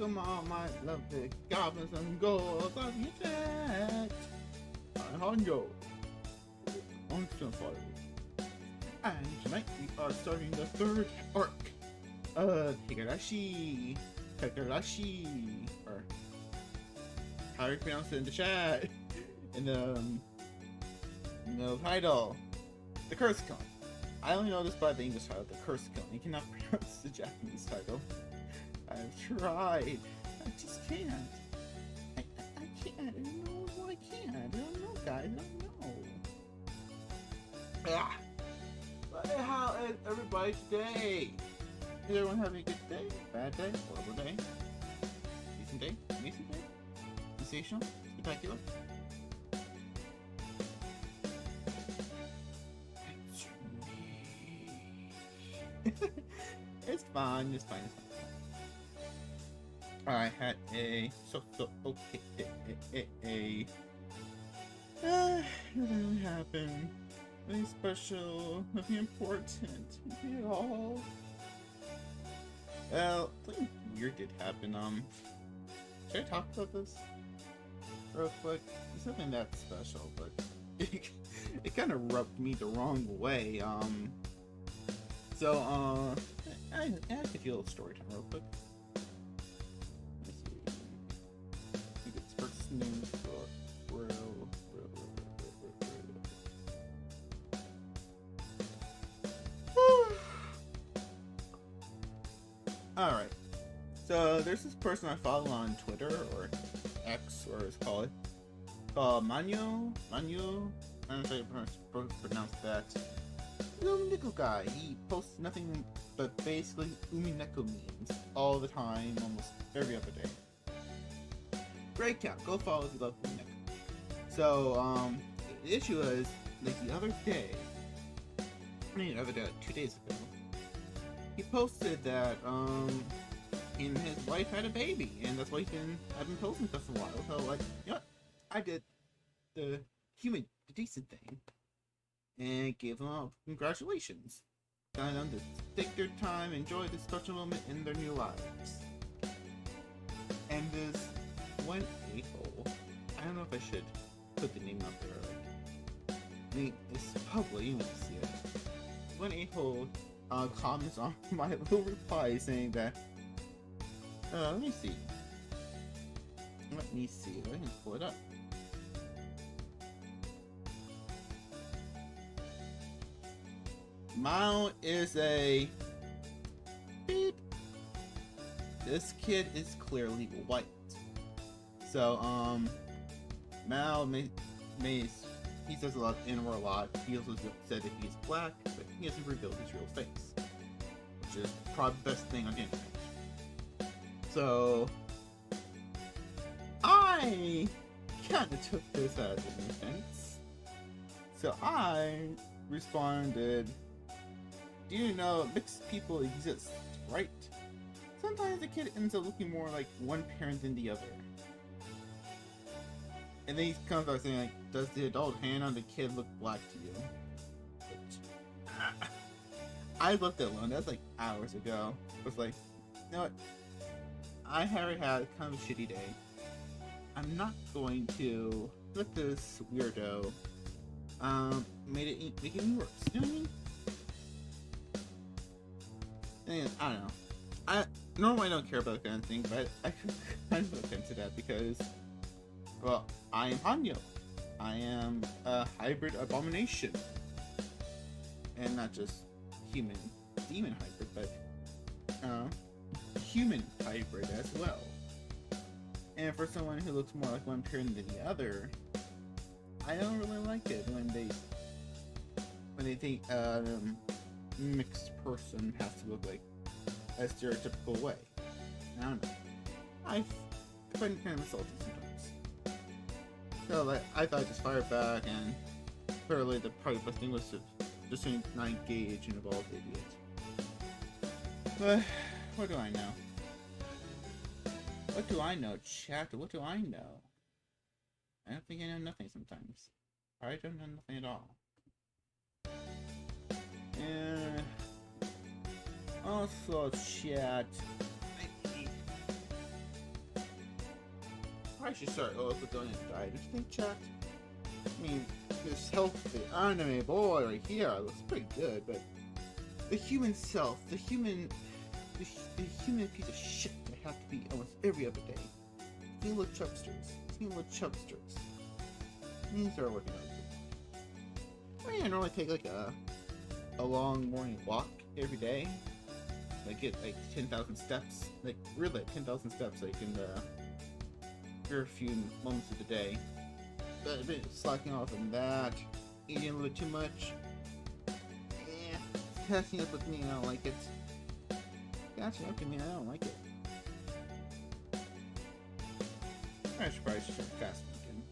welcome all my lovely goblins and ghouls on the internet. I'm Hanyo, on Sunfire. And tonight we are starting the third arc of Higurashi, or how do you pronounce it in the chat, in the title, the Curse Killing. I only know this by the English title, the Curse Killing. You cannot pronounce the Japanese title. I've tried. I just can't. I can't. I don't know why I can't. I don't know, guys. I don't know. Ah. But how is everybody today? Is everyone having a good day? Bad day? Horrible day? Decent day? Amazing day? Sensational? Spectacular? It's me. It's fine. It's fine. It's fine. I had a nothing happened. Nothing special, nothing important at all. Well, something weird did happen. Should I talk about this real quick? It's nothing that special, but it kind of rubbed me the wrong way. I have to feel a story time real quick. This person's name is Alright, so there's this person I follow on Twitter, or X, or as called Manyo, I don't know how you pronounce that. He's an Umineko guy. He posts nothing but basically Umineko memes all the time, almost every other day. Great account, go follow if you love Umineko. So, the issue is, like the other day, 2 days ago, he posted that he and his wife had a baby, and that's why I've been posting stuff for a while. So like, you know what? I did the decent thing and gave them all congratulations. Telling them to take their time, enjoy this special moment in their new lives. And this one a-hole, I don't know if I should put the name out there. Like, I mean, it's public, you can see it. One a-hole comments on my little reply saying that let me see if I can pull it up. Mao is a beep. This kid is clearly white, so Mao he says a lot in or a lot. He also said that he's black, but he hasn't revealed his real face, which is probably the best thing on the internet. So I kind of took this as an offense. So I responded, "Do you know mixed people exist, right? Sometimes the kid ends up looking more like one parent than the other." And then he comes out saying, like, "Does the adult hand on the kid look black to you?" Which, I looked at one. That's like hours ago. I was like, you know what? I had kind of a shitty day. I'm not going to let this weirdo make it even worse. You know what I mean? And I don't know. Normally I don't care about that kind of thing, but I kind of look into that because, well, I am Hanyo. I am a hybrid abomination. And not just human demon hybrid, but human hybrid as well. And for someone who looks more like one parent than the other, I don't really like it when they think mixed person has to look like a stereotypical way. I don't know. I find it kind of insulting sometimes. So like, I thought I'd just fire back, and clearly the probably best thing was to just not engage and involve the idiot. But what do I know? What do I know, chat? What do I know? I don't think I know nothing sometimes. I don't know nothing at all. And also, chat, probably should start also going into diet. Don't you think, chat? I mean, this healthy anime boy right here looks pretty good, but the human self, the human piece of shit that I have to be almost every other day. Skinny little chubsters. Skinny little chubsters. These are working out good. I mean, I normally take like a long morning walk every day. Like get like 10,000 steps. Like really like 10,000 steps like in the first few moments of the day. But I've been slacking off on that. Eating a little too much. Yeah. It's catching up with me and I don't like it. Catching up with me and I don't like it. I should probably start fasting again.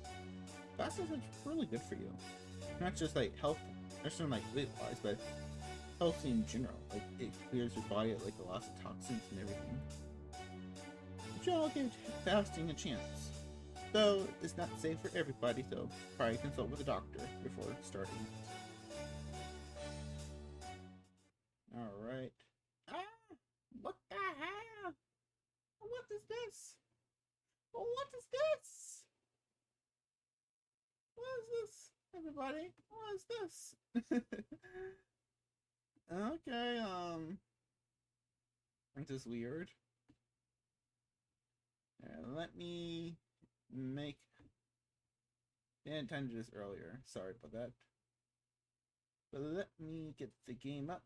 Fasting is really good for you. Not just like health, not just like weight wise, but healthy in general. Like it clears your body of like a lot of toxins and everything. You should all give fasting a chance. Though it's not safe for everybody, so probably consult with a doctor before starting. Alright. Ah! What the hell? What is this? What is this? What is this, everybody? What is this? Okay, this is weird. Let me make... I didn't time to do this earlier. Sorry about that. But let me get the game up.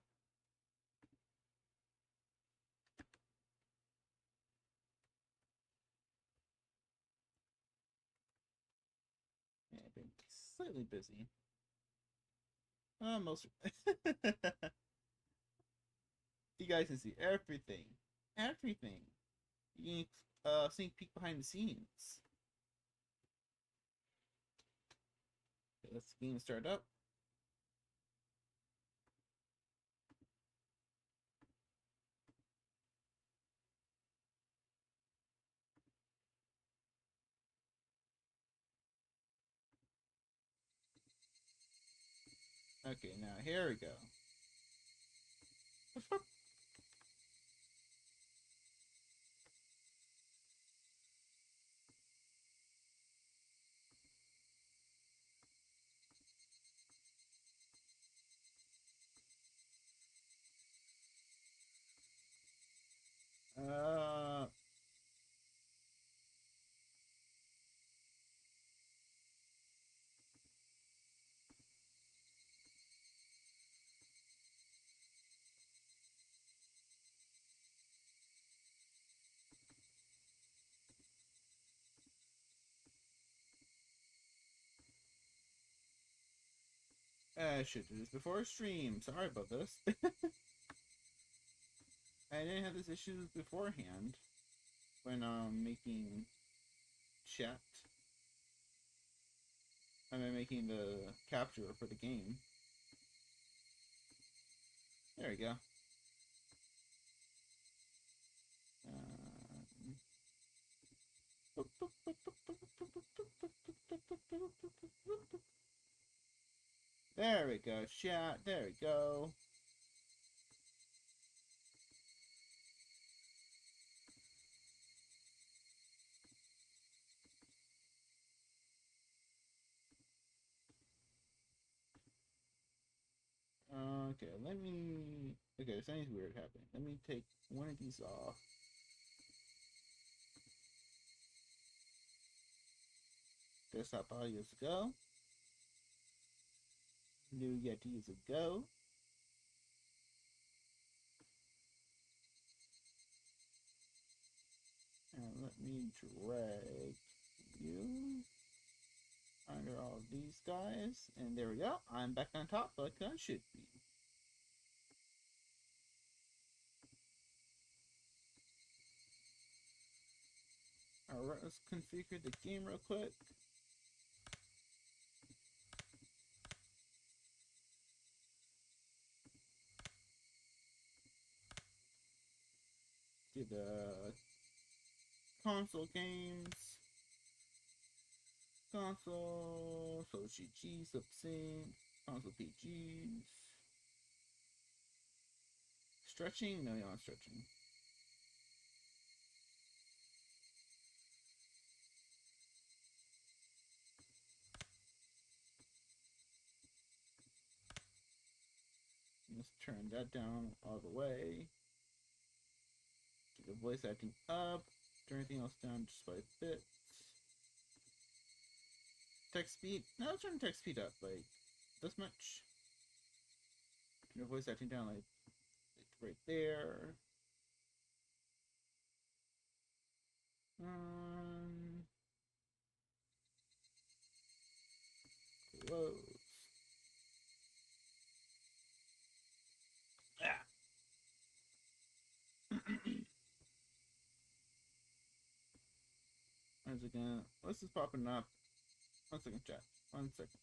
Yeah, I've been slightly busy. Most. You guys can see everything. Everything. You can sneak peek behind the scenes. Okay, let's the game start up. Okay, now here we go. Uh, I should do this before stream. Sorry about this. I didn't have this issue beforehand when making chat. Making the capture for the game. There we go. There we go, chat. There we go. Okay, let me... Okay, something's weird happening. Let me take one of these off. Desktop audio is a go. New Yeti is a go. And let me drag you under all these guys. And there we go. I'm back on top like I should be. Alright, let's configure the game real quick. Do the console games. Console, Soshi G, subsync, console PGs. Stretching? No, you're not stretching. Let's turn that down all the way. Keep the voice acting up. Turn everything else down just by a bit. Text speed. No, let's turn text speed up like this much. Turn your voice acting down like right there. Close. Yeah. Once again, what's this popping up? 1 second, chat. 1 second.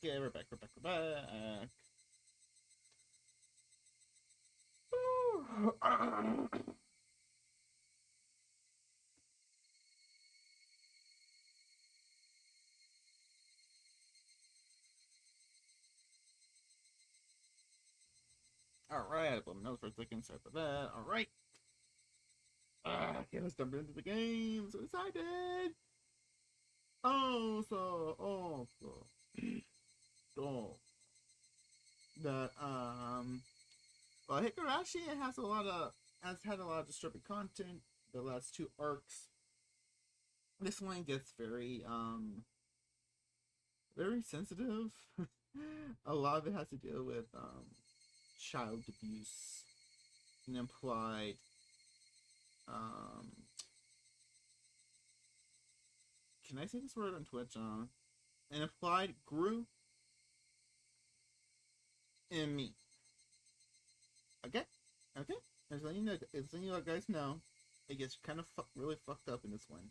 Okay, we're back. Alright, well, nose for a second. Sorry about that. Alright. Okay, let's jump into the game. So excited. So that well, Higurashi has had a lot of disturbing content. The last two arcs. This one gets very sensitive. A lot of it has to do with child abuse and implied um can I say this word on Twitch? An implied grew in me. Okay? Okay? As letting you guys know, it gets kind of really fucked up in this one.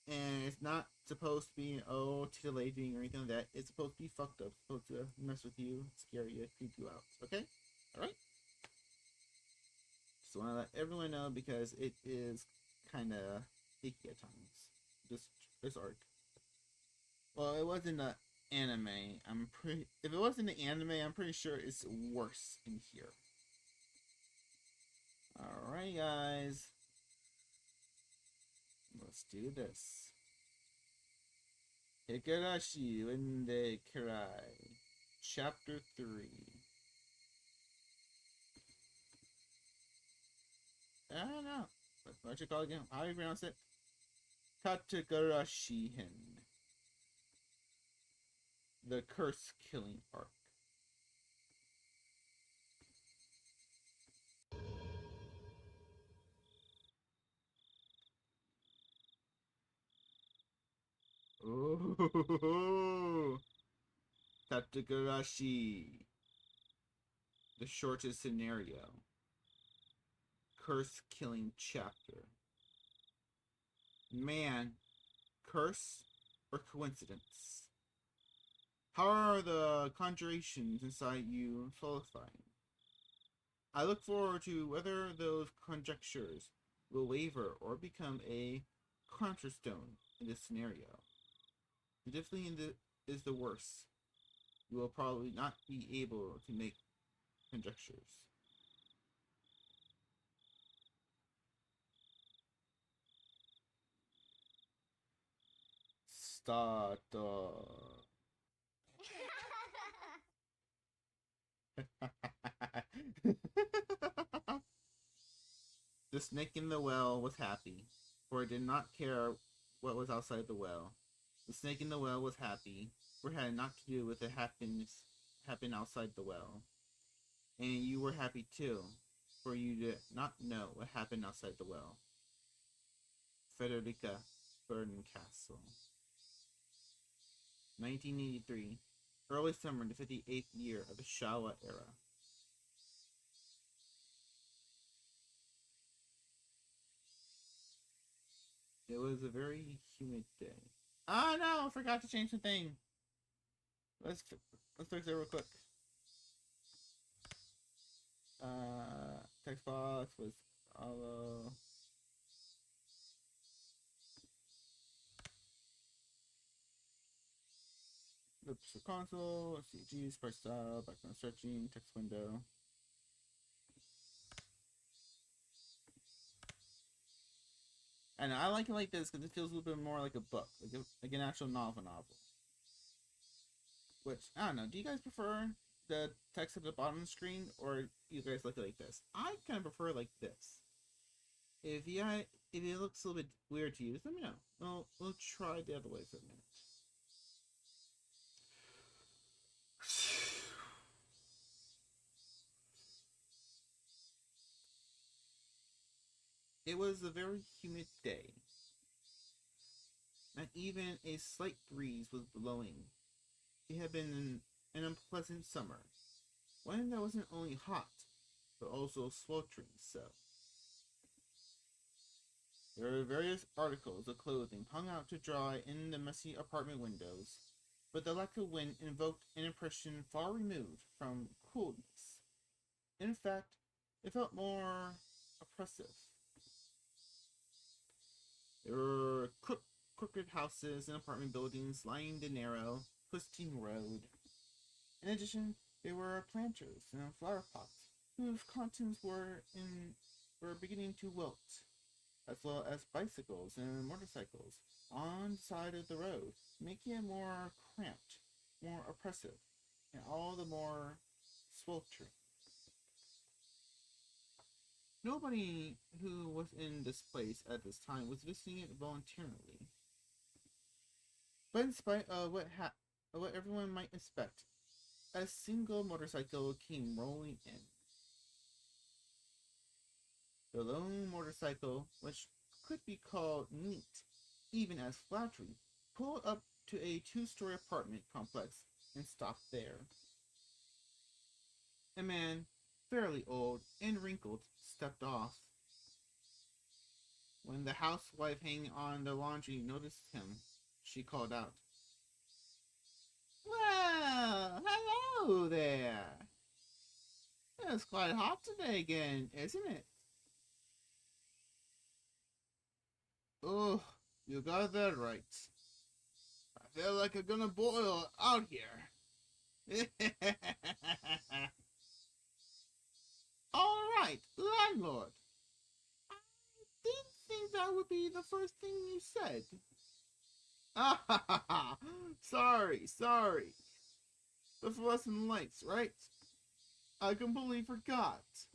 And it's not supposed to be, titillating or anything like that. It's supposed to be fucked up. It's supposed to mess with you, scare you, creep you out. Okay? Alright? Just want to let everyone know because it is kind of icky at times. This arc. Well, it wasn't an anime. If it wasn't an anime, I'm pretty sure it's worse in here. Alright, guys. Let's do this. Higurashi Wende Kirai. Chapter 3. I don't know. What you call it again? How do you pronounce it? Tatarigoroshi. The curse killing arc. Tatarigoroshi. The shortest scenario. Curse killing chapter. Man, curse or coincidence? How are the conjurations inside you solidifying? I look forward to whether those conjectures will waver or become a cornerstone in this scenario. The difficulty is the worst. You will probably not be able to make conjectures. Start. The snake in the well was happy, for it did not care what was outside the well. The snake in the well was happy, for it had naught to do with the happen outside the well. And you were happy too, for you did not know what happened outside the well. Frederica Berncastle. 1983. Early summer in the 58th year of the Showa era. It was a very humid day. Oh no, I forgot to change the thing. Let's fix it real quick. Text box was all Oops, for console, CG's, price style, background stretching, text window. And I like it like this because it feels a little bit more like a book, like an actual novel. Which, I don't know, do you guys prefer the text at the bottom of the screen, or you guys like it like this? I kind of prefer like this. If it looks a little bit weird to you, just let me know. We'll try the other way for a minute. It was a very humid day. Not even a slight breeze was blowing. It had been an unpleasant summer, one that wasn't only hot, but also sweltering so. There were various articles of clothing hung out to dry in the messy apartment windows, but the lack of wind invoked an impression far removed from coolness. In fact, it felt more oppressive. There were crooked houses and apartment buildings lining the narrow, twisting road. In addition, there were planters and flower pots whose contents were beginning to wilt, as well as bicycles and motorcycles on the side of the road, making it more cramped, more oppressive, and all the more sweltering. Nobody who was in this place at this time was visiting it voluntarily. But in spite of what everyone might expect, a single motorcycle came rolling in. The lone motorcycle, which could be called neat, even as flattery, pulled up to a two-story apartment complex and stopped there. A man, fairly old and wrinkled, stepped off. When the housewife hanging on the laundry noticed him, she called out, "Well, hello there. It's quite hot today again, isn't it?" "Oh, you got that right. I feel like I'm gonna boil out here." "All right, landlord. I didn't think that would be the first thing you said." "Ah, sorry. The fluorescent lights, right? I completely forgot."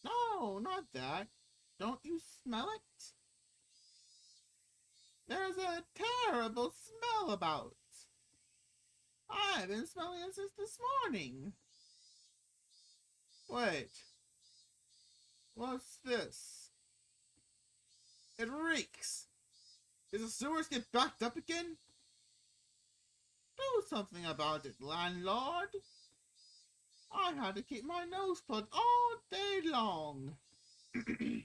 "No, not that. Don't you smell it? There's a terrible smell about. I've been smelling it since this morning." "Wait, what's this?" It reeks! Did the sewers get backed up again? Do something about it, landlord! I had to keep my nose plugged all day long. You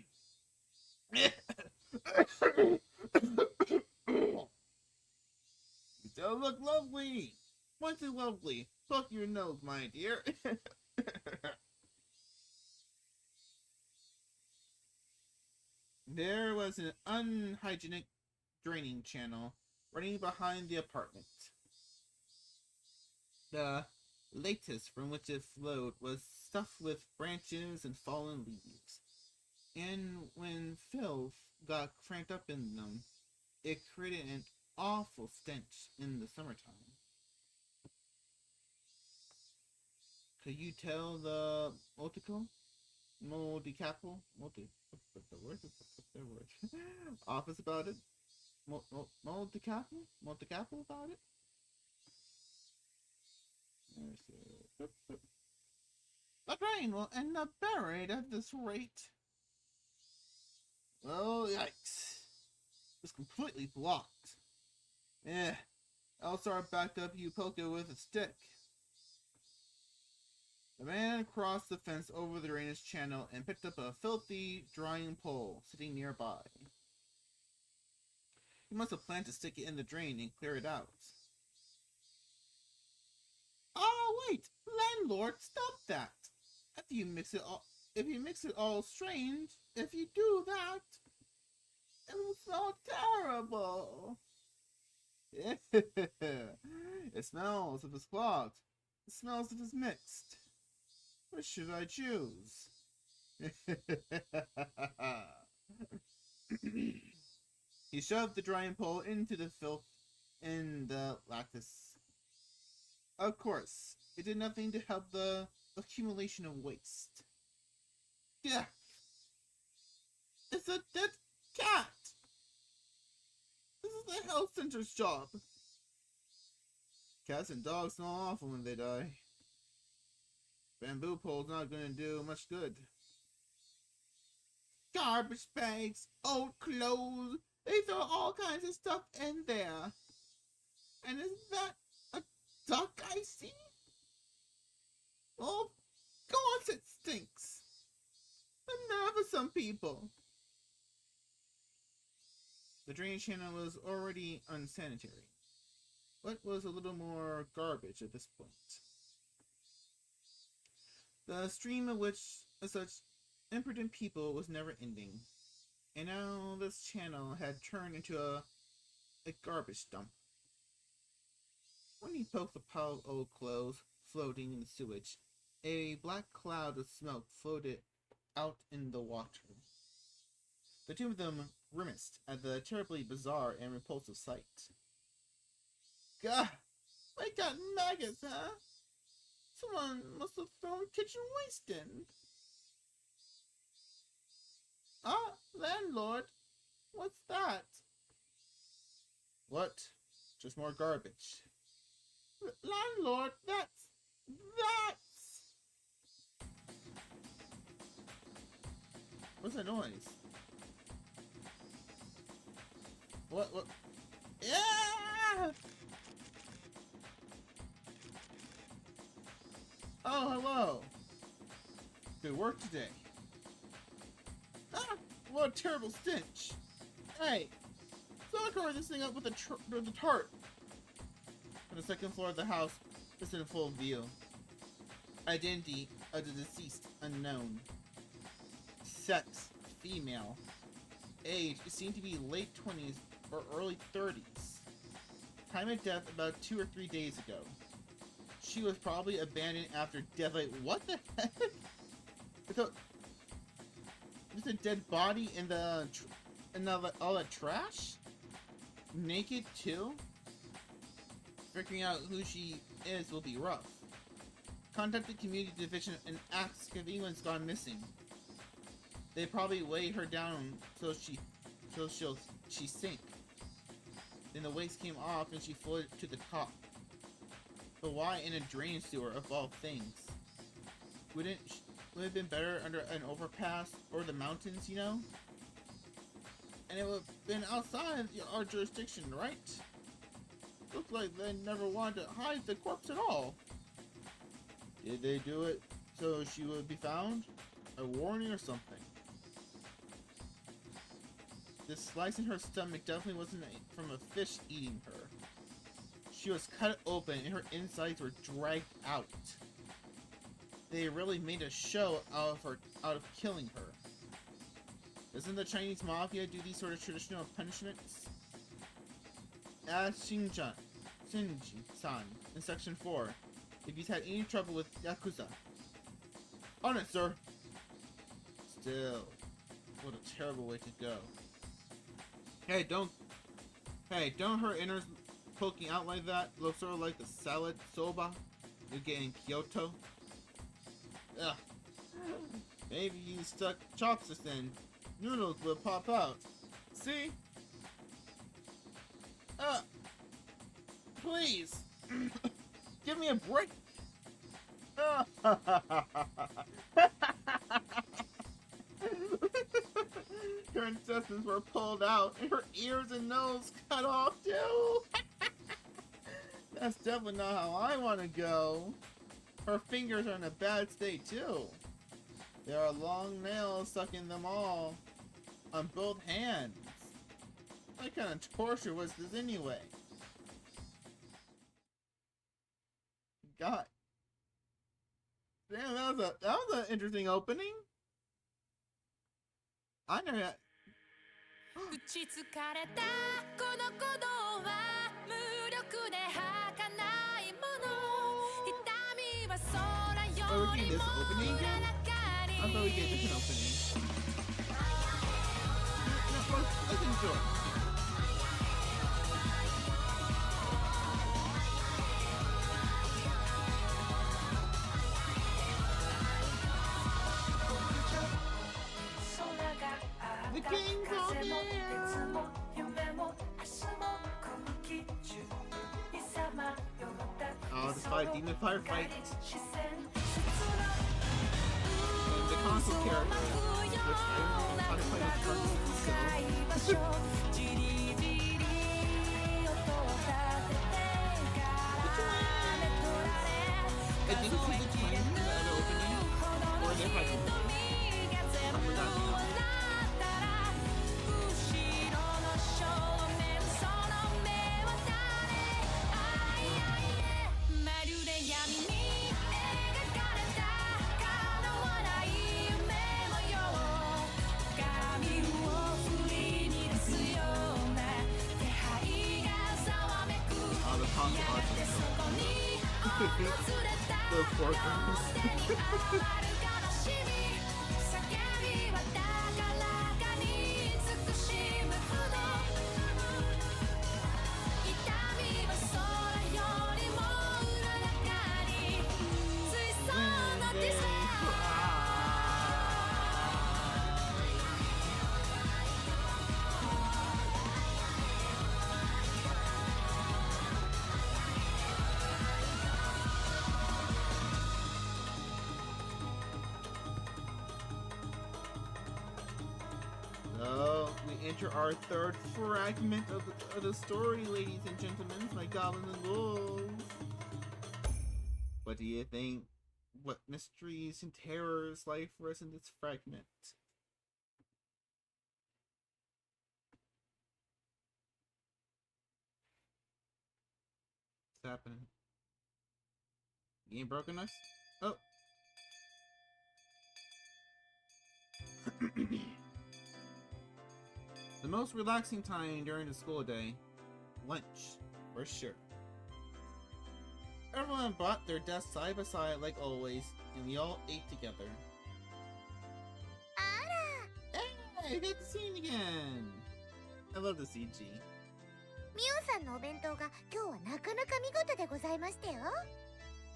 still look lovely! Once you lovely, pluck your nose, my dear. There was an unhygienic draining channel running behind the apartment. The lattice from which it flowed was stuffed with branches and fallen leaves, and when filth got cranked up in them, it created an awful stench in the summertime. Could you tell the what's the word? What's the word? Office about it? Multicapo about it? The drain will end up buried at this rate. Oh, yikes. It's completely blocked. I'll start back up, you poke it with a stick. The man crossed the fence over the drainage channel and picked up a filthy drying pole sitting nearby. He must have planned to stick it in the drain and clear it out. Oh, wait! Landlord, stop that! If you mix it all strange, if you do that, it will smell terrible. It smells if it's clogged. It smells if it's mixed. Which should I choose? He shoved the drying pole into the filth in the lattice. Of course, it did nothing to help the accumulation of waste. Yeah, it's a dead cat! This is the health center's job. Cats and dogs smell awful when they die. Bamboo pole's not gonna do much good. Garbage bags, old clothes, they throw all kinds of stuff in there. And is that a duck I see? Oh, of course it stinks. The nerve of some people. The drainage channel was already unsanitary. What was a little more garbage at this point? The stream of which such imprudent people was never ending, and now this channel had turned into a garbage dump. When he poked the pile of old clothes floating in the sewage, a black cloud of smoke floated out in the water. The two of them grimaced at the terribly bizarre and repulsive sight. Gah! We got maggots, huh? Someone must have thrown kitchen waste in. Ah, landlord, what's that? What? Just more garbage. Landlord, that's... What's that noise? What? Yeah! Oh, hello. Good work today. Ah, what a terrible stench. Hey, someone cover this thing up with a tarp. On the second floor of the house, just in full view. Identity of the deceased unknown. Sex, female. Age, it seemed to be late 20s or early 30s. Time of death about 2 or 3 days ago. She was probably abandoned after death. Like, what the heck? There's a dead body in all that trash? Naked too? Figuring out who she is will be rough. Contact the community division and ask if anyone's gone missing. They probably weighed her down so she sink. Then the weights came off and she floated to the top. But why in a drain sewer of all things? Would it have been better under an overpass or the mountains, you know? And it would have been outside our jurisdiction, right? Looks like they never wanted to hide the corpse at all. Did they do it so she would be found? A warning or something? This slice in her stomach definitely wasn't from a fish eating her. She was cut open and her insides were dragged out. They really made a show out of killing her. Doesn't the Chinese mafia do these sort of traditional punishments? Ask Shinji-san in section 4 if he's had any trouble with Yakuza. On it, sir! Still, what a terrible way to go. Hey, don't her innards poking out like that look sort of like the salad soba you get in Kyoto? Ugh. Maybe you stuck chopsticks in. Noodles will pop out. See? Please! Give me a break! Her intestines were pulled out, and her ears and nose cut off, too! That's definitely not how I want to go. Her fingers are in a bad state, too. There are long nails stuck in them all. On both hands. What kind of torture was this anyway? God. Damn, that was an interesting opening. I never had... Oh, we're getting this opening again? I thought we get a different opening. Let's enjoy. The king's all there! Oh, this fight, demon fire fight. And the console character, which I don't know how to play this console, so. I think it's the twins in the other opening, or they're hiding. I forgot now. Those poor girls. So, we enter our third fragment of the story, ladies and gentlemen, my goblins and ghouls. What do you think? What mysteries and terrors lie for us in this fragment? What's happening? Game broken us? Oh. The most relaxing time during the school day. Lunch, for sure. Everyone brought their desks side by side like always, and we all ate together. Hey, good to see you again! I love the CG. Miu-sanのお弁当が今日はなかなか見事でございましたよ。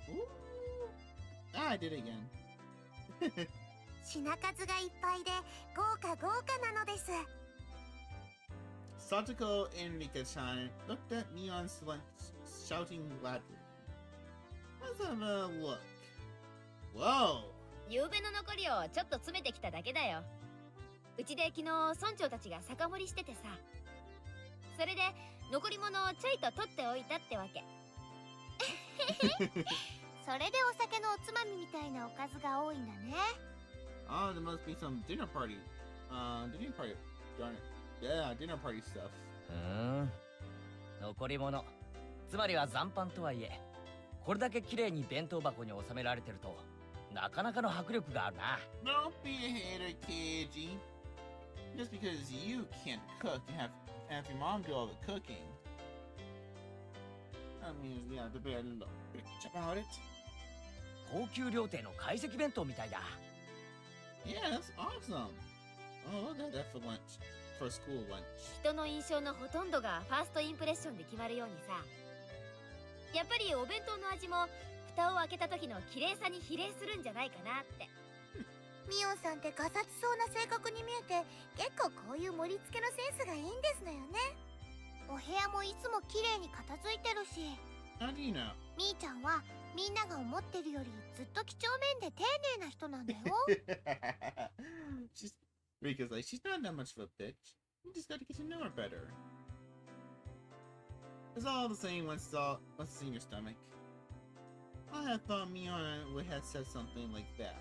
Ooh. Ah, I did it again. 品数がいっぱいで豪華なのです。Satoko and Mika-chan looked at Neon's lunch, shouting loudly. Let's have a look. Whoa! 夕べの残りをちょっと詰めてきただけだよ。うちで昨日村長たちが酒盛りしててさ、それで残り物をちょいと取っておいたってわけ。それでお酒のおつまみみたいなおかずが多いんだね。Oh, there must be some dinner party. Dinner party. Darn it. Yeah, dinner party stuff. 残り物、つまりは残飯とはいえ、これだけ綺麗に弁当箱に収められてるとなかなかの迫力があるな。 Don't be a hater, KG. Just because you can't cook and have your mom do all the cooking. I mean, yeah, the bear little bitch about it. 高級料亭の懐石弁当みたいだ。 Yeah, that's awesome. Oh, look at that for lunch. For school lunch. 人の印象のほとんどがファーストインプレッションで決まるようにさ、やっぱりお弁当の味も蓋を開けた時の綺麗さに比例するんじゃないかなって。ミオンさんってガサツそうな性格に見えて、結構こういう盛り付けのセンスがいいんですのよね。お部屋もいつも綺麗に片付いてるし。 How do you know? みーちゃんはみんなが思ってるよりずっと几帳面で丁寧な人なんだよ。she's because like she's not that much of a bitch. You just gotta get to know her better. It's all the same once it's in your stomach. I had thought Miona would have said something like that,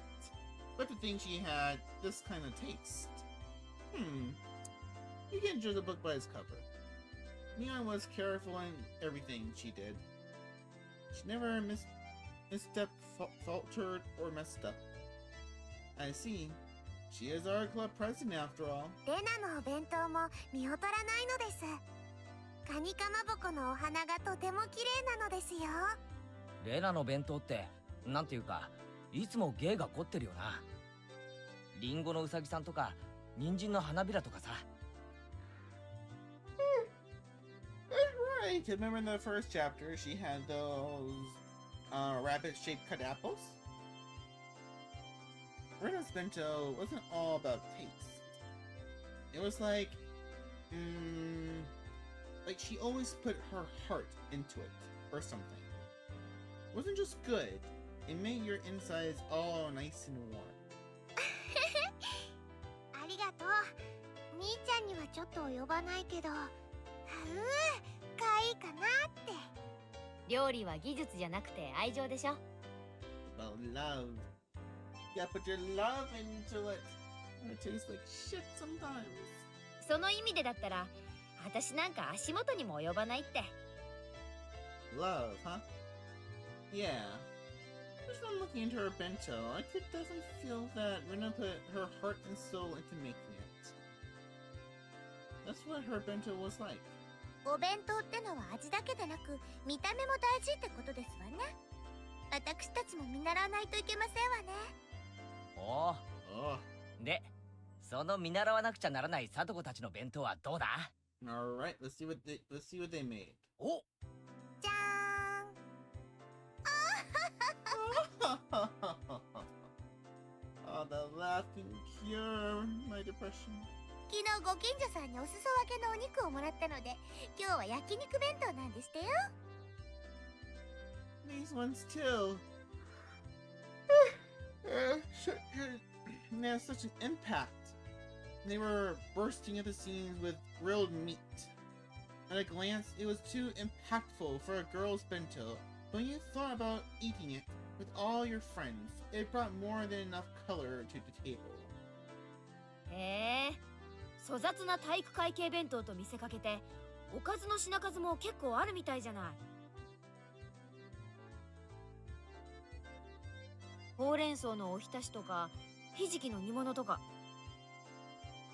but to think she had this kind of taste. You can't judge a book by its cover. Miona was careful in everything she did. She never misstepped, faltered, or messed up. I see. She is our club president after all. レナのお弁当も見劣らないのです。カニかまぼこのお花がとても綺麗なのですよ。レナの弁当ってなんていうかいつも芸が凝ってるよな。リンゴのうさぎさんとか人参の花びらとかさ。Right. Remember in the first chapter, she had those rabbit-shaped cut apples. Rena's bento wasn't all about taste. It was like she always put her heart into it or something. It wasn't just good. It made your insides all nice and warm. ありがとう。みーちゃんにはちょっと及ばないけど、かわいいかなって。料理は技術じゃなくて愛情でしょ。 About love. Yeah, put your love into it. It tastes like shit sometimes. その意味でだったら、私なんか足元にも及ばないって。Love, huh? Yeah. Just from looking into her bento, I could definitely feel that Rina put her heart and soul into making it. That's what her bento was like. お弁当ってのは味だけでなく見た目も大事ってことですわね。私たちも見習わないといけませんわね。おお。Oh. で、その見習わなくちゃならない貞子たちの弁当はどうだ？ Alright, let's see what they made. お、じゃーん。Oh, the laughing cure my depression. 昨日ご近所さんにお裾分けのお肉をもらったので、今日は焼肉弁当なんでしてよ。These ones too. They had such an impact. They were bursting at the seams with grilled meat. At a glance, it was too impactful for a girl's bento, but when you thought about eating it with all your friends, it brought more than enough color to the table. へえ、粗雑な体育会系弁当と見せかけて、おかずの品数も結構あるみたいじゃない。ほうれん草のおひたしとか、ひじきの煮物とか。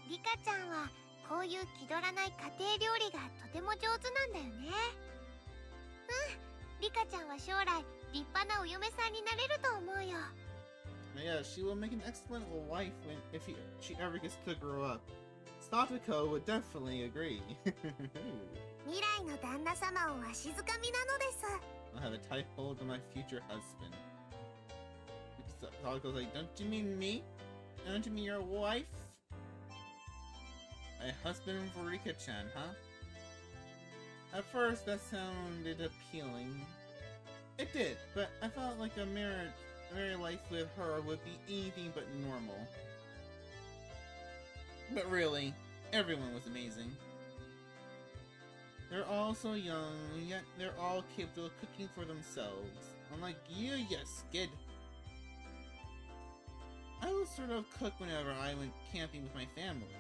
リカちゃんはこういう気取らない家庭料理がとても上手なんだよね。リカちゃんは将来立派なお嫁さんになれると思うよ。Yeah, she will make an excellent wife if she ever gets to grow up. Satoko would definitely agree. 未来の旦那様をわしづかみなのです。 I'll have a tight hold on my future husband. Satoko's like, don't you mean me? Don't you mean your wife? My husband for Rika-chan, huh? At first, that sounded appealing. It did, but I felt like a married life with her would be anything but normal. But really, everyone was amazing. They're all so young, and yet they're all capable of cooking for themselves. Unlike you, yes, kid. I would sort of cook whenever I went camping with my family,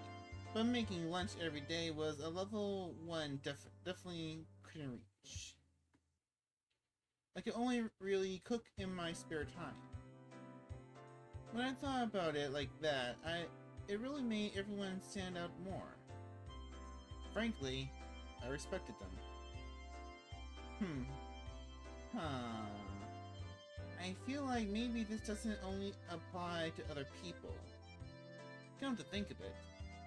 but making lunch every day was a level 1 definitely couldn't reach. I could only really cook in my spare time. When I thought about it like that, it really made everyone stand out more. Frankly, I respected them. I feel like maybe this doesn't only apply to other people. Come to think of it,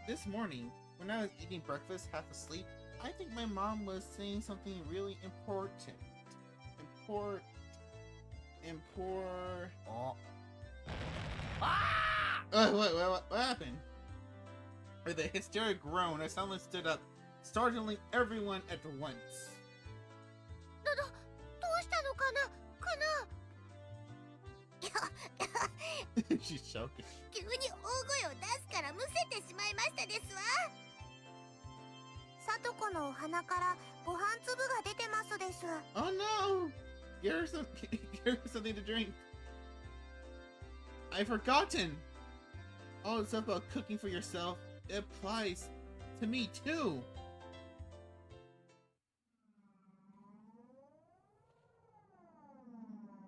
this morning, when I was eating breakfast half asleep, I think my mom was saying something really important. Oh. What happened? With a hysteric groan, as someone stood up, startling everyone at once. どうしたのかな She's choking. 急に大声を出すからむせてしまいましたですわ。さとこのお鼻からご飯粒が出てますです。 Oh no! Get her something to drink. I've forgotten! All the stuff about cooking for yourself, it applies to me too!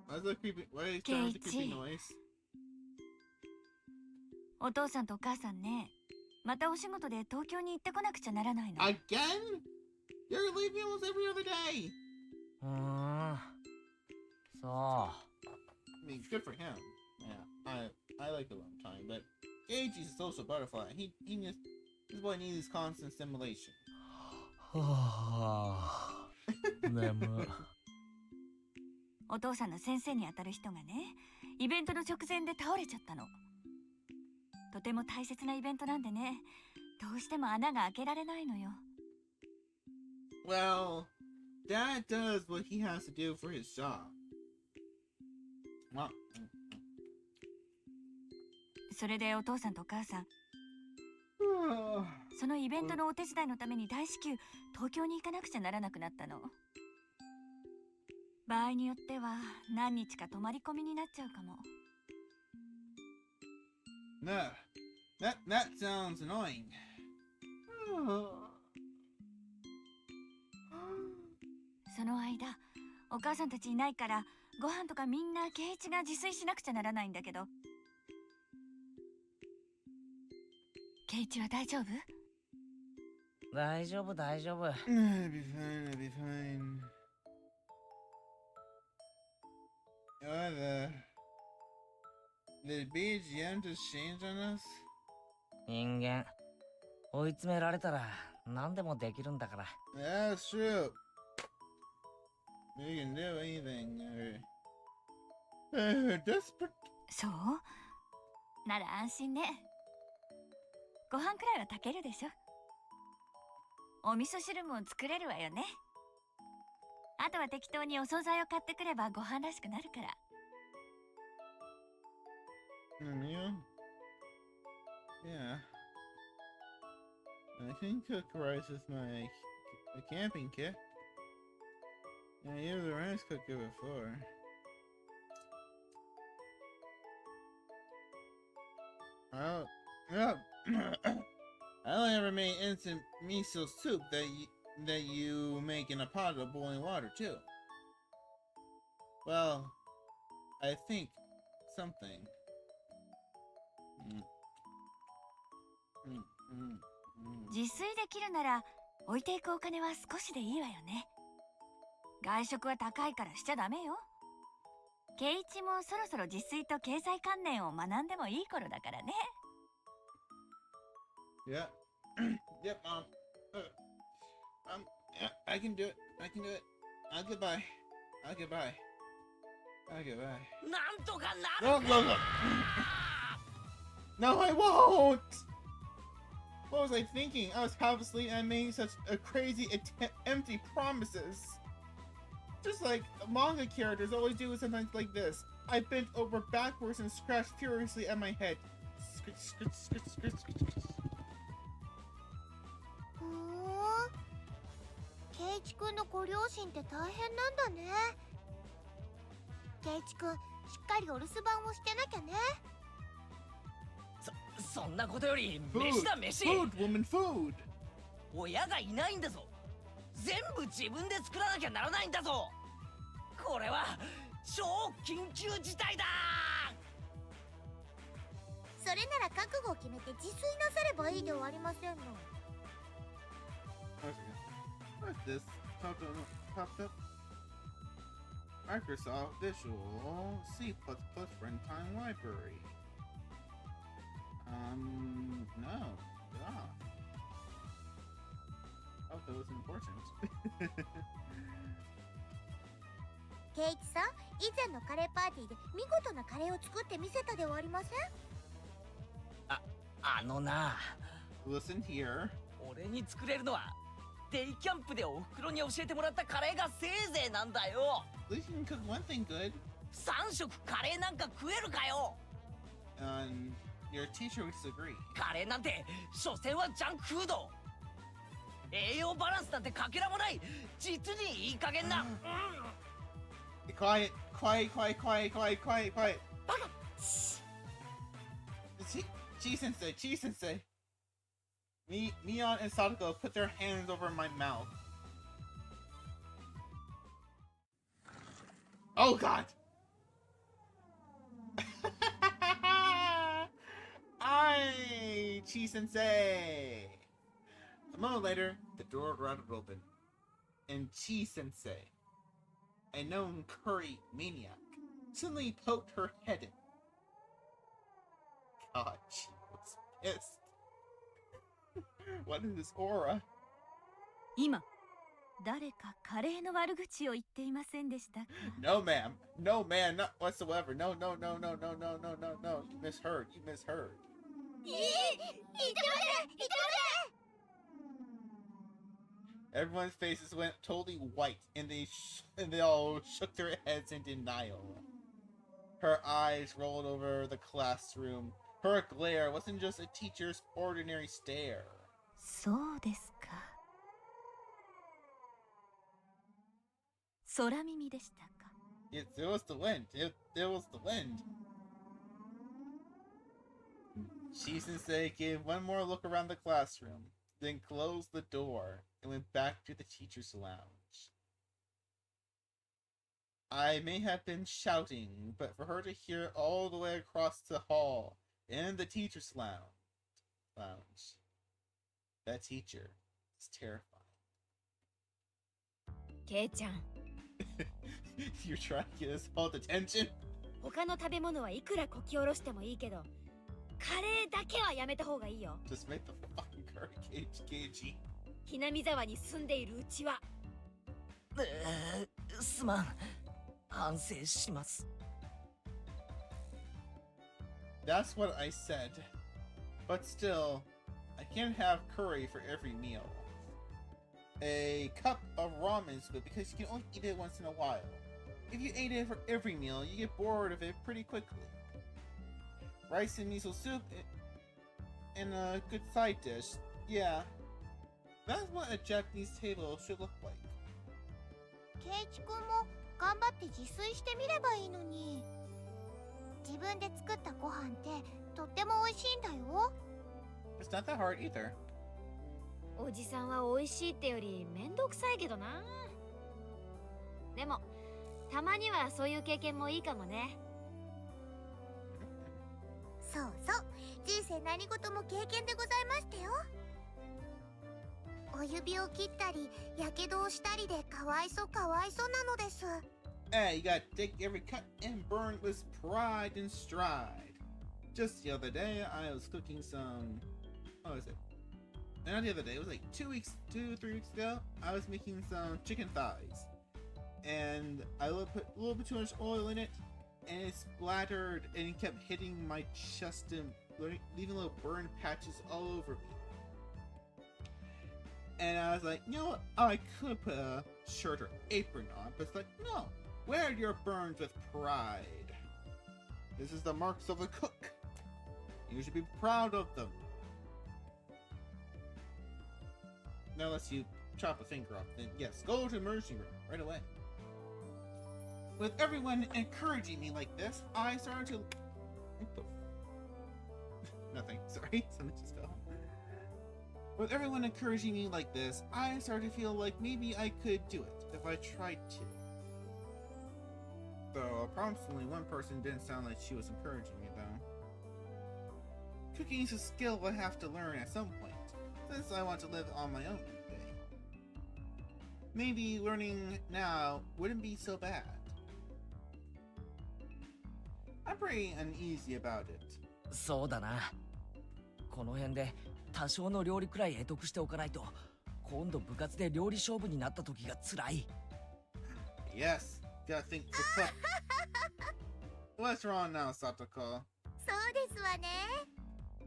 Why is it a creepy noise? お父さんとお母さんね、またお仕事で東京に行ってこなくちゃならないの。 Again? You're leaving almost every other day! そう。 I mean, good for him. Yeah, I like alone time, but Gage is a social butterfly. This boy needs constant stimulation. はぁ。眠。お父さんの先生にあたる人がね、イベントの直前で倒れちゃったの。とても大切なイベントなんでね、どうしても穴が開けられないのよ。Well, Dad does what he has to do for his job. Well, それでお父さんとお母さん、そのイベントのお手伝いのために大至急東京に行かなくちゃならなくなったの。場合によっては何日か泊まり込みになっちゃうかも。no, that sounds annoying. その間、お母さんたちいないからご飯とかみんな圭一が自炊しなくちゃならないんだけど。圭一は大丈夫？大丈夫、大丈夫。I'll be fine, I'll be fine. Did BGM just change on us? 人間、追い詰められたら何でもできるんだから。That's true. We can do anything. Desperate. そうなら安心ね。ご飯くらいは炊けるでしょ。お味噌汁も作れるわよね。あとは適当にお惣菜を買ってくればご飯らしくなるから。Yeah. Yeah. I can cook rice with my camping kit. I used the rice cooker before. I only ever made instant miso soup that you make in a pot of boiling water too. Well, I think something. 自炊できるなら置いていくお金は少しでいいわよね。外食は高いからしちゃダメよ。圭一もそろそろ自炊と経済観念を学んでもいい頃だからね。Yeah. Yep, yeah, I can do it. I can do it. I'll get by. I'll get by. I'll get by. なんとかな No, no, no. No, I won't! What was I thinking? I was half asleep and I made such a crazy, empty promises. Just like manga characters always do sometimes like this. I bent over backwards and scratched furiously at my head. ケイチくんのご両親って大変なんだね。ケイチくん、しっかりお留守番をしてなきゃね。そんなことより飯だ飯。 Food, woman, food! 親がいないんだぞ。全部自分で作らなきゃならないんだぞ。これは超緊急事態だ。それなら覚悟を決めて自炊なさればいいではありませんの。What is this? Popped up? Microsoft Visual C++ Runtime Library. No. Get off. Oh, that was important. ケイチさん、以前のカレーパーティーで見事なカレーを作ってみせたではありません？あのな、 Listen here. 俺に作れるのはデイキャンプでおふくろに教えてもらったカレーがせいぜいなんだよ。 At least you can cook one thing good. 3食カレーなんか食えるかよ。Your teacher would disagree. カレーなんて所詮はジャンクフード。栄養バランスなんてかけらもない。実にいい加減な。Quiet, quiet, quiet, quiet, quiet, quiet, quiet. Chi-sensei, Chi-sensei. Mion and Sadako put their hands over my mouth. Oh god! Aye, Chi-sensei! A moment later, the door rattled open, and Chi-sensei, a known curry maniac, suddenly poked her head in. God, she was pissed. What is this aura? 今誰かカレーの悪口を言っていませんでしたか？ No, ma'am. No, ma'am. Not whatsoever. No, no, no, no, no, no, no, no, no. You misheard. You misheard. 言ってません、言ってま Everyone's faces went totally white, and they all shook their heads in denial. Her eyes rolled over the classroom. Her glare wasn't just a teacher's ordinary stare. そうですか。空耳でしたか。 It was the wind. It was the wind. Shi-sensei gave one more look around the classroom, then closed the door and went back to the teacher's lounge. I may have been shouting, but for her to hear it all the way across the hall in the teacher's lounge, that teacher is terrifying. ケイちゃん、 You're trying to get us all attention? 他の食べ物はいくらこき下ろしてもいいけど、カレーだけはやめた方がいいよ。 Just make the fucking curry KG. ひなみ沢に住んでいるうちは。すまん。反省します。 That's what I said. But still, I can't have curry for every meal. A cup of ramen is good because you can only eat it once in a while. If you ate it for every meal, you get bored of it pretty quickly. Rice and miso soup and a good side dish. Yeah, that's what a Japanese table should look like. ケイチくんも頑張って自炊してみればいいのに。自分で作ったご飯ってとっても美味しいんだよ。 It's not that hard either. おじさんは美味しいってよりめんどくさいけどな。でもたまにはそういう経験もいいかもね。そうそう、人生何事も経験でございましたよ。お指を切ったりやけどをしたりでかわいそうかわいそうなのです。 Hey, you gotta take every cut and burn with pride and stride. Just the other day, I was cooking some. What was it? Not the other day. It was like 3 weeks ago. I was making some chicken thighs, and I put a little bit too much oil in it, and it splattered and it kept hitting my chest and leaving little burn patches all over me. And I was like, you know what? I could put a shirt or apron on, but it's like, no. Wear your burns with pride. This is the marks of a cook. You should be proud of them. Now unless you chop a finger off, then yes, go to emergency room right away. With everyone encouraging me like this, I started to... Nothing, sorry, something just fell. With everyone encouraging me like this, I started to feel like maybe I could do it if I tried to. Though approximately one person didn't sound like she was encouraging me though. Cooking is a skill I have to learn at some point, since I want to live on my own one day. Maybe learning now wouldn't be so bad. I'm pretty uneasy about it. そうだな。この辺で多少の料理くらい得得しておかないと、今度部活で料理勝負になった時が辛い。Yes, gotta think for fun. What's wrong now, Satoko? そうですわね。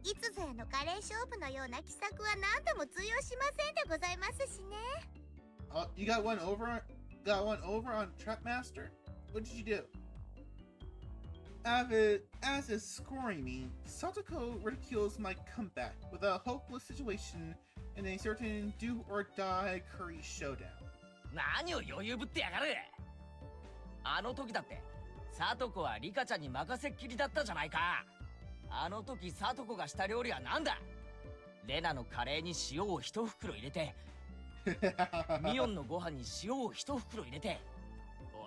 いつぞやのカレー勝負のような奇策は何度も通用しませんでございますしね。Oh, you got one over? Got one over on Trapmaster? What did you do? As is scoring me, Satoko ridicules my comeback with a hopeless situation in a certain do-or-die curry showdown. 何を余裕ぶってやがる。あの時だってサトコはリカちゃんに任せっきりだったじゃないか。あの時サトコがした料理は何だ。レナのカレーに塩を一袋入れてミオンのご飯に塩を一袋入れて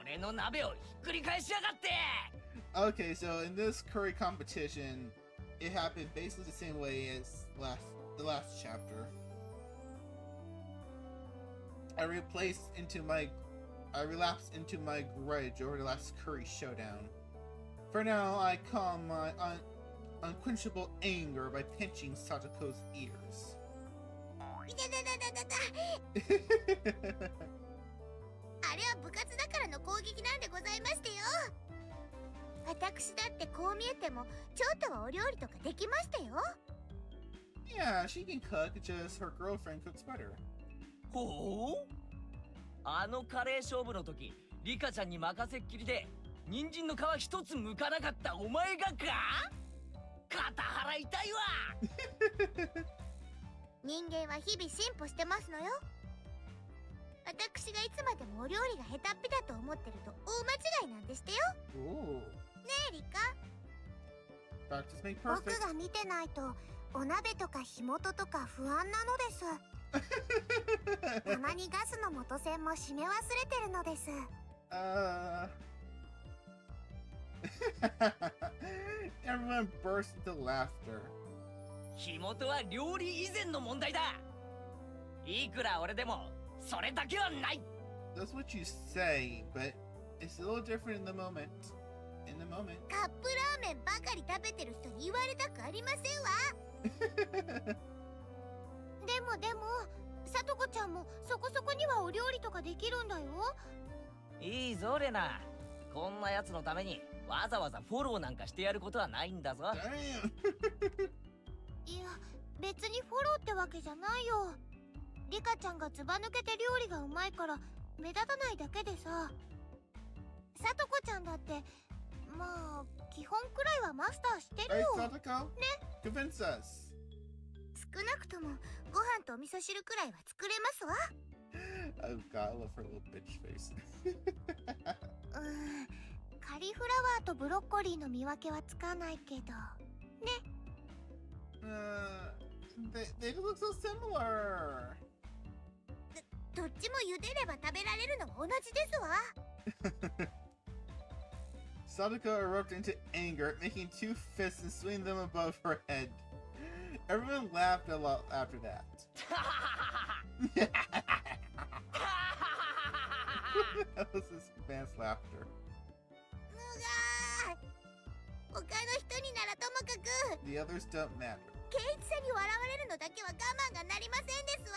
俺の鍋をひっくり返しやがって。Okay, so in this curry competition, it happened basically the same way as the last chapter. I relapsed into my grudge over the last curry showdown. For now, I calm my unquenchable anger by pinching Satoko's ears. いたたたたたた。あれは部活だからの攻撃なんでございましてよ。私だってこう見えてもちょっとはお料理とかできましたよ。Yeah, she can cook, just her girlfriend cooks better. ほう。あのカレー勝負の時リカちゃんに任せっきりで人参の皮一つ剥かなかったお前がか。肩腹痛いわ。人間は日々進歩してますのよ。私がいつまでもお料理が下手っぴだと思ってると大間違いなんでしてよ。 Ooh. ねえリカ。 Practice makes 僕 perfect. が見てないとお鍋とか火元とか不安なのです。たまにガスの元栓も閉め忘れてるのです。Everyone burst into laughter. 火元は料理以前の問題だ。いくら俺でもそれだけはない。 That's what you say, but it's a little different in the moment. In the moment. カップラーメンばかり食べてる人に言われたくありませんわ。でもさとこちゃんもそこそこにはお料理とかできるんだよ。いいぞレナ。こんなやつのためにわざわざフォローなんかしてやることはないんだぞ。Damn. いや別にフォローってわけじゃないよ。リカちゃんがずば抜けて料理がうまいから目立たないだけでさ。さとこちゃんだってまあ基本くらいはマスターしてる Hey, よ。 Satoko? ね Convince us. 少なくともご飯とお味噌汁くらいは作れますわ。Oh god, I love her little bitch face. カリフラワーとブロッコリーの見分けはつかないけどね。They look so similar. どっちも茹でれば食べられるのは同じですわ。Sadako erupted into anger, making two fists and swinging them above her head. Everyone laughed a lot after that. That was this man's laughter. 他の人にならともかく The others don't matter. ケイチさんに笑われるのだけは我慢がなりませんですわ。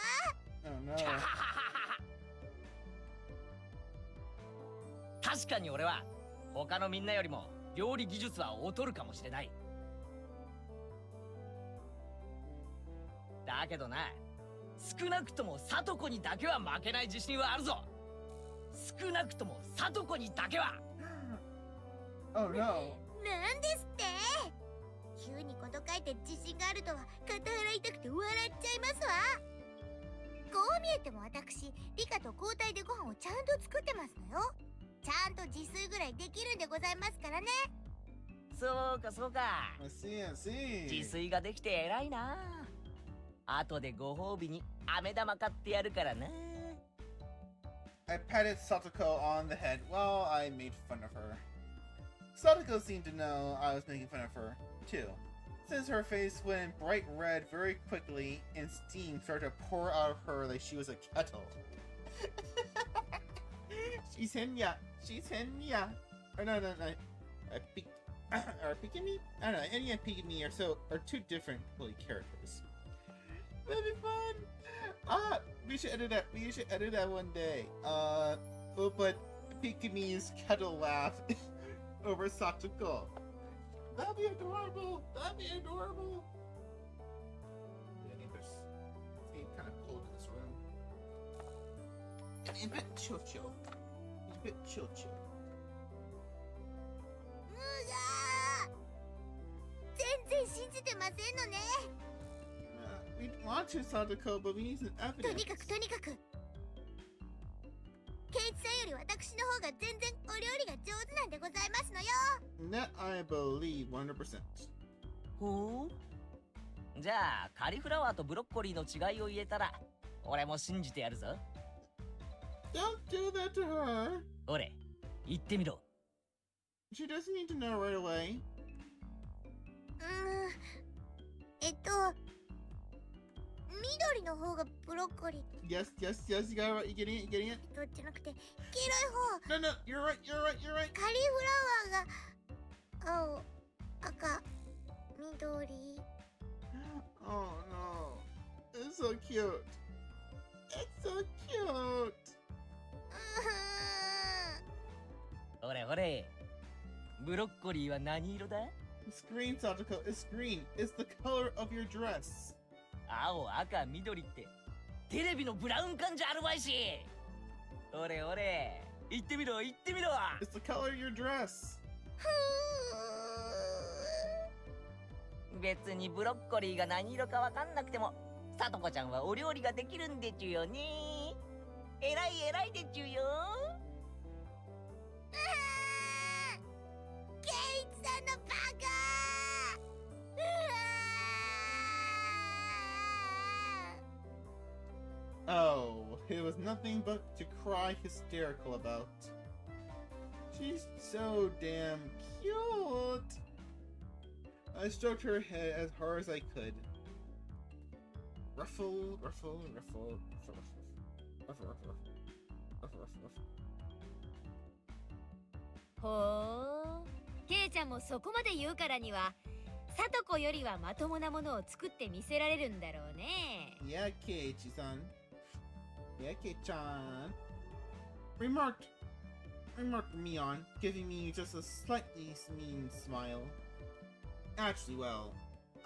Oh no. 確かに俺は他のみんなよりも料理技術は劣るかもしれない。だけどな、少なくともサトコにだけは負けない自信はあるぞ。少なくともサトコにだけは。Oh no. なんですって。急にこと書いて自信があるとは肩洗いたくて笑っちゃいますわ。こう見えても私リカと交代でご飯をちゃんと作ってますのよ。ちゃんと自炊ぐらいできるんでございますからね。そうかそうか。 I see, I see. 自炊ができて偉いな。後でご褒美に飴玉買ってやるからな。 I patted Satoko on the head while I made fun of her. Satoko seemed to know I was making fun of her, too, since her face went bright red very quickly and steam started to pour out of her like she was a kettle. She's Henya. She's Henya. Or no. Or Pikimi? I don't know. Enya and Pikimi are two different characters. That'd be fun. We should edit that. We should edit that one day. But Pikimi's kettle laugh over Satoko. That'd be adorable. That'd be adorable. It's kind of cold in this room. It's a bit chill. It's a bit chill. うがー、全然信じてませんのね。We want to, Satoko, but we need some と evidence. にかくケイチさんより私の方が全然お料理が上手なんでございますのよ。 That I believe 100%. ほう。じゃあカリフラワーとブロッコリーの違いを言えたら俺も信じてやるぞ。 Don't do that to her. 俺言ってみろ。 She doesn't need to know right away. 緑の方がブロッコリー。 Yes. You got it right. You getting it? You getting it? じゃなくて黄色い方。 No. You're right. カリフラワーが青、赤、緑。 Oh no. It's so cute. It's so cute. 俺ブロッコリーは何色だ？ It's green, Satoko. It's green. It's the color of your dress. 青赤緑ってテレビのブラウン管じゃあるまいし。俺言ってみろ。 It's the color of your dress. 別にブロッコリーが何色かわかんなくてもさとこちゃんはお料理ができるんでちゅよね。偉いでちゅよ。ケイチさんのバカ。 Oh, it was nothing but to cry hysterical about. She's so damn cute. I stroked her head as hard as I could. Ruffle.ほう、ケイちゃんもそこまで言うからにはサトコよりはまともなものを作ってみせられるんだろうね。 Yeah, Keiichi-san. Yeah, Kei-chan. Remarked Mion, giving me just a slightly mean smile. Actually, well,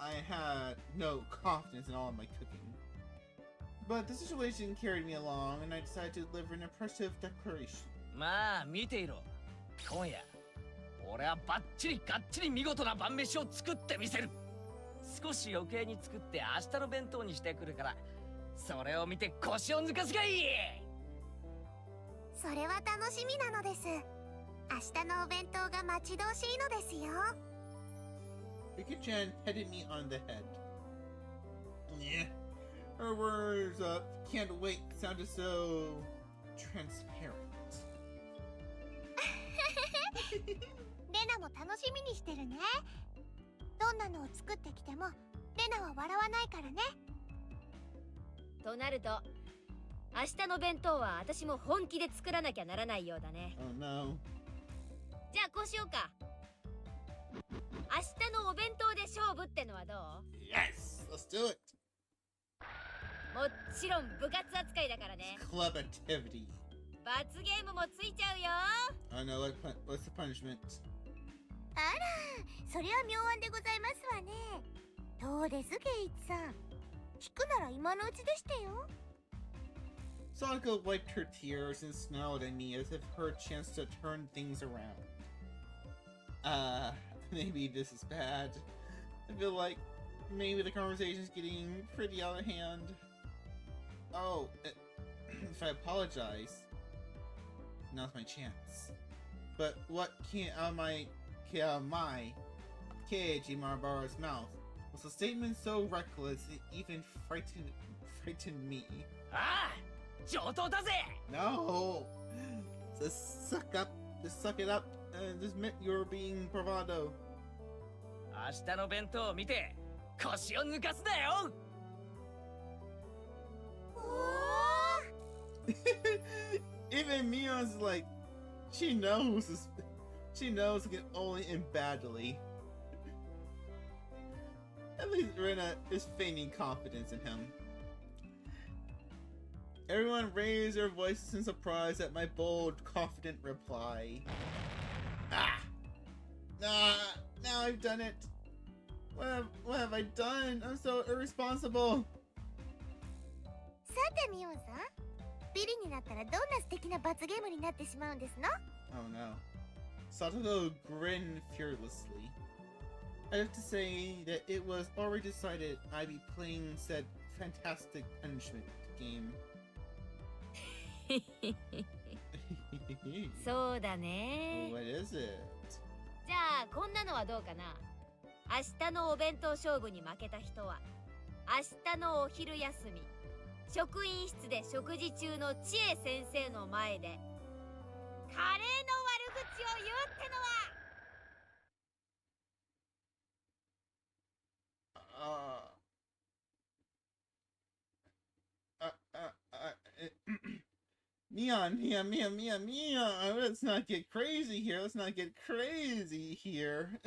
I had no confidence in all of my cooking. But the situation carried me along, and I decided to deliver an impressive declaration. まあ見ていろ。今夜俺はバッチリガッチリ見事な晩飯を作ってみせる。少し余計に作って明日の弁当にしてくるから、それを見て腰を抜かすがいい。それは楽しみなのです。明日のお弁当が待ち遠しいのですよ。 Rika-chan petted me on the head. Yeah, her words can't wait sounded so transparent. レナも楽しみにしてるね。どんなのを作ってきてもレナは笑わないからね。となると明日の弁当は私も本気で作らなきゃならないようだね。 Oh no. じゃあこうしようか。明日のお弁当で勝負ってのはどう？ Yes, let's do it. もちろん部活扱いだからね。 Club activity. 罰ゲームもついちゃうよ。 Oh no, what's the punishment? あら、それは妙案でございますわね。どうですケイチさん。引くなら今のうちでしてよ。 Sadako wiped her tears and smiled at me as if her chance to turn things around. Maybe this is bad. I feel like maybe the conversation's getting pretty out of hand. Oh, if I apologize, now's my chance. But what came out of my Keiji Marabara's mouth was a statement so reckless it even frightened me. Ah! 上等だぜ! No! Just suck it up and just admit you're being bravado. 明日の弁当を見て腰を抜かすなよ! Even Mion's like, she knows it can only end badly. At least Rena is feigning confidence in him. Everyone raised their voices in surprise at my bold, confident reply. Now I've done it. What have I done? I'm so irresponsible. さてミオンさん、ビリになったらどんな素敵な罰ゲームになってしまうんですの？ Oh no. Satoko grinned fearlessly. I have to say that it was already decided I'd be playing said fantastic punishment game. そうだね。 What is it? じゃあこんなのはどうかな。明日のお弁当勝負に負けた人は明日のお昼休み職員室で食事中の千恵先生の前でカレーの悪口を言うってのは。Mion, let's not get crazy here. Let's not get crazy here.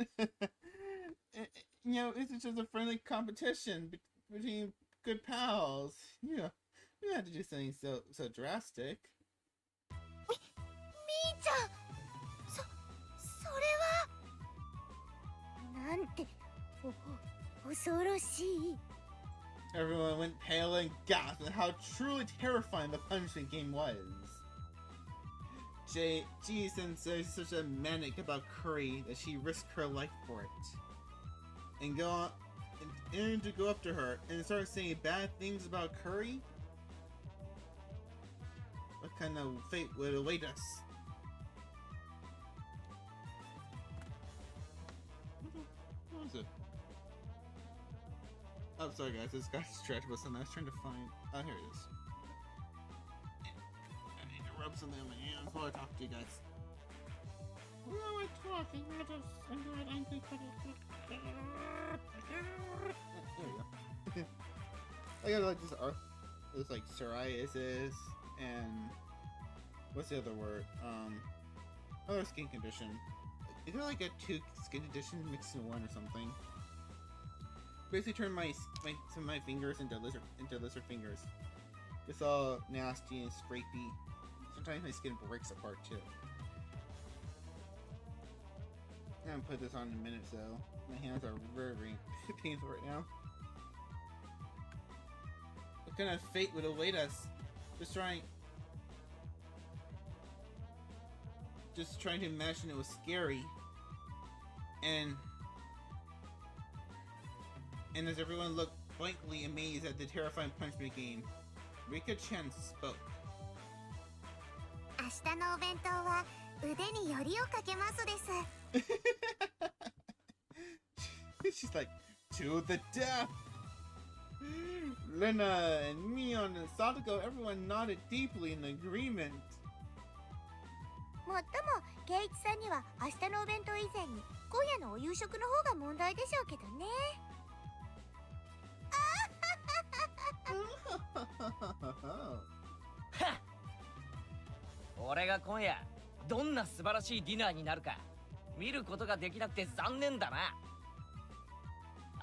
You know, it's just a friendly competition between good pals. You know, you don't have to do something so drastic. みーちゃん、それはなんて恐ろしい。 Everyone went pale and gasped at how truly terrifying the punishment game was. Ji Sensei is such a manic about curry that she risked her life for it. And to go up to her and start saying bad things about curry? What kind of fate would await us? What was it? Oh, sorry guys, this got distracted with something I was trying to find. Oh, here it is. I need to rub something on my hands while I talk to you guys. Who am I talking? There we go. I got like this like psoriasis and what's the other word? Other skin condition. Is there like a two skin condition mixed in one or something? Basically turn some of my fingers into lizard fingers. It's all nasty and scrapey. Sometimes my skin breaks apart too. I'm gonna put this on in a minute, so my hands are very, very painful right now. What kind of fate would await us? Just trying to imagine it was scary. And as everyone looked blankly amazed at the terrifying punishment game, Rika-chan spoke. 明日のお弁当は腕によりをかけますです。She's like, to the death! Lena and Mion and Sadako, everyone nodded deeply in agreement. もっとも、圭一さんには明日のお弁当以前に今夜のお夕食の方が問題でしょうけどね。俺が今夜どんな素晴らしいディナーになるか見ることができなくて残念だな。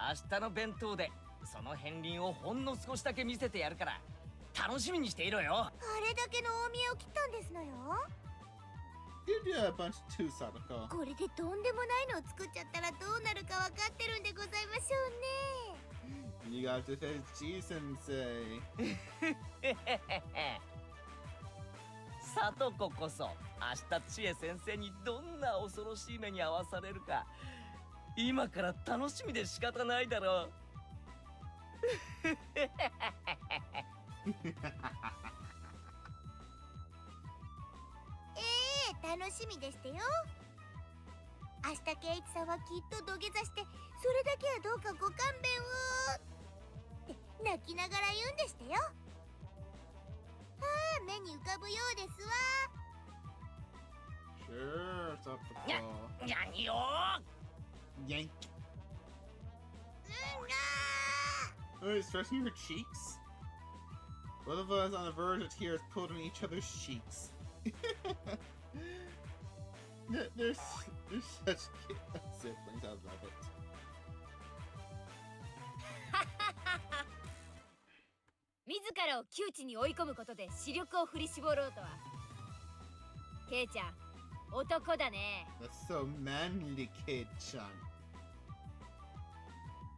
明日の弁当でその片鱗をほんの少しだけ見せてやるから楽しみにしていろよ。あれだけの大見えを切ったんですのよ。You did a bunch too, Sadako. これでとんでもないのを作っちゃったらどうなるか分かってるんでございましょうね。You got to face G Sensei. さとここそ明日千恵先生にどんな恐ろしい目に遭わされるか今から楽しみで仕方ないだろう。楽しみでしてよ。明日圭一さんはきっと土下座して、それだけはどうかご勘弁をって泣きながら言うんでしてよ。目に浮かぶようですわ。Sure, Satoko. 何よ Yank. Oh, it's stretching her cheeks? Both of us on the verge of tears pulled on each other's cheeks. They're such cute siblings, I love it. 自らを窮地に追い込むことで視力を振り絞ろうとは。ケイちゃん、男だね。That's so manly, kid-chan.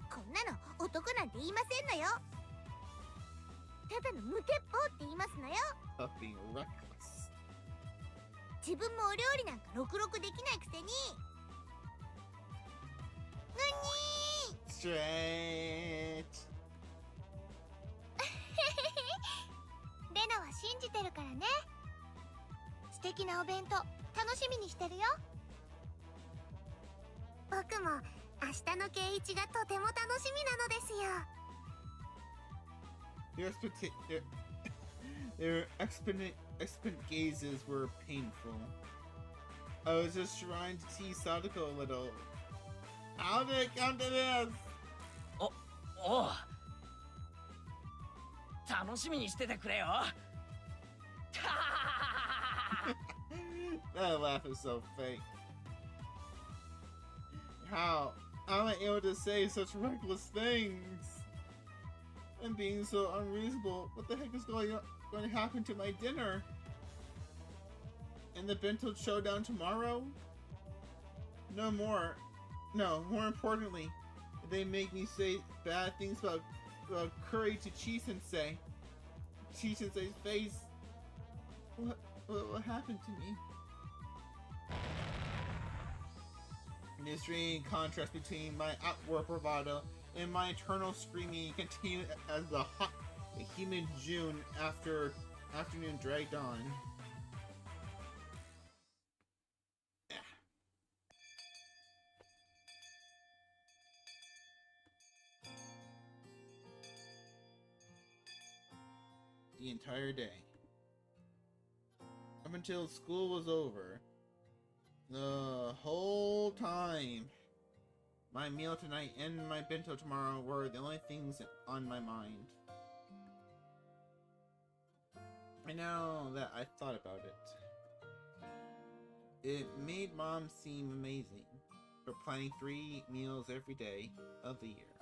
こんなの男なんて言いませんのよ。ただの無鉄砲って言いますのよ。Of being reckless. 自分もお料理なんかろくろくできないくせに。Straight. レナは信じてるからね。素敵なお弁当楽しみにしてるよ。僕も明日の圭一がとても楽しみなのですよ。Their expectant gazes were painful. I was just trying to tease Sadako a little. How did it come to this? おう楽しみにしててくれよ。That laugh is so fake. How am I able to say such reckless things? I'm being so unreasonable. What the heck is going to happen to my dinner? And the bento showdown tomorrow? No, more importantly, they make me say bad things about curry to Chi-sensei. Chi-sensei's face. What happened to me? The extreme contrast between my outward bravado and my eternal screaming continued as the hot, humid June afternoon dragged on. The entire day. Up until school was over. The whole time. My meal tonight and my bento tomorrow were the only things on my mind. I know that I thought about it. It made Mom seem amazing for planning 3 meals every day of the year.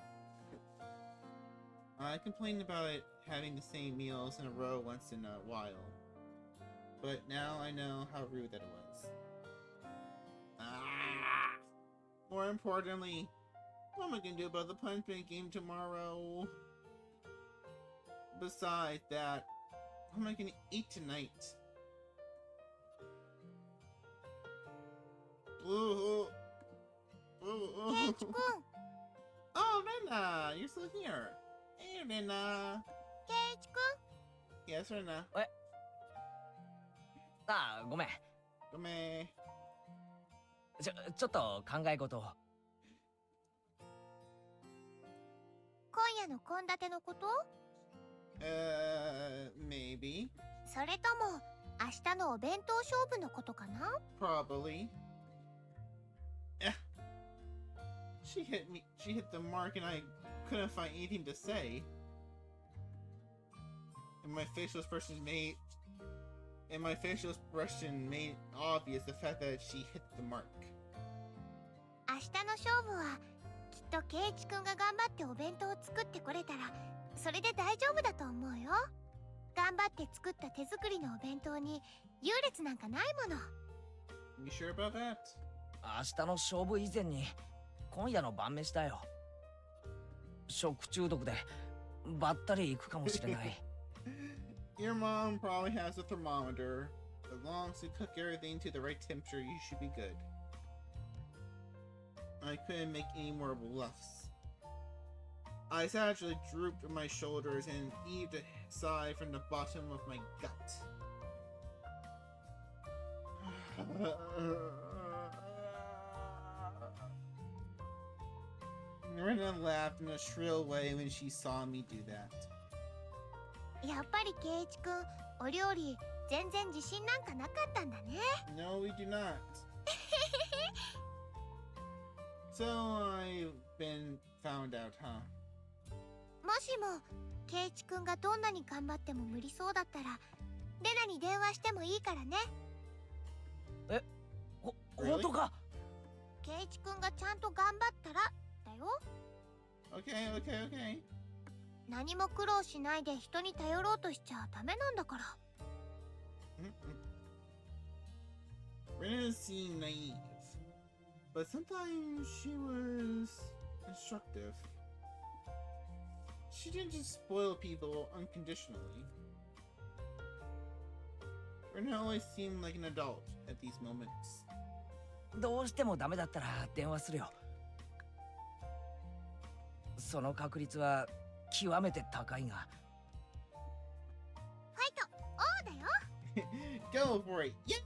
I complained about it having the same meals in a row once in a while, but now I know how rude that was. More importantly, what am I gonna do about the punishment game tomorrow? Besides that, what am I gonna eat tonight? Ooh. Keiichi-kun. Oh, Rena, you're still here. Hey, Rena. 圭一くん Yes, Rena. ああ、ごめん。ごめん。ちょっと考え事を。今夜の献立のこと？ Maybe. それとも明日のお弁当勝負のことかな？ Probably. She hit the mark and I couldn't find anything to say. And my facial expression made obvious the fact that she hit the mark. 明日の勝負はきっと圭一くんが頑張ってお弁当を作ってこれたらそれで大丈夫だと思うよ。頑張って作った手作りのお弁当に優劣なんかないもの。 You sure about that? 明日の勝負以前に今夜の晩飯だよ。食中毒でばったりいくかもしれない。Your mom probably has a thermometer. As long as you cook everything to the right temperature, you should be good. I couldn't make any more bluffs. I sagitally drooped my shoulders and heaved a sigh from the bottom of my gut. Rena laughed in a shrill way when she saw me do that. やっぱり圭一くん、お料理全然自信なんかなかったんだね。No, we do not. So I've been found out, huh? もしも圭一くんがどんなに頑張っても無理そうだったら、レナに電話してもいいからね。本当か？圭一くんがちゃんと頑張ったらだよ。Okay, okay, okay. 何も苦労しないで人に頼ろうとしちゃダメなんだから。Rena seemed naive, but sometimes she was instructive. She didn't just spoil people unconditionally. Rena always seemed like an adult at these moments. どうしてもダメだったら電話するよ。その確率は極めて高いが。ファイト、おーだよ。 Go for it! Yeah!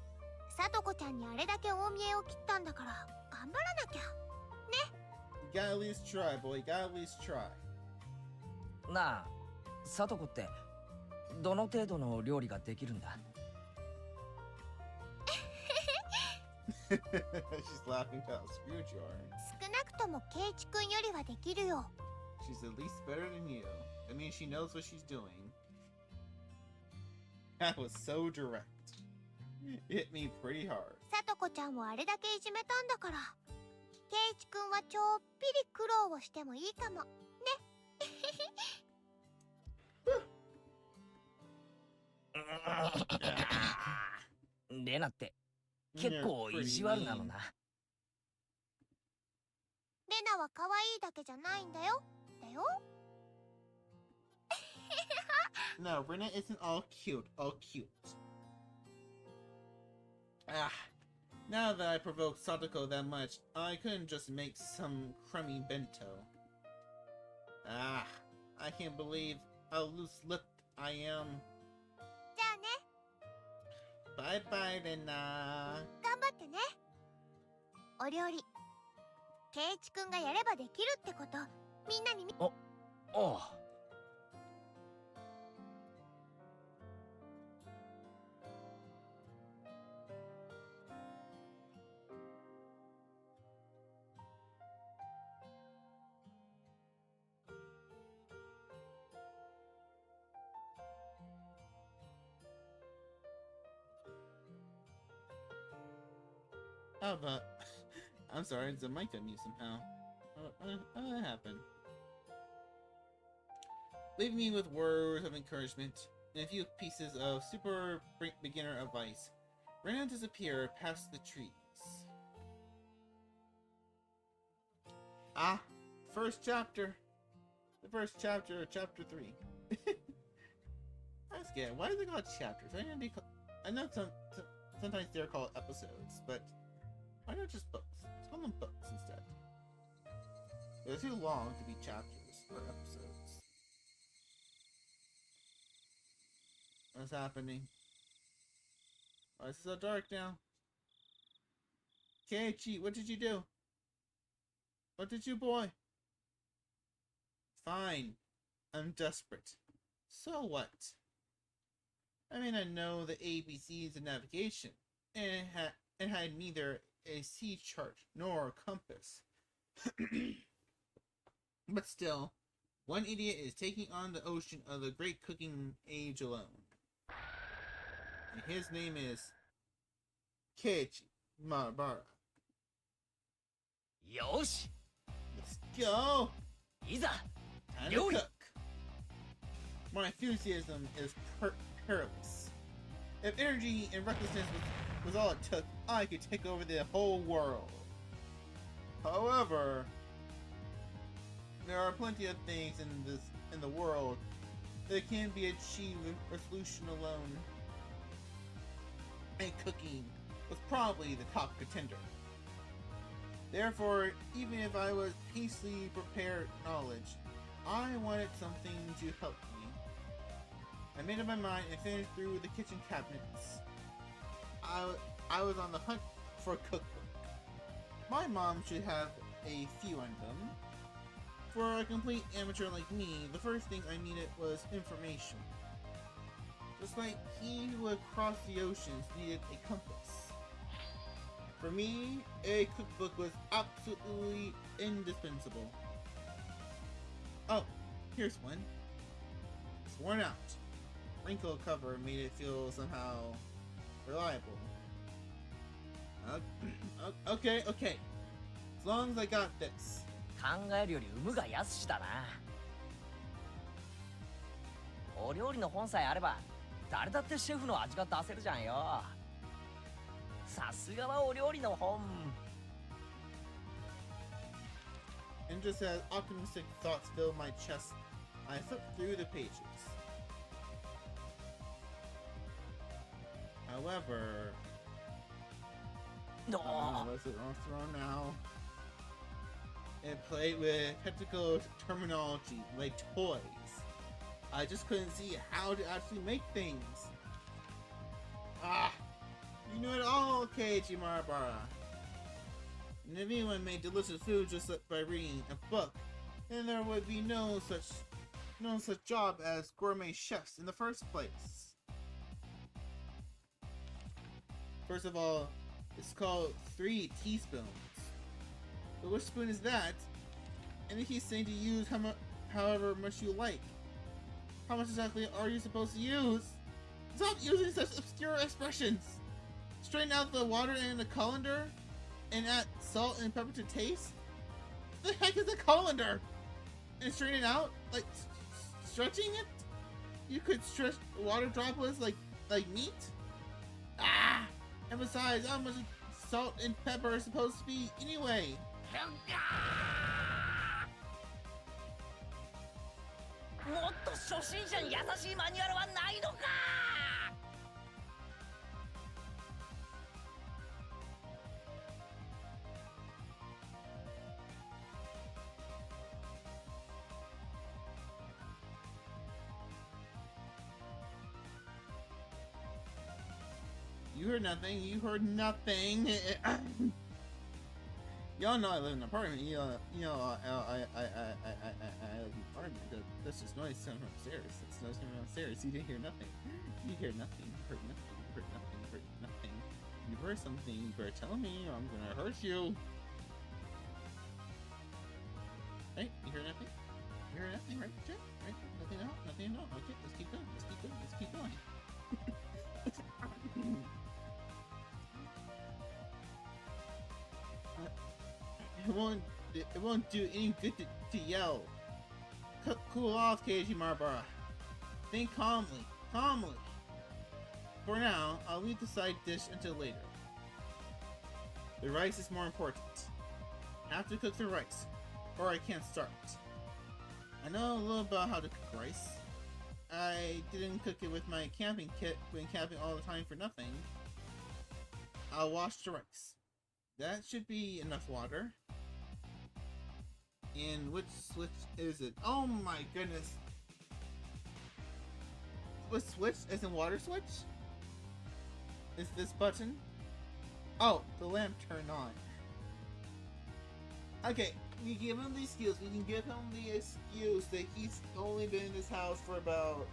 さとこちゃんにあれだけ大見栄を切ったんだから頑張らなきゃ。 You gotta at least try, boy. You gotta at least try. なあ、さとこってどの程度の料理ができるんだ？ She's laughing how screwed you are. 少なくとも圭一くんよりはできるよ。 She's at least better than you. That means she knows what she's doing. That was so direct. It hit me pretty hard. さとこちゃんをあれだけいじめたんだから、圭一くんはちょっぴり苦労をしてもいいかもね。レナって結構意地悪なのな。レナは可愛いだけじゃないんだよ。だよ。 No, Rena isn't all cute, all cute. Ah, now that I provoked Sadako that much, I couldn't just make some crummy bento. Ah, I can't believe how loose-lipped I am. じゃあね。 Bye bye, Rena. 頑張ってね。お料理、圭一くんがやればできるってことみんなにおう。How about... I'm sorry, the mic got me somehow. How did that happen? Leave me with words of encouragement and a few pieces of super beginner advice. Rena disappeared past the trees. Ah, first chapter. The first chapter of chapter 3. That's good. Why do they call it chapters? I know sometimes they're called episodes, but why not just books? Let's call them books instead. They're too long to be chapters or episodes. What's happening? Why is it so dark now? Keiichi, what did you do? What did you, boy? Fine. I'm desperate. So what? I mean, I know the ABCs of navigation, and it had neither a sea chart nor a compass. But still, one idiot is taking on the ocean of the great cooking age alone. And his name is Keiichi Mahabara. よし、 Let's go! いざ Time to Yo. cook! My enthusiasm is perilous. If energy and recklessness was all it took, I could take over the whole world. However, there are plenty of things in the world that can be achieved with resolution alone. And cooking was probably the top contender. Therefore, even if I was hastily prepared knowledge, I wanted something to help me. I made up my mind and finished through the kitchen cabinets. I was on the hunt for a cookbook. My mom should have a few on them. For a complete amateur like me, the first thing I needed was information. Just like he who had crossed the oceans needed a compass. For me, a cookbook was absolutely indispensable. Oh, here's one. It's worn out. Wrinkled cover made it feel somehow reliable. Okay. As long as I got this. 考えるより産むが安しだな。お料理の本さえあれば誰だってシェフの味が出せるじゃんよ。さすがはお料理の本。 And just as optimistic thoughts filled my chest, I flipped through the pages. However, No. what's it wrong now? It played with technical terminology like toys. I just couldn't see how to actually make things. Ah, you knew it all, Keiichi Marabara. And if anyone made delicious food just by reading a book, then there would be no such job as gourmet chefs in the first place. First of all, it's called 3 teaspoons. But which spoon is that? And he's saying to use however much you like. How much exactly are you supposed to use? Stop using such obscure expressions! Straighten out the water in the colander and add salt and pepper to taste? What the heck is a colander? And straighten it out? Like stretching it? You could stretch water droplets like meat? Ah! And besides, how much salt and pepper is supposed to be anyway? もっと初心者に優しいマニュアルはないのか。 You heard nothing. You heard nothing. Y'all know I live in an apartment. I live in an apartment. That's just noise coming from upstairs. That's noise coming from upstairs. You didn't hear nothing. You hear nothing. You heard nothing. You heard nothing. You heard nothing. You heard something. You better tell me, or I'm gonna hurt you. Hey, you hear nothing? You hear nothing, right? Check. Right? Nothing at all. Nothing at all. Okay, let's keep going. Let's keep going. Let's keep going. It won't do any good to yell. Cool off, Keiichi Marabara. Think calmly. For now, I'll leave the side dish until later. The rice is more important. I have to cook the rice, or I can't start. I know a little about how to cook rice. I didn't cook it with my camping kit when camping all the time for nothing. I'll wash the rice. That should be enough water. And which switch is it? Oh my goodness. What switch? As in water switch? Is this button? Oh, the lamp turned on. Okay, we give him the excuse. We can give him the excuse that he's only been in this house for about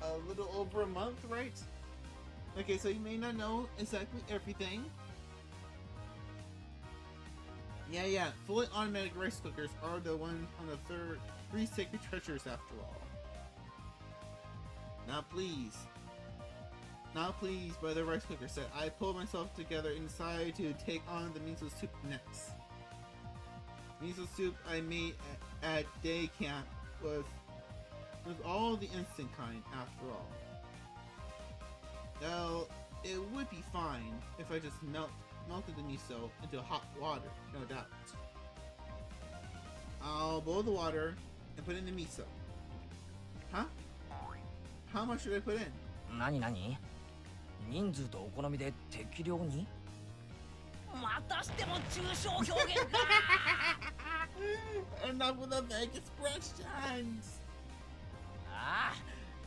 a little over a month, right? Okay, so you may not know exactly everything. Yeah, fully automatic rice cookers are the ones on the three sacred treasures after all. Now please, brother rice cooker said. I pulled myself together and decided to take on the miso soup next. Miso soup I made at day camp was all the instant kind after all. Now, it would be fine if I just melted the miso into hot water, no doubt. I'll boil the water and put in the miso. Huh? How much should I put in? 何人数とお好みで適量に。またしても抽象表現か。Enough with the vague expressions. ああ、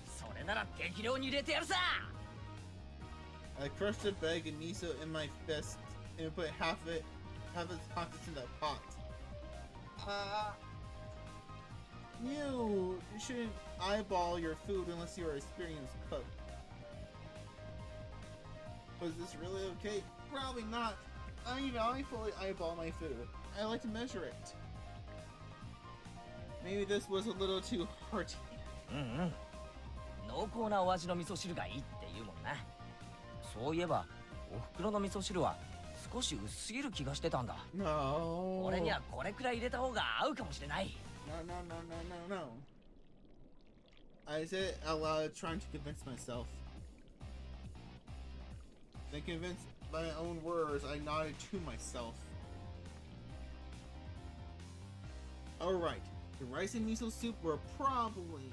それなら適量に入れてやるさ。 I crushed a bag of miso in my fist and put half its contents in the pot. You shouldn't eyeball your food unless you are an experienced cook. Was this really okay? Probably not. I fully eyeball my food. I like to measure it. Maybe this was a little too hearty. うんうん。濃厚なお味の味噌汁がいいって言うもんな。そういえば、お袋の味噌汁は少し薄すぎる気がしてたんだ。No. 俺にはこれくらい入れた方が合うかもしれない。No. I said it out loud, trying to convince myself. Then convinced by my own words, I nodded to myself. Alright, the rice and miso soup were probably.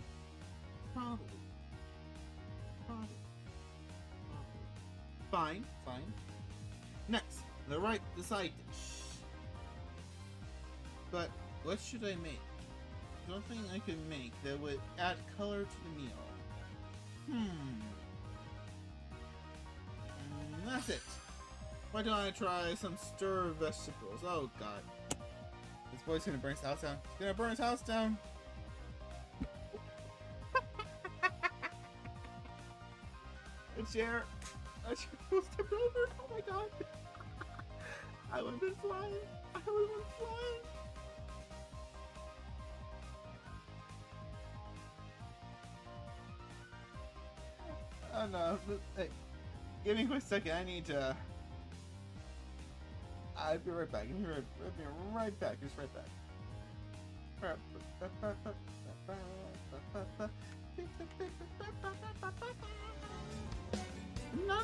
Fine. Next, the side dish. But what should I make? Something I could make that would add color to the meal. That's it. Why don't I try some stir vegetables? Oh god. This boy's gonna burn his house down. He's gonna burn his house down. A chair was tipped over. Oh my god. I would have been flying. Oh no. Hey, give me a quick second. I need to. I'll be right back. I'll be right back. Just right back. No.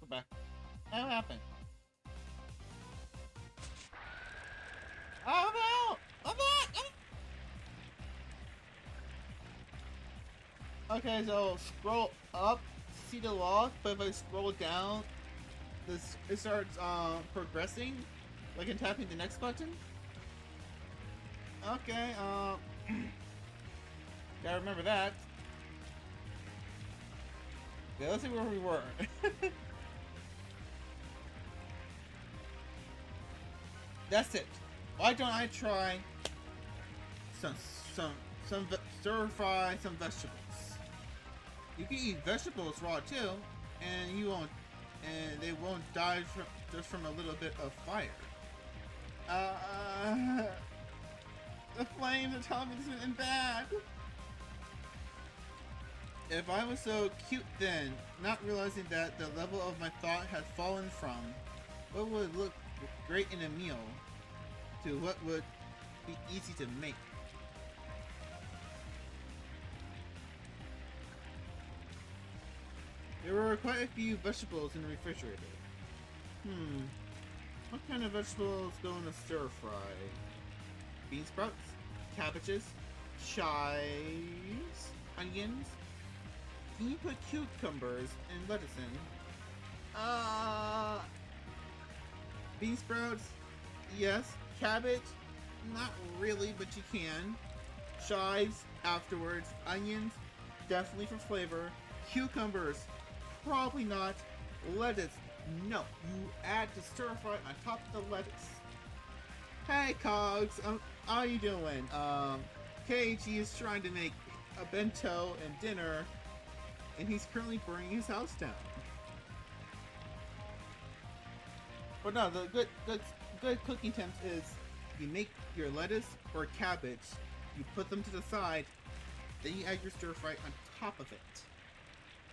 We're back. What happened? Okay, so scroll up to see the log, but if I scroll down, it starts progressing, like in tapping the next button. Okay, gotta remember that. Okay, let's see where we were. That's it. Why don't I try some stir fry some vegetables? You can eat vegetables raw too, and they won't die just from a little bit of fire. The flames are telling me this isn't bad. If I was so cute then, not realizing that the level of my thought had fallen from what would look great in a meal to what would be easy to make. There were quite a few vegetables in the refrigerator. What kind of vegetables go in a stir fry? Bean sprouts, cabbages, chives, onions. Can you put cucumbers and lettuce in? Bean sprouts, yes. Cabbage, not really, but you can. Chives afterwards. Onions, definitely for flavor. Cucumbers, probably not. Lettuce, no. You add the stir fry on top of the lettuce. Hey, Cogs, how you doing? Keiichi is trying to make a bento and dinner, and he's currently burning his house down. But no, the good cooking tips is you make your lettuce or cabbage, you put them to the side, then you add your stir fry on top of it.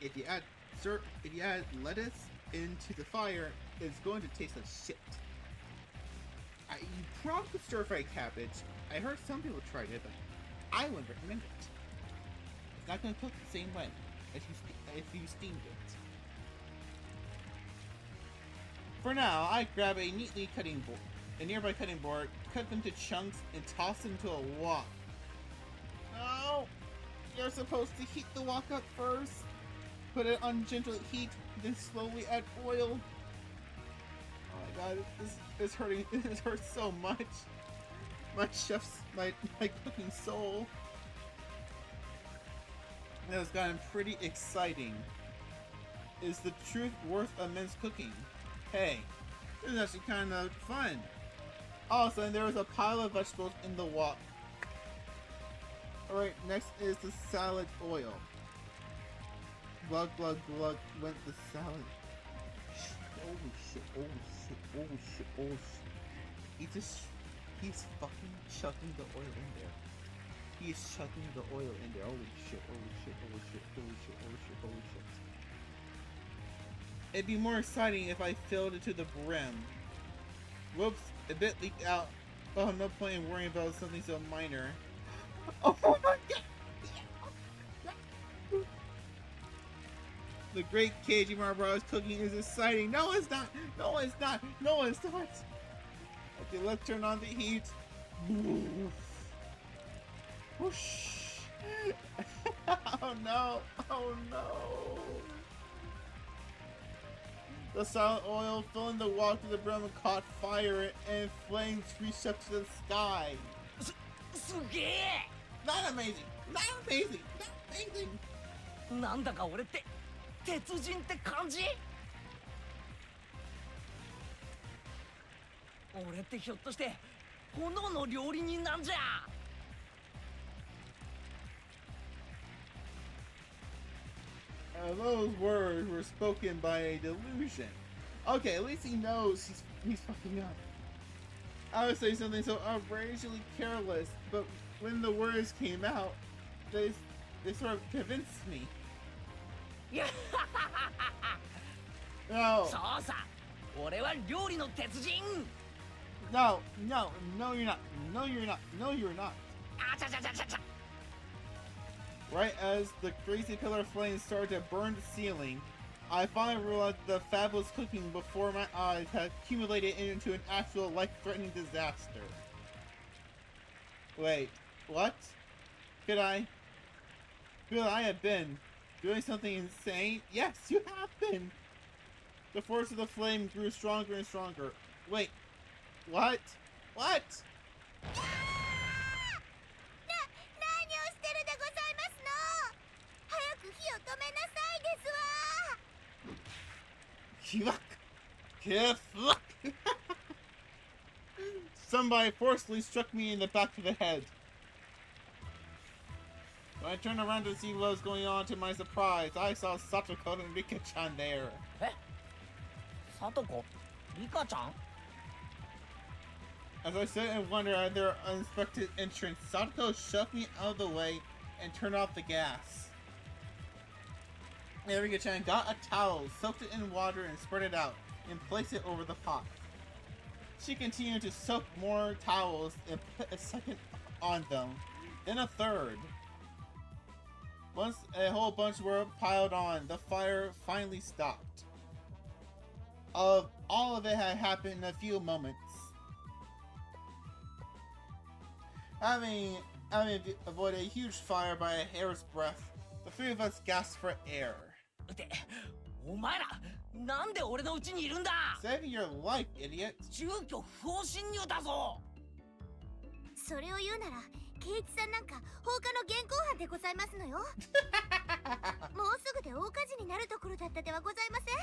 If you add lettuce into the fire, it's going to taste like shit. You probably could stir fry cabbage. I heard some people tried it, but I wouldn't recommend it. It's not going to cook the same way if you steamed it. For now, I grab a nearby cutting board, cut them to chunks, and toss them into a wok. No! You're supposed to heat the wok up first. Put it on gentle heat, then slowly add oil. Oh my god, this hurting. This hurts so much. My cooking soul. That has gotten pretty exciting. Is the truth worth immense cooking? Hey, this is actually kind of fun. Also, and there was a pile of vegetables in the wok. Alright, next is the salad oil. Glug glug glug went the salad. Holy shit, holy shit, holy shit, holy shit. He's fucking chucking the oil in there. He's chucking the oil in there. Holy shit, holy shit, holy shit, holy shit, holy shit, holy shit. It'd be more exciting if I filled it to the brim. Whoops, a bit leaked out. Oh, no point in worrying about something so minor. Oh my god! The great Keiji Bros cooking is exciting. No, it's not. No, it's not. No, it's not. Okay, let's turn on the heat. Whoosh. Oh no. Oh no. The salad oil filling the wok to the brim caught fire and flames reached up to the sky. Not amazing. Not amazing. Not amazing. なんだか俺って鉄人って感じ？俺ってひょっとして炎の料理人なんじゃ。Those words were spoken by a delusion. Okay, at least he knows he's fucking up. I would say something so outrageously careless, but when the words came out, they sort of convinced me. No. そうさ、俺は料理の鉄人。No, no, no, you're not. No, you're not. No, you're not. あちゃちゃちゃちゃちゃ。 Right as the crazy pillar of flames started to burn the ceiling, I finally realized the fabulous cooking before my eyes had accumulated into an actual life-threatening disaster. Wait, what? Could I Could I have been doing something insane? Yes, you have been! The force of the flame grew stronger and stronger. Wait, what? What? 何をしてるでございますの。早く火を止めなさいですわ。 Fuck! Somebody forcefully struck me in the back of the head. When I turned around to see what was going on, to my surprise, I saw Satoko and Rika-chan there. サトコ、リカちゃん？ As I stood in wonder at their unexpected entrance, Satoko shoved me out of the way and turned off the gas. And Rika-chan got a towel, soaked it in water, and spread it out, and placed it over the pot. She continued to soak more towels and put a second on them, then a third. Once a whole bunch were piled on, the fire finally stopped. All of it had happened in a few moments. Having avoided a huge fire by a hair's breadth, the three of us gasped for air. ってお前らなんで俺の家にいるんだ。 Saving your life, idiot! 住居不法侵入だぞ。それを言うなら圭一さんなんか放火の現行犯でございますのよ。もうすぐで大火事になるところだったではございません。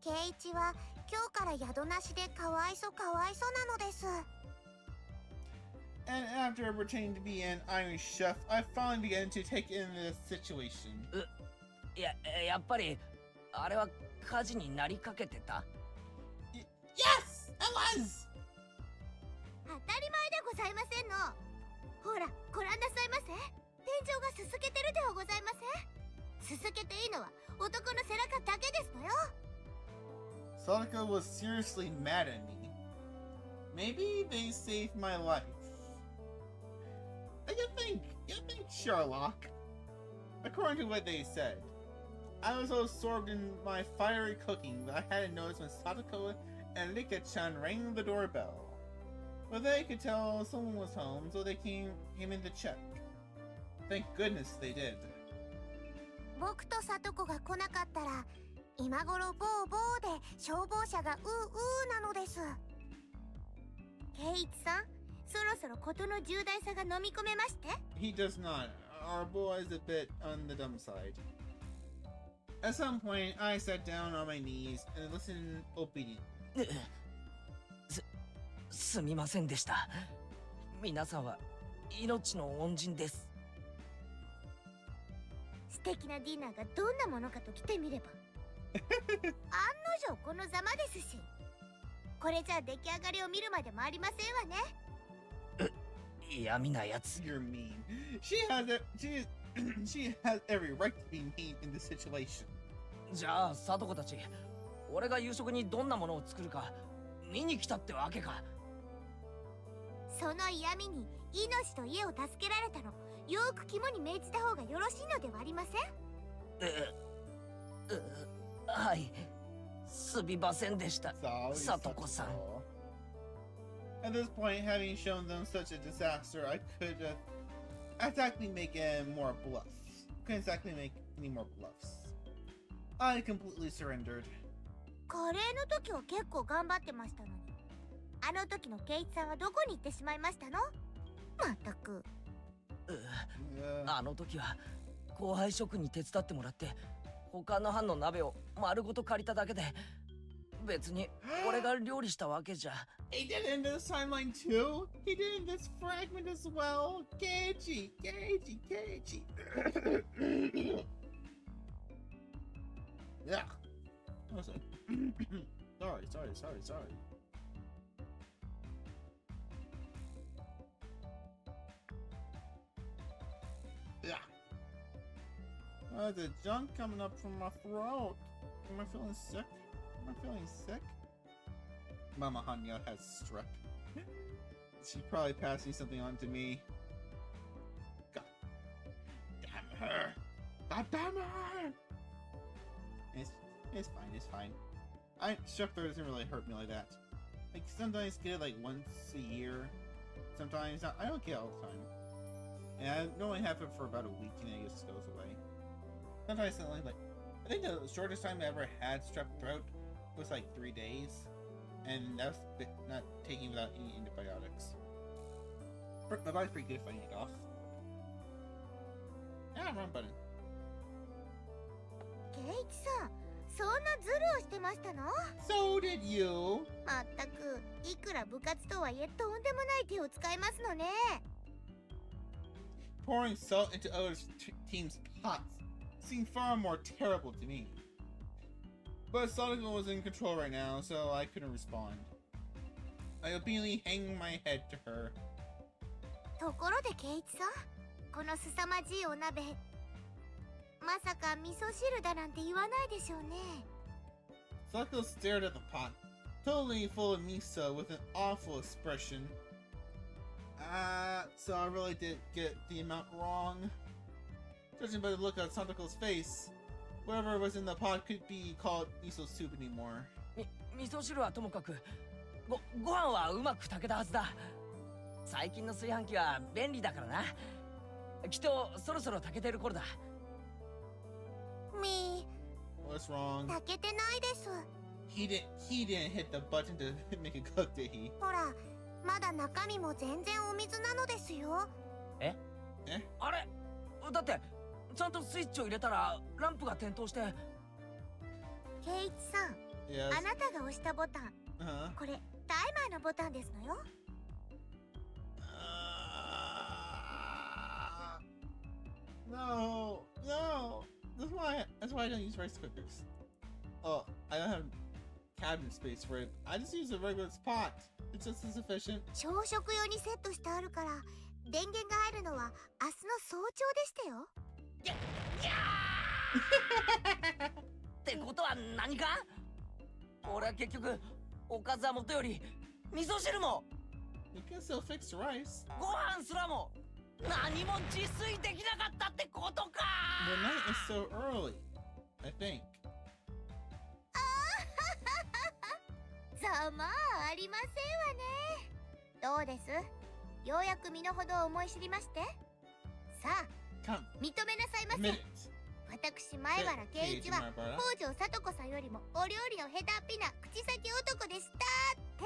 圭一は今日から宿なしでかわいそうなのです。 And after pretending to be an Iron Chef, I finally began to take in the situation. やっぱりあれは火事になりかけてた。 Yes! It was! 当たり前でございませんの。ほらご覧なさいませ。天井がすすけてるではございません。すすけていいのは男の背中だけですのよ。 Sadako was seriously mad at me. Maybe they saved my life. You think, Sherlock? According to what they said, I was so absorbed in my fiery cooking that I hadn't noticed when Sadako and Rika-chan rang the doorbell. But they could tell someone was home, so they came in to check. Thank goodness they did. 僕とサトコが来なかったら今頃ボーボーで消防車がうーなのです。圭一さん、そろそろ事の重大さが飲み込めまして。 He does not. Our boy is a bit on the dumb side. At some point, I sat down on my knees and listened obediently. すみませんでした。皆さんは命の恩人です。素敵なディナーがどんなものかと来てみれば案の定このざまですし、これじゃ出来上がりを見るまでもありませんわね。嫌味なやつ。 You're mean. She has every right to be mean in this situation. じゃあサトコたち、俺が夕食にどんなものを作るか見に来たってわけか。その嫌味に命と家を助けられたの、よく肝に銘じた方がよろしいのではありません？はい、すみませんでした、 Sorry, サトコさん。 At this point, having shown them such a disaster, I could exactly make more bluffs. Couldn't exactly make any more bluffs. I completely surrendered. カレーの時は結構頑張ってましたのに、あの時の圭一さんはどこに行ってしまいましたの？まったく。Yeah. あの時は後輩職に手伝ってもらって他の班の鍋を丸ごと借りただけで、別に俺が料理したわけじゃ。 He did it in this timeline too? He did it in this fragment as well? Keiji. Yeah. What was it? Sorry. Yeah. The junk coming up from my throat. Am I feeling sick? Mama Hanya has strep. She probably passing something on to me. God damn her! It's fine. Strep throat doesn't really hurt me like that. Like sometimes I get it like once a year. Sometimes not. I don't get it all the time. And I normally have it for about a week and then it just goes away. Sometimes it's only like, I think the shortest time I ever had strep throat was like 3 days. And that's not taking without any antibiotics. My body's pretty good fighting it off. Ah, wrong button. ケイチさん、そんなズルをしてましたの？ So did you? まったく、いくら部活とはいえとんでもない手を使いますのね。Pouring salt into other teams' pots seemed far more terrible to me. But Sadako was in control right now, so I couldn't respond. I obediently hung my head to her. ところでケイチさん、この凄まじいお鍋、まさか味噌汁だなんて言わないでしょうね。Sadako stared at the pot, totally full of miso with an awful expression. So I really did get the amount wrong. Judging by the look on Sadako's face, whatever was in the pot could be called miso soup anymore. 味噌汁はともかく、ご飯はうまく炊けたはずだ。最近の炊飯器は便利だからな。きっとそろそろ炊けてる頃だ。みー、 What's wrong? 炊けてないです。He didn't hit the button to make it cook, did he? ほら、まだ中身も全然お水なのですよ。え？あれ？だってちゃんとスイッチを入れたらランプが点灯して。ケイチさん、Yes. あなたが押したボタン、 Uh-huh. これタイマーのボタンですのよ。No. That's why I don't use rice cookers. Oh, I don't have cabinet space for it. I just use a regular pot. It's just as efficient. 朝食用にセットしてあるから、電源が入るのは明日の早朝でしたよ。ってことは何か？俺は結局おかずはもとより味噌汁も You can still fix rice. ご飯すらも何も自炊できなかったってことか。 The night is so early, I think. ざまあありませんわね。どうです？ようやく身の程を思い知りまして。さあ、 Come, 認めなさいま admit せ。 it. 私前原圭一は北条さと子さんよりもお料理の下手っぴな口先男でしたって。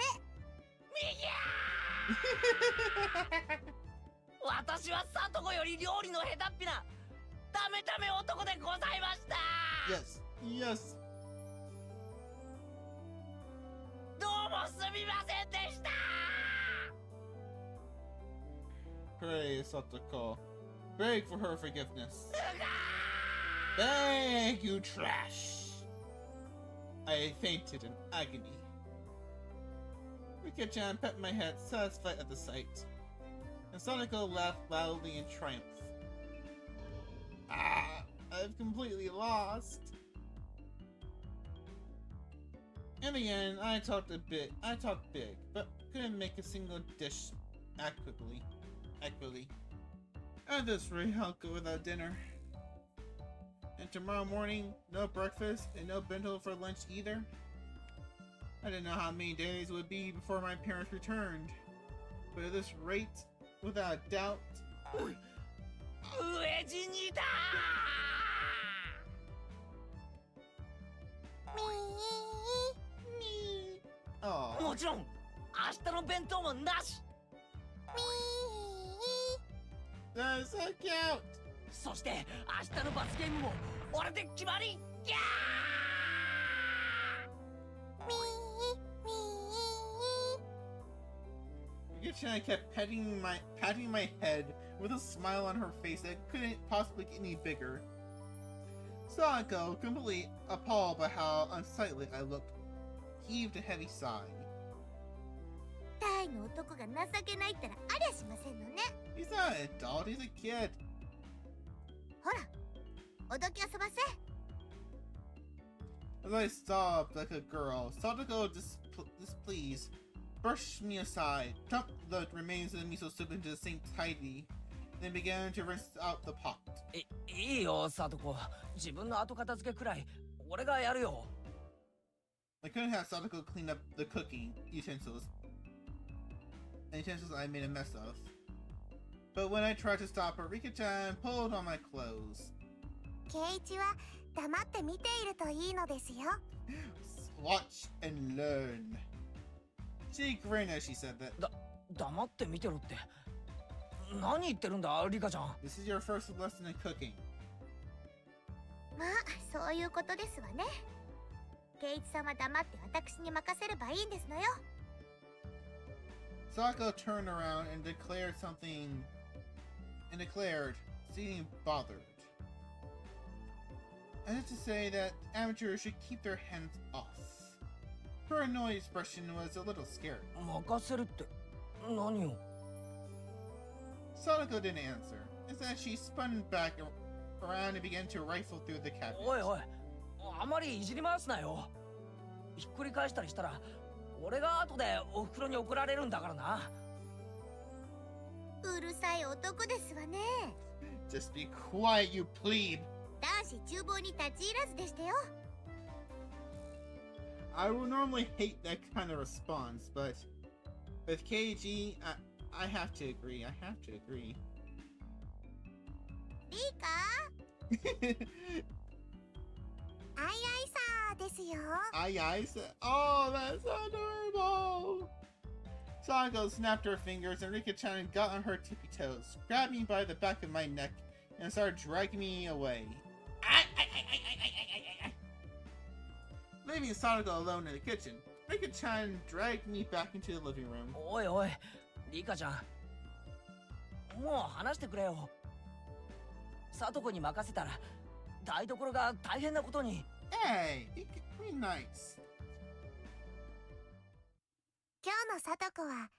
私はさとこより料理の下手っぴなダメダメ男でございました。 Yes. Yes. どうもすみませんでした。 Pray, Satoko. Beg for her forgiveness. Beg, you trash! I fainted in agony. Rika-chan pet my head, satisfied at the sight. And Sadako laughed loudly in triumph. Ah! I've completely lost! In the end, I talked big, but couldn't make a single dish adequately. At this rate, I'll go without dinner. And tomorrow morning, no breakfast and no bento for lunch either. I didn't know how many days it would be before my parents returned. But at this rate, without a doubt... 飢え死にだ。Oh, もちろん明日の弁当もなし。 that is so cute! そして明日の罰ゲームも俺で決まり。ギャー。Rika-chan kept patting my head with a smile on her face that couldn't possibly get any bigger. Sadako, completely appalled by how unsightly I looked, heaved a heavy sigh. 大の男が情けないったらありゃしませんのね。 He's not an adult, he's a kid. ほら、おどき遊ばせ。 As I sobbed like a girl, Sadako displeased, brushed me aside, dumped the remains of the miso soup into the sink tidily, then began to rinse out the pot. いいよ、さとこ。自分の後片付けくらい俺がやるよ。 I couldn't have Sadako clean up the cooking utensils I made a mess of. But when I tried to stop her, Rika-chan pulled on my clothes. 圭一は黙って見ているといいのですよ。 Watch and learn. She grinned as she said that. 黙って見てろって。何言ってるんだ、リカちゃん。This is your first lesson in cooking. まあそういうことですわね。圭一さんは黙って私に任せればいいんですのよ。 Sako turned around and declared something. And declared, seeming bothered. As if to say that amateurs should keep their hands off. Her annoyed expression was a little scary. 任せるって何を？ Sadako didn't answer. Instead, she spun back around and began to rifle through the cabinet. おいおい、あまりいじり回すなよ。ひっくり返したりしたら、俺が後でお袋に怒られるんだからな。うるさい男ですわね。 Just be quiet, you plebe. 男子厨房に立ち入らずでしたよ。 I would normally hate that kind of response, but with KG, I have to agree. I have to agree. リカあいあいさですよ。 I said, oh, that's adorable. Sadako snapped her fingers and Rika-chan got on her tippy toes, grabbed me by the back of my neck, and started dragging me away. Leaving Sadako alone in the kitchen, Rika-chan dragged me back into the living room. おいおい、リカちゃん。もう話してくれよ。サトコに任せたら、台所が大変なことに。Hey, be nice. 今日のさとこは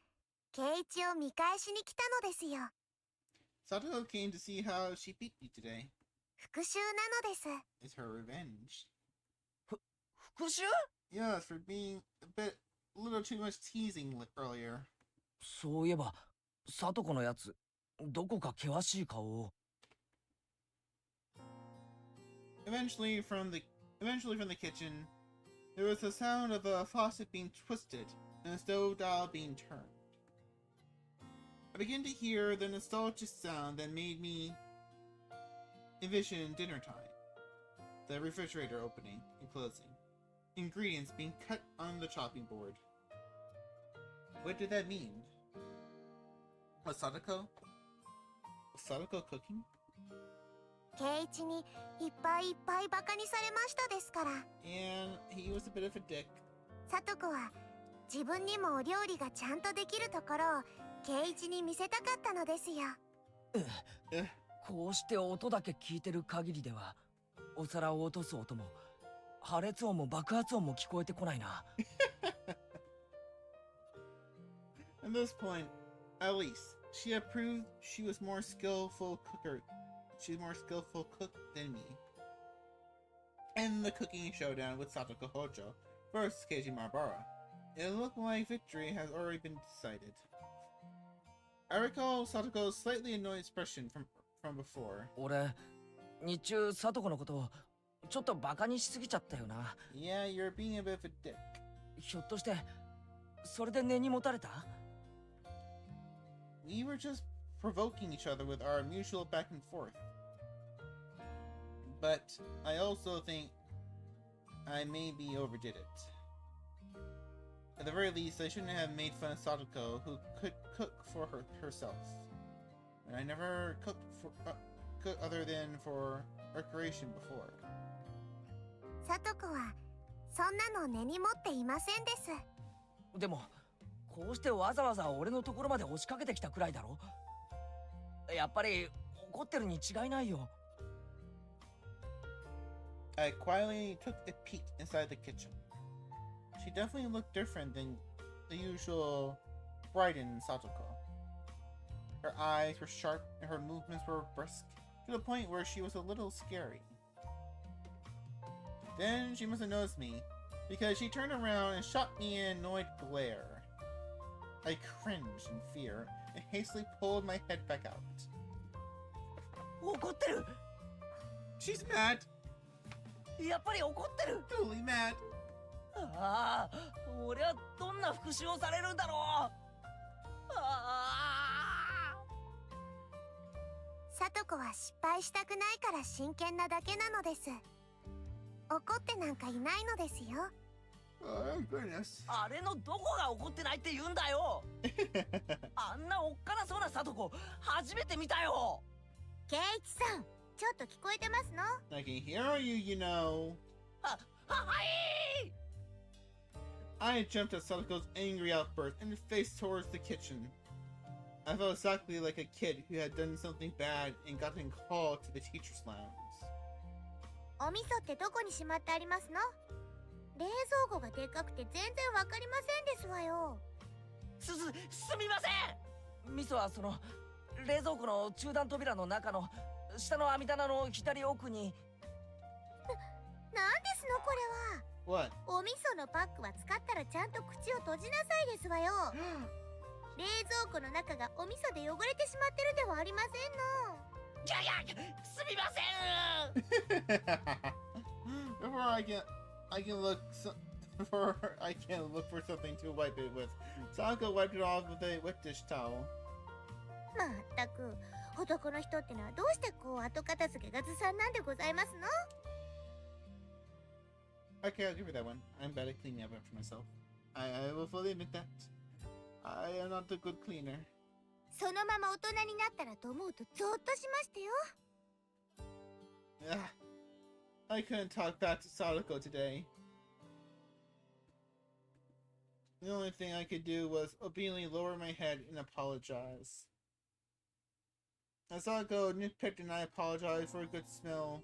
圭一を見返しに来たのですよ。 Sadako came to see how she beat me today. 復讐なのです。 It's her revenge. 復讐？ Yes, for being a little too much teasing earlier. そういえば、サトコのやつ、どこか険しい顔を。Eventually from the kitchen, there was the sound of a faucet being twisted and a stove dial being turned. I began to hear the nostalgic sound that made me envision dinner time. The refrigerator opening and closing. Ingredients being cut on the chopping board. What did that mean? Was Sadako cooking? 圭一にいっぱいいっぱいバカにされましたですから。 And he was a bit of a dick. さとこは自分にもお料理がちゃんとできるところを圭一に見せたかったのですよ。こうして音だけ聞いてる限りでは、お皿を落とす音も破裂音も爆発音も聞こえてこないな。At this point, at least, she had proved she was more skillful cooker. She's more skillful cook than me. In the cooking showdown with Satoko Hojo versus Keiji Marbara, it looked like victory has already been decided. I recall Satoko's slightly annoyed expression from before. 俺、日中サトコのことをちょっとバカにしすぎちゃったよな。 Yeah, you're being a bit of a dick. ひょっとしてそれで根に持たれた？ We were just provoking each other with our mutual back and forth. But I also think I maybe overdid it. At the very least, I shouldn't have made fun of Sadako, who could cook for herself. And I never cooked other than for recreation before. さとこはそんなの根に持っていませんです。でもこうしてわざわざ俺のところまで押しかけてきたくらいだろ。やっぱり怒ってるに違いないよ。I quietly took a peek inside the kitchen. She definitely looked different than the usual brightened Satoko. Her eyes were sharp and her movements were brisk, to the point where she was a little scary. Then she must have noticed me, because she turned around and shot me an annoyed glare. I cringed in fear and hastily pulled my head back out. 怒ってる。 She's mad! やっぱり怒ってる。 Totally mad! ああ、俺はどんな復讐をされるんだろう。ああ。とこは失敗したくないから真剣なだけなのです。怒ってなんかいないのですよ。Oh goodness. あれのどこが怒ってないって言うんだよ。あんなおっかなそうなサトコ初めて見たよ。ケイイチさん、ちょっと聞こえてますの？ I can hear you, you know. はい。 I jumped at Sadako's angry outburst and faced towards the kitchen. I felt exactly like a kid who had done something bad and gotten called to the teacher's lounge. お味噌ってどこにしまってありますの？冷蔵庫がでっかくて全然わかりませんですわよ。すみません。味噌はその冷蔵庫の中段扉の中の下の網棚の左奥に。なんですのこれは。 What? お味噌のパックは使ったらちゃんと口を閉じなさいですわよ。冷蔵庫の中がお味噌で汚れてしまってるではありませんの。いやすみません。 Before I can look for something to wipe it with, Sadako wiped it off with a wet dish towel. まったく男の人ってのはどうしてこう後片付けがずさんなんでございますの？ Okay, I'll give her that one. I'm bad at cleaning up after myself. I will fully admit that. I am not a good cleaner. そのまま大人になったらと思うとゾッとしましたよ。Ugh. I couldn't talk back to Sadako today. The only thing I could do was obediently lower my head and apologize. As Sadako nitpicked and I apologized for a good smell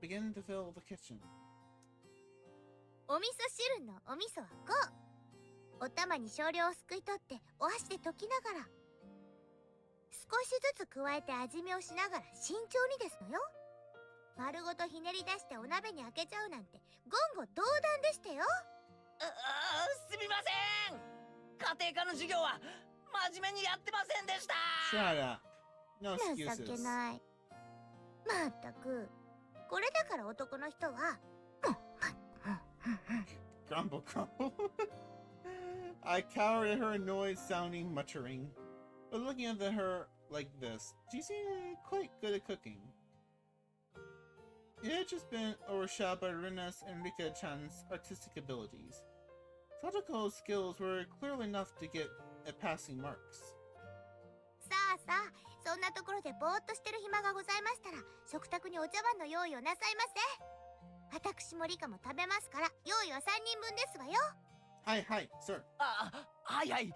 began to fill the kitchen. お味噌汁のお味噌はこう。お玉に少量をすくい取ってお箸で溶きながら少しずつ加えて味見をしながら慎重にですのよ。丸ごとひねり出してお鍋に開けちゃうなんて言語道断でしたよ。すみません。家庭科の授業は真面目にやってませんでした。 Shut up. No 情 excuses. けない。まったくこれだから男の人は Grumble, grumble. I cowered at her noise-sounding muttering, but looking at her like this, she seemed quite good at cooking. It had just been overshadowed by Rena's and Rika-chan's artistic abilities. Satoko's skills were clearly enough to get at passing marks. さあさあ、そんなところでぼーっとしてる暇がございましたら食卓にお茶碗の用意をなさいませ。私もリカも食べますから用意は3人分ですわよ。Hi, sir. はいはい。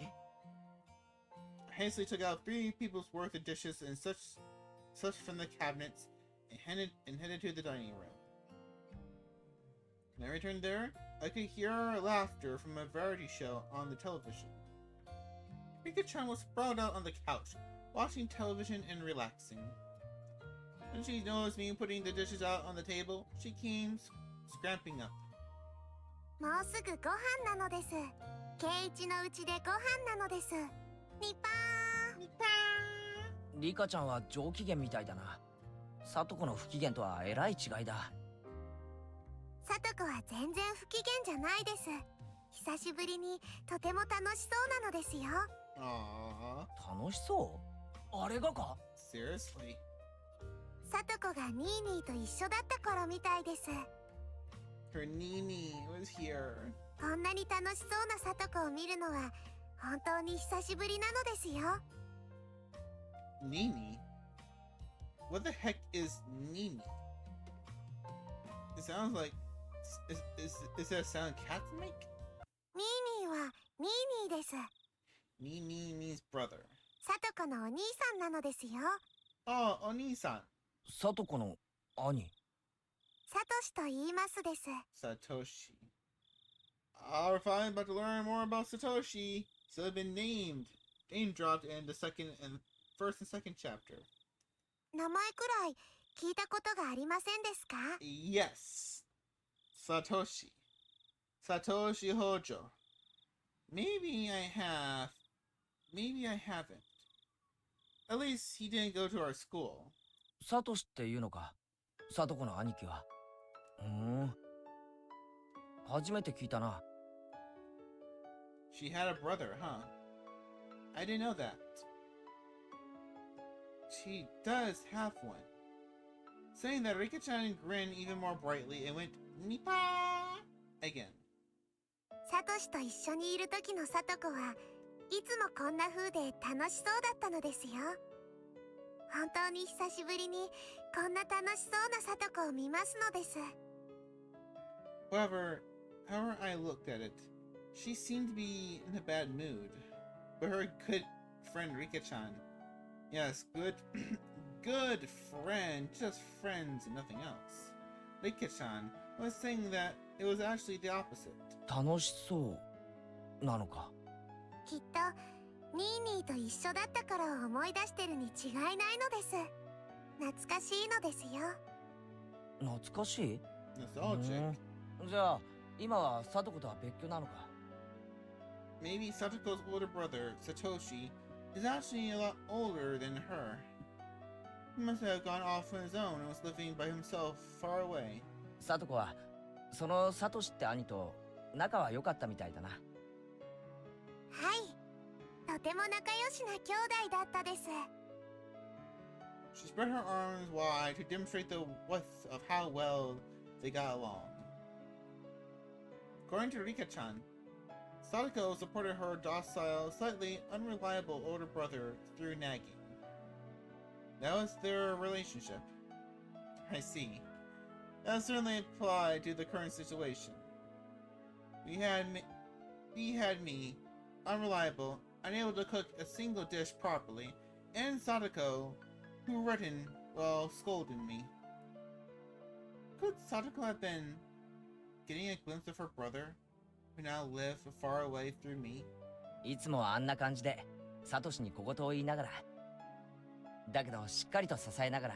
I hastily took out 3 people's worth of dishes and such from the cabinets and headed to the dining room. When I returned there, I could hear laughter from a variety show on the television. Rika-chan was sprawled out on the couch, watching television and relaxing. When she noticed me putting the dishes out on the table, she came scramping up. もうすぐご飯なのです。ケイイチのうちでご飯なのです。ニパーニパリカちゃんは上機嫌みたいだな。サトコの不機嫌とはえらい違いだ。ー。サトコは全然不機嫌じゃないです。久しぶりにとても楽しそうなのですよ。Aww. 楽しそう？あれがか？ Seriously? サトコがニーニーと一緒だった頃みたいです。 Her Nini was here. こんなに楽しそうなサトコを見るのは本当に久しぶりなのですよ。 Nini? What the heck is Nini? It sounds like... Is that a sound cats make? ニーニーはニーニーです。 Nini means brother. サトコのお兄さんなのですよ。 Oh, Oni-san. サトコの兄。サトシと言いますです。 Satoshi. We're finally about to learn more about Satoshi. So they've been name dropped in the first and second chapter. 名前くらい聞いたことがありませんですか？ Yes. Satoshi. Satoshi Hojo. Maybe I have. Maybe I haven't. At least he didn't go to our school. サトシっていうのか。サトコの兄貴は。初めて聞いたな。She had a brother, huh? I didn't know that. She does have one. Saying that, Rika-chan grinned even more brightly and went Nipa again. サトシと一緒にいる時のサトコはいつもこんな風で楽しそうだったのですよ。本当に久しぶりにこんな楽しそうなサトコを見ますのです。However, I looked at it, she seemed to be in a bad mood. But her good friend Rika-chan, yes, good, good friend, just friends and nothing else. Rika-chan was saying that it was actually the opposite. 楽しそうなのか。きっとニーニーと一緒だったから思い出してるに違いないのです。懐かしいのですよ。懐かしい？ Nostalgic. じゃあ今はサトコとは別居なのか。 Maybe Satoko's older brother, Satoshi, is actually a lot older than her. He must have gone off on his own and was living by himself far away. サトコはそのサトシって兄と仲は良かったみたいだな。はい、とても仲良しな兄弟だったです。 She spread her arms wide to demonstrate the width of how well they got along. According to Rika-chan, Sadako supported her docile, slightly unreliable older brother through nagging. That was their relationship. I see. That certainly applied to the current situation. We had me, unreliable, unable to cook a single dish properly, and Sadako, who written, well, scolded me. Could Sadako have been getting a glimpse of her brother, who now lived far away through me? いつもあんな感じでサトシに小言を言いながら、だけどしっかりと支えながら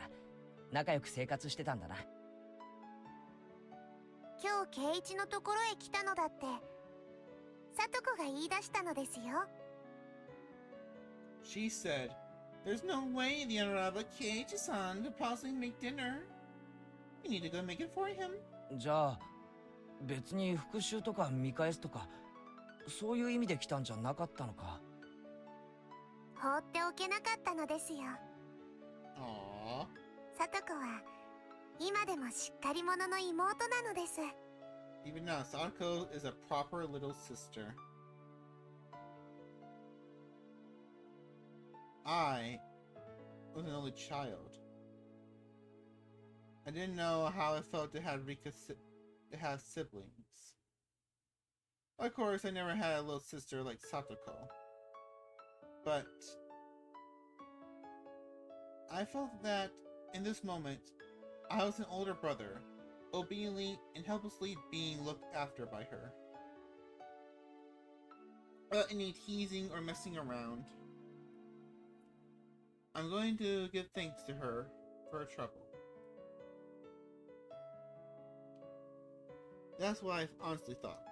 仲良く生活してたんだな。今日圭一のところへ来たのだってサトコが言い出したのですよ。 She said, "There's no way the honorable Keiichi-san could possibly make dinner. You need to go make it for him." じゃあ別に復讐とか見返すとかそういう意味で来たんじゃなかったのか。放っておけなかったのですよ。 Aww. サトコは今でもしっかり者の妹なのです。 Even now, Sadako is a proper little sister. I was an only child. I didn't know how it felt to have to have siblings. Of course, I never had a little sister like Satoko. But I felt that in this moment, I was an older brother, obediently and helplessly being looked after by her. Without any teasing or messing around. I'm going to give thanks to her for her trouble. That's what I honestly thought.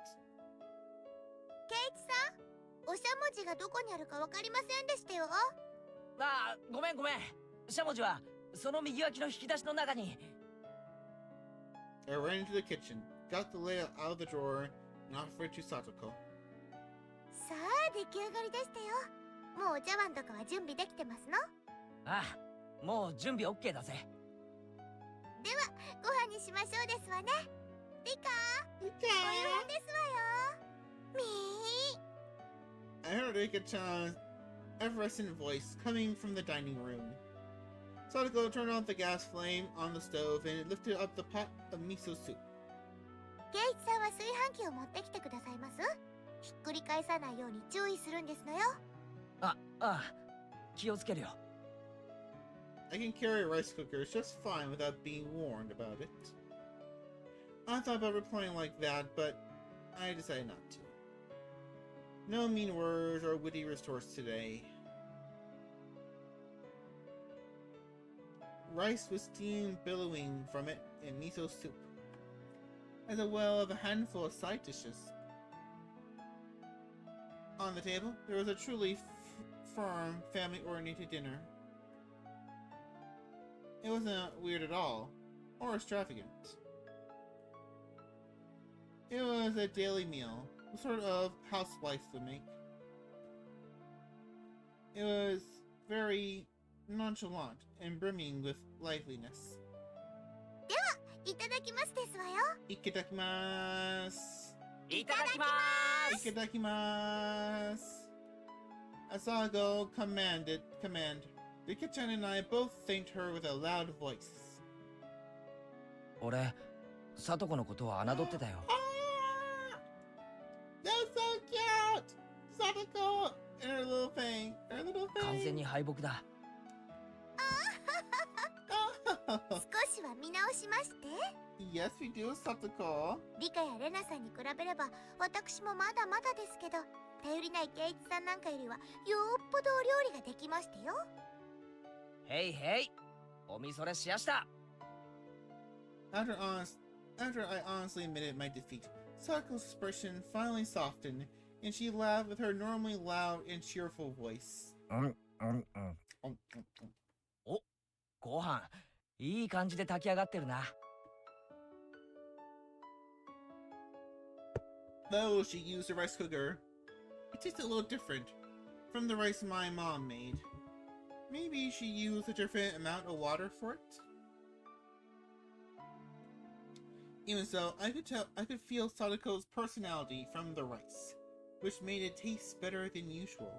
圭一さん、おしゃもじがどこにあるかわかりませんでしたよ。ああ、ごめん。しゃもじはその右脇の引き出しの中に。I ran into the kitchen, got the layout out of the drawer, and offered it to Satoko. さあ、出来上がりでしたよ。もうお茶碗とかは準備できてますの？ああ、もう準備 OK だぜ。では、ご飯にしましょうですわね。リカ、お夕飯ですわよ。みー。 I heard Rika-chan's effervescent voice coming from the dining room. Sadako turned off the gas flame on the stove and lifted up the pot of miso soup. 圭一さんは炊飯器を持ってきてくださいます？ひっくり返さないように注意するんですのよ。ああ、気をつけるよ。I can carry rice cookers just fine without being warned about it. I thought about replying like that, but I decided not to. No mean words or witty retorts today. Rice with steam billowing from it and miso soup, as well as a handful of side dishes. On the table, there was a truly firm, family-oriented dinner. It wasn't weird at all, or extravagant. It was a daily meal, the sort of housewife would make. It was very nonchalant, and brimming with liveliness. いただきますですわよ。Ikitakimasu! いただきまーす。 Ikitakimasu! Asago command. Rika-chan and I both thanked her with a loud voice. 俺、サトコのことを侮ってたよ。Ah! That's so cute! Sadako! And her little fang. Her little 完全 fang. に敗北だ。Oh. 少しは見直しまして。Yes, we do, Satoko. リカやレナさんに比べれば私もまだまだですけど、頼りないケイチさんなんかよりはよっぽどお料理ができましたよ。へいへい。おみそれしやした。After I honestly admitted my defeat, Satoko's expression finally softened, and she laughed with her normally loud and cheerful voice. ご飯、いい感じで炊き上がってるな。Though she used a rice cooker, it tasted a little different from the rice my mom made. Maybe she used a different amount of water for it? Even so, I could feel Sadako's personality from the rice, which made it taste better than usual.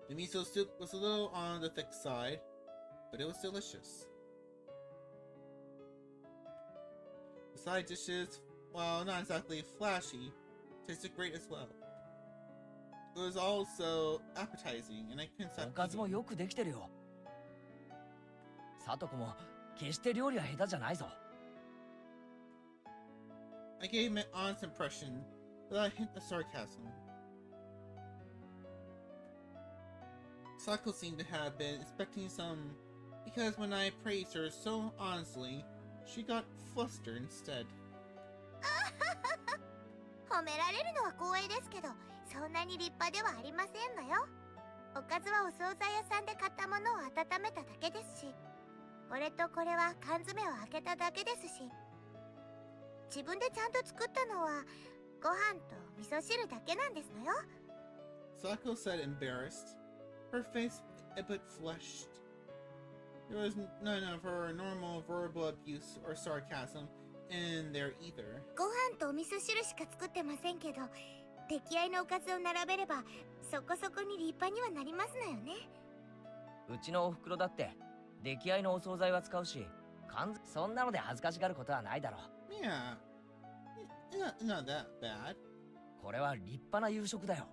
The miso soup was a little on the thick side, but it was delicious. The side dishes, while not exactly flashy, tasted great as well. It was also appetizing, and I couldn't お stop かずも eating. よくできてるよ。サトコも決して料理は下手じゃないぞ。I gave him an honest impression without a hint of sarcasm. Sako seemed to have been expecting some, because when I praised her so honestly, she got flustered instead. 褒められるのは光栄ですけど、そんなに立派ではありませんのよ。おかずはお惣菜屋さんで買ったものを温めただけですし、これとこれは缶詰を開けただけですし、自分でちゃんと作ったのはご飯と味噌汁だけなんですのよ。Sako said, embarrassed. Her face a bit flushed. There was none of her normal verbal abuse or sarcasm in there either. ご飯とお味噌汁しか作ってませんけど、出来合いのおかずを並べればそこそこに立派にはなりますのよね。うちのお袋だって出来合いのお惣菜は使うし、そんなので恥ずかしがることはないだろう。Yeah, not that bad. これは立派な夕食だよ。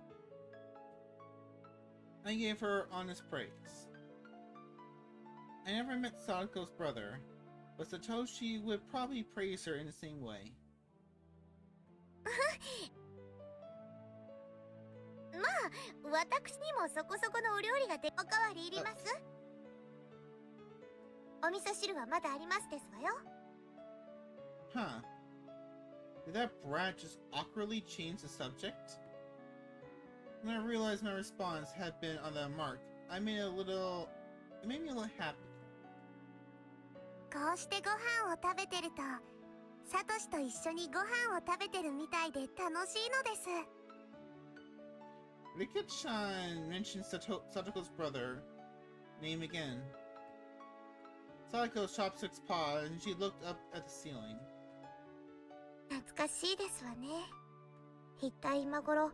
I gave her honest praise. I never met Sadako's brother, but Satoshi would probably praise her in the same way. まあ、私にもそこそこのお料理がおかわりいります？お味噌汁はまだありますですわよ。Huh. Did that brat just awkwardly change the subject? When I realized my response had been on the mark, it made me a little happy. こうしてご飯を食べてると、サトシと一緒にご飯を食べてるみたいで楽しいのです。Rika-chan mentioned Satoko's brother name again. Sadako chopped six paws and she looked up at the ceiling. 懐かしいですわね。一体今頃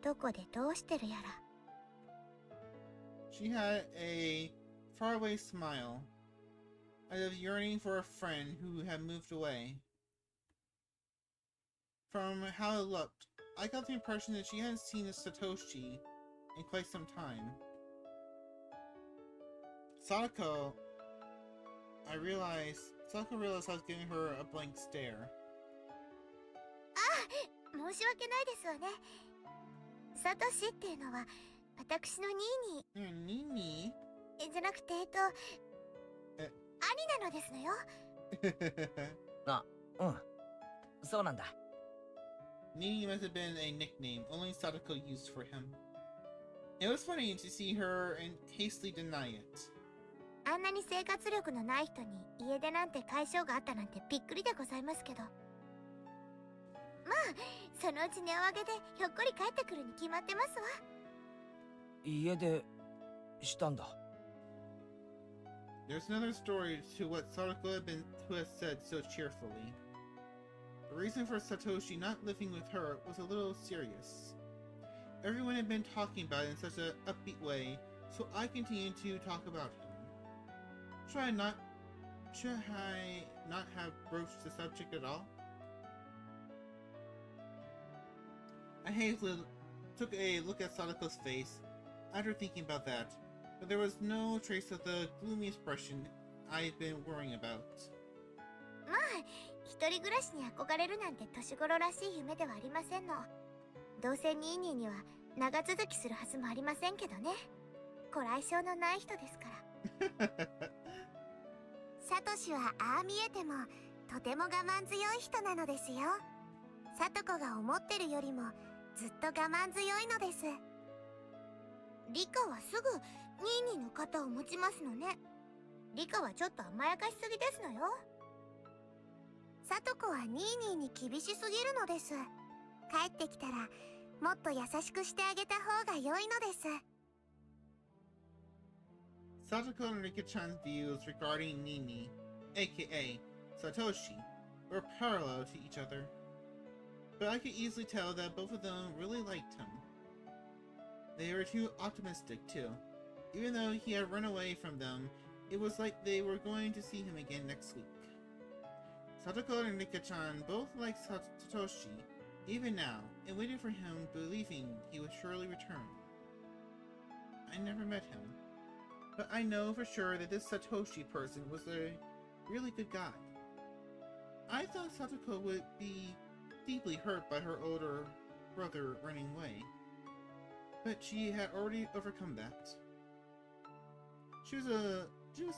どこでどうしてるやら。She had a faraway smile, as if yearning for a friend who had moved away. From how it looked, I got the impression that she hadn't seen a Satoshi in quite some time. Sadako realized I was giving her a blank stare. 申し訳ないですわね。サトシっていうのは私のニーニ Nini? ーじゃなくて兄なのですのよ。あ、うん。そうなんだ。Nini must have been a nickname only Sadako used for him. It was funny to see her and hastily deny it. あんなに生活力のない人に家出なんて解消があったなんてびっくりでございますけど。まあ、そのうち値を上げてひょっこり帰ってくるに決まってますわ。家でしたんだ? There's another story to what Sadako has said so cheerfully. The reason for Satoshi not living with her was a little serious. Everyone had been talking about it in such an upbeat way, so I continued to talk about him. Should I not have broached the subject at all? I hastily took a look at Sadako's face after thinking about that, but there was no trace of the gloomy expression I had been worrying about. まあ、一人暮らしに憧れるなんて年頃らしい夢ではありませんの。どうせニーニーには長続きするはずもありませんけどね。ご来性のない人ですから。サトシはああ見えてもとても我慢強い人なのですよ。サトコが思ってるよりもずっと我慢強いのです。リカはすぐニーニーの肩を持ちますのね。リカはちょっと甘やかしすぎですのよ。サトコはニーニーに厳しすぎるのです。帰ってきたらもっと優しくしてあげた方が良いのです。Satoko and Rika-chan's views regarding Nini, aka Satoshi, were parallel to each other. But I could easily tell that both of them really liked him. They were too optimistic too. Even though he had run away from them, it was like they were going to see him again next week. Satoko and Rika-chan both liked Satoshi, even now, and waited for him, believing he would surely return. I never met him, but I know for sure that this Satoshi person was a really good guy. I thought Satoko would be deeply hurt by her older brother running away, but she had already overcome that. She was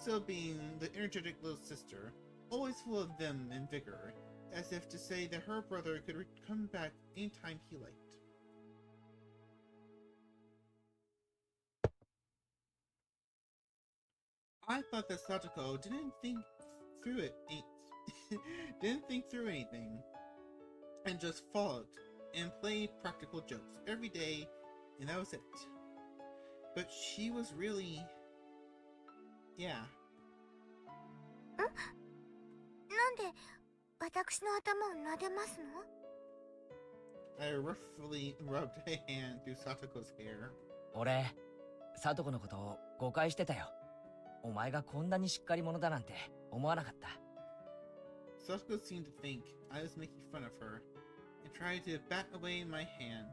still being the energetic little sister, always full of vim and vigor, as if to say that her brother could come back anytime he liked. I thought that Satoko didn't think through anything, and just followed and played practical jokes every day, and that was it. But she was really, yeah. なんで私の頭を撫でますの? I roughly rubbed a hand through Satoko's hair. 俺、サトコのことを誤解してたよ。お前がこんなにしっかり者だなんて思わなかった。Satoko seemed to think I was making fun of her and tried to bat away my hand.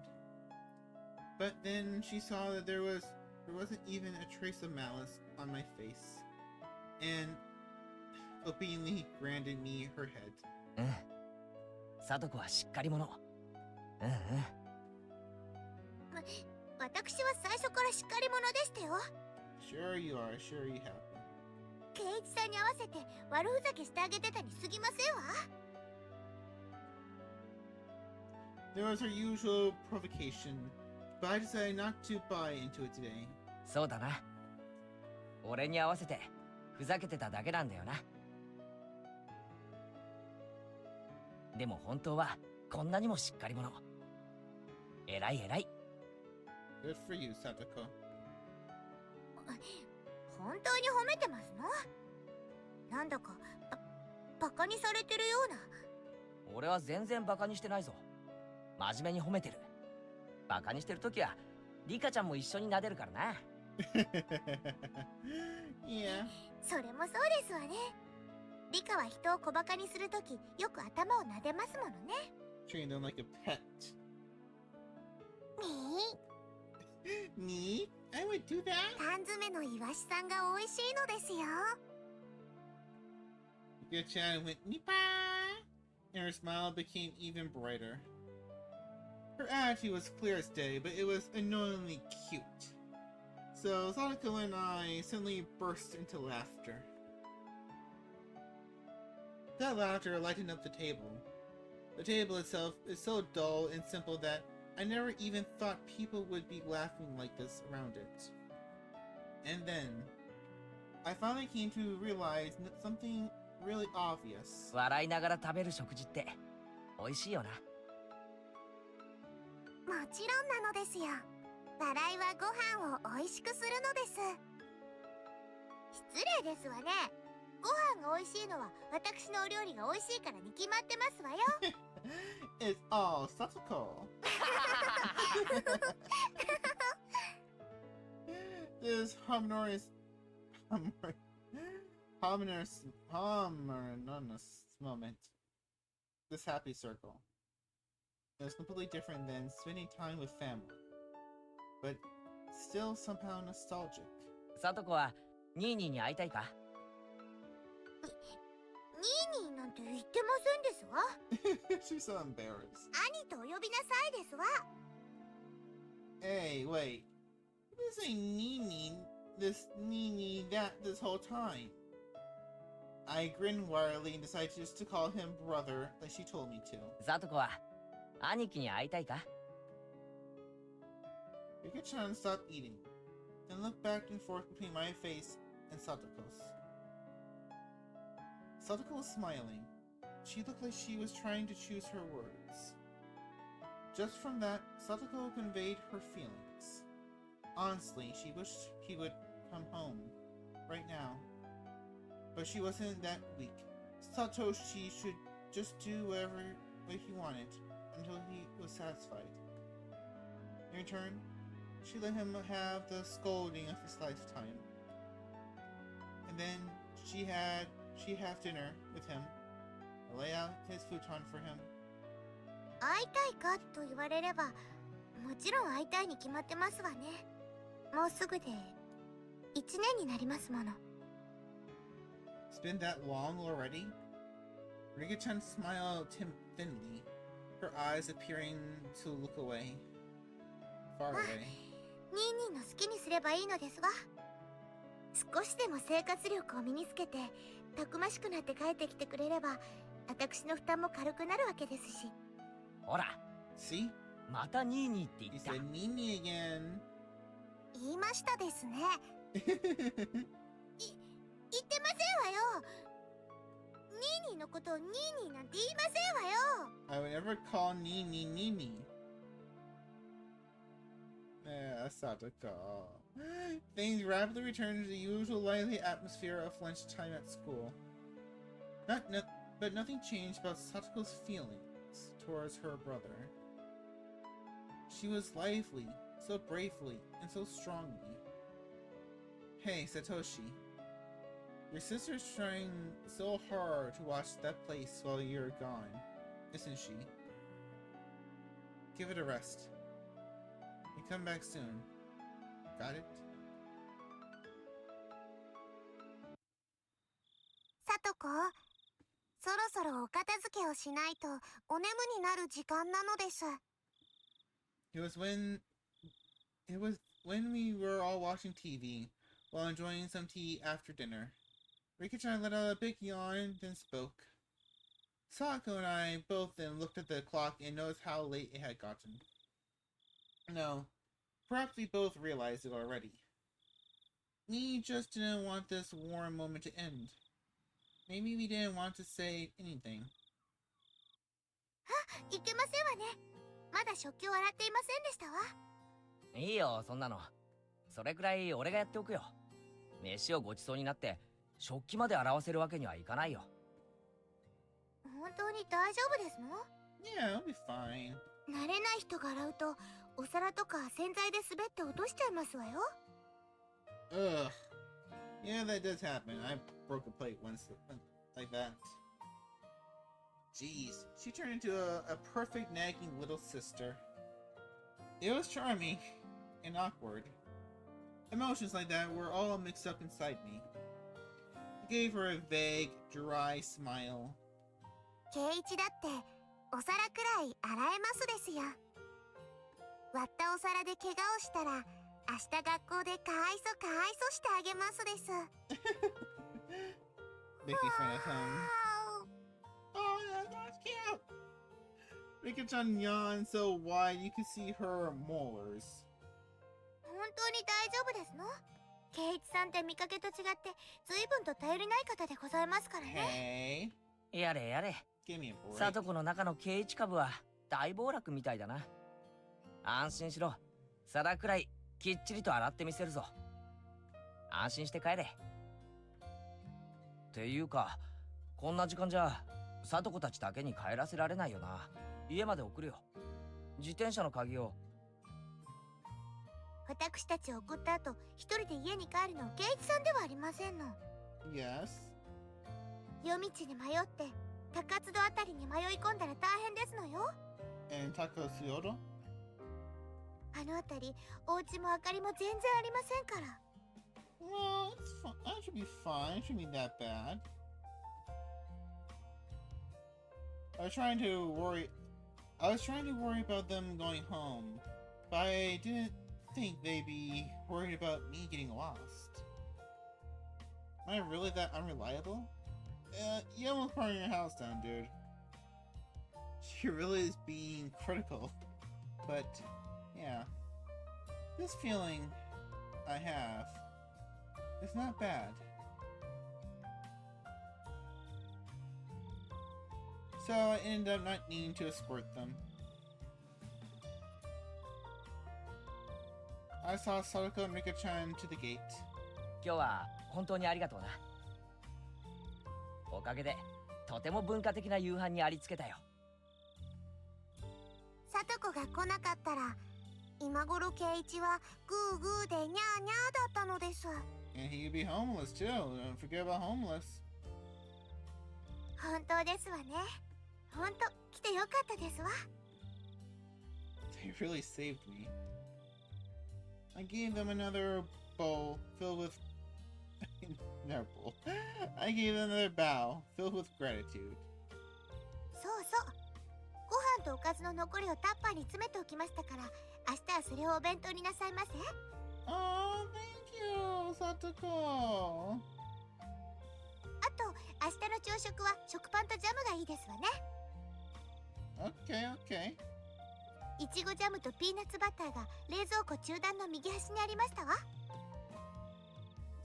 But then she saw that there wasn't even a trace of malice on my face, and obediently granted me her head. うん。サトコはしっかり者。うんうん。私は最初からしっかり者でしたよ。Sure you are, sure you have. 圭一さんに合わせて悪ふざけしてあげてたに過ぎませんわ。There was her usual provocation, but I decided not to buy into it today. そうだな。俺に合わせてふざけてただけなんだよな。でも本当はこんなにもしっかり者。偉い偉い。Good for you, Satoko. 本当に褒めてますの？なんだかバカにされてるような。俺は全然バカにしてないぞ。真面目に褒めてる。バカにしてるときはリカちゃんも一緒に撫でるからな。Yeah. それもそうですわね。リカは人を小バカにするときよく頭を撫でますものね。Treating them like a pet. Me? Me? I would do that? 缶詰のイワシさんが美味しいのですよ。Rika-chan went nipa, and her smile became even brighter. Her attitude was clear as day, but it was annoyingly cute. So Sadako and I suddenly burst into laughter. That laughter lightened up the table. The table itself is so dull and simple that I never even thought people would be laughing like this around it. And then, I finally came to realize something really obvious. 笑いながら食べる食事って美味しいよな。もちろんなのですよ。笑いはご飯を美味しくするのです。失礼ですわね。ご飯が美味しいのは私のお料理が美味しいからに決まってますわよ。It's all Satoko. This harmonious moment. This happy circle. It was completely different than spending time with family, but still somehow nostalgic. サトコはニーニーに会いたいか？ニーニーなんて言ってませんですわ。She's so embarrassed. 兄とお呼びなさいですわ。Hey, wait. You been saying Nini this whole time. I grinned wildly and decided just to call him brother like she told me to. サトコは兄貴に会いたいか？ Rika-chan stopped eating, then looked back and forth between my face and Satoko's. Satoko was smiling. She looked like she was trying to choose her words. Just from that, Satoko conveyed her feelings. Honestly, she wished he would come home right now. But she wasn't that weak. Satoshi should just do whatever he wanted until he was satisfied. In return, she let him have the scolding of his lifetime. And then she had dinner with him, lay out his futon for him. 会いたいかと言われれば、もちろん会いたいに決まってますわね。もうすぐで1年になりますもの。It's been that long already? Rika-chan smiled thinly, her eyes appearing to look away. Far away. ニーニーの好きにすればいいのですわ。少しでも生活力を身につけて、たくましくなって帰ってきてくれれば、私の負担も軽くなるわけですし。ほら、See? またニーニーって言 You った。 said Nini again. 言いましたですね。言ってませんわよ。ニーニーのことをニーニーなんて言いませんわよ。 I would never call Nini Nini. Satoko. Things rapidly returned to the usual lively atmosphere of lunchtime at school. But nothing changed about Satoko's feelings towards her brother. She was lively, so bravely, and so strongly. Hey, Satoshi. Your sister's trying so hard to watch that place while you're gone, isn't she? Give it a rest. And come back soon. Got it? さとこ、そろそろお片付けをしないとお眠になる時間なのです。It was when we were all watching TV while enjoying some tea after dinner. Rika-chan let out a big yawn, then spoke. Sako and I both then looked at the clock and noticed how late it had gotten. No, perhaps we both realized it already. We just didn't want this warm moment to end. Maybe we didn't want to say anything. いけませんわね。まだ食器を洗っていませんでしたわ。いいよ、そんなの。それくらい俺がやっておくよ。飯をごちそうになって食器まで洗わせるわけにはいかないよ。本当に大丈夫ですの？ Yeah, I'll be fine. 慣れない人が洗うとお皿とか洗剤で滑って落としちゃいますわよ。 Ugh. Yeah, that does happen. I broke a plate once like that. Jeez, she turned into a perfect nagging little sister. It was charming and awkward. Emotions like that were all mixed up inside me. I gave her a vague, dry smile. 圭一だってお皿くらい洗えますですよ。割ったお皿で怪我をしたら明日学校でかわいそしてあげますです。Making fun of him. Oh, that's cute! Rika-chan yawned so wide you could see her molars. 本当に大丈夫ですの？圭一さんって見かけと違って随分と頼りない方でございますからね。Hey, やれやれ。give me a break. サトコの中の圭一株は大暴落みたいだな。安心しろ。皿くらいきっちりと洗ってみせるぞ。安心して帰れ。ていうかこんな時間じゃ聡子たちだけに帰らせられないよな。家まで送るよ。自転車の鍵を。私たちを送った後、一人で家に帰るの圭一さんではありませんの。 Yes. 夜道に迷って高津戸あたりに迷い込んだら大変ですのよ。 And Takotsuyodo? あのあたりお家も明かりも全然ありませんから。 Well, it's fine. I should be fine. It shouldn't be that bad. I was trying to worry about them going home, but I didn't think they'd be worried about me getting lost. Am I really that unreliable? You almost burned your house down, dude. She really is being critical. But, yeah. This feeling I have is not bad. So I ended up not needing to escort them. I saw Sadako and Rika-chan to the gate. 今日は本当にありがとうな。おかげでとても文化的な夕飯にありつけたよ。聡子が来なかったら今頃圭一はグーグーでニャーニャーだったのです。 And he could be homeless too. Don't forget about homeless. 本当ですわね。本当来てよかったですわ。 They really saved me. I gave them another bowl filled with another bowl. I gave them another bow filled with gratitude. そうそう。ご飯とおかずの残りをタッパーに詰めておきましたから、明日はそれをお弁当になさいませ。 Oh, thank you, Satoko. あと明日の朝食は食パンとジャムがいいですわね。 Okay, okay. いちごジャムとピーナッツバターが冷蔵庫中段の右端にありましたわ。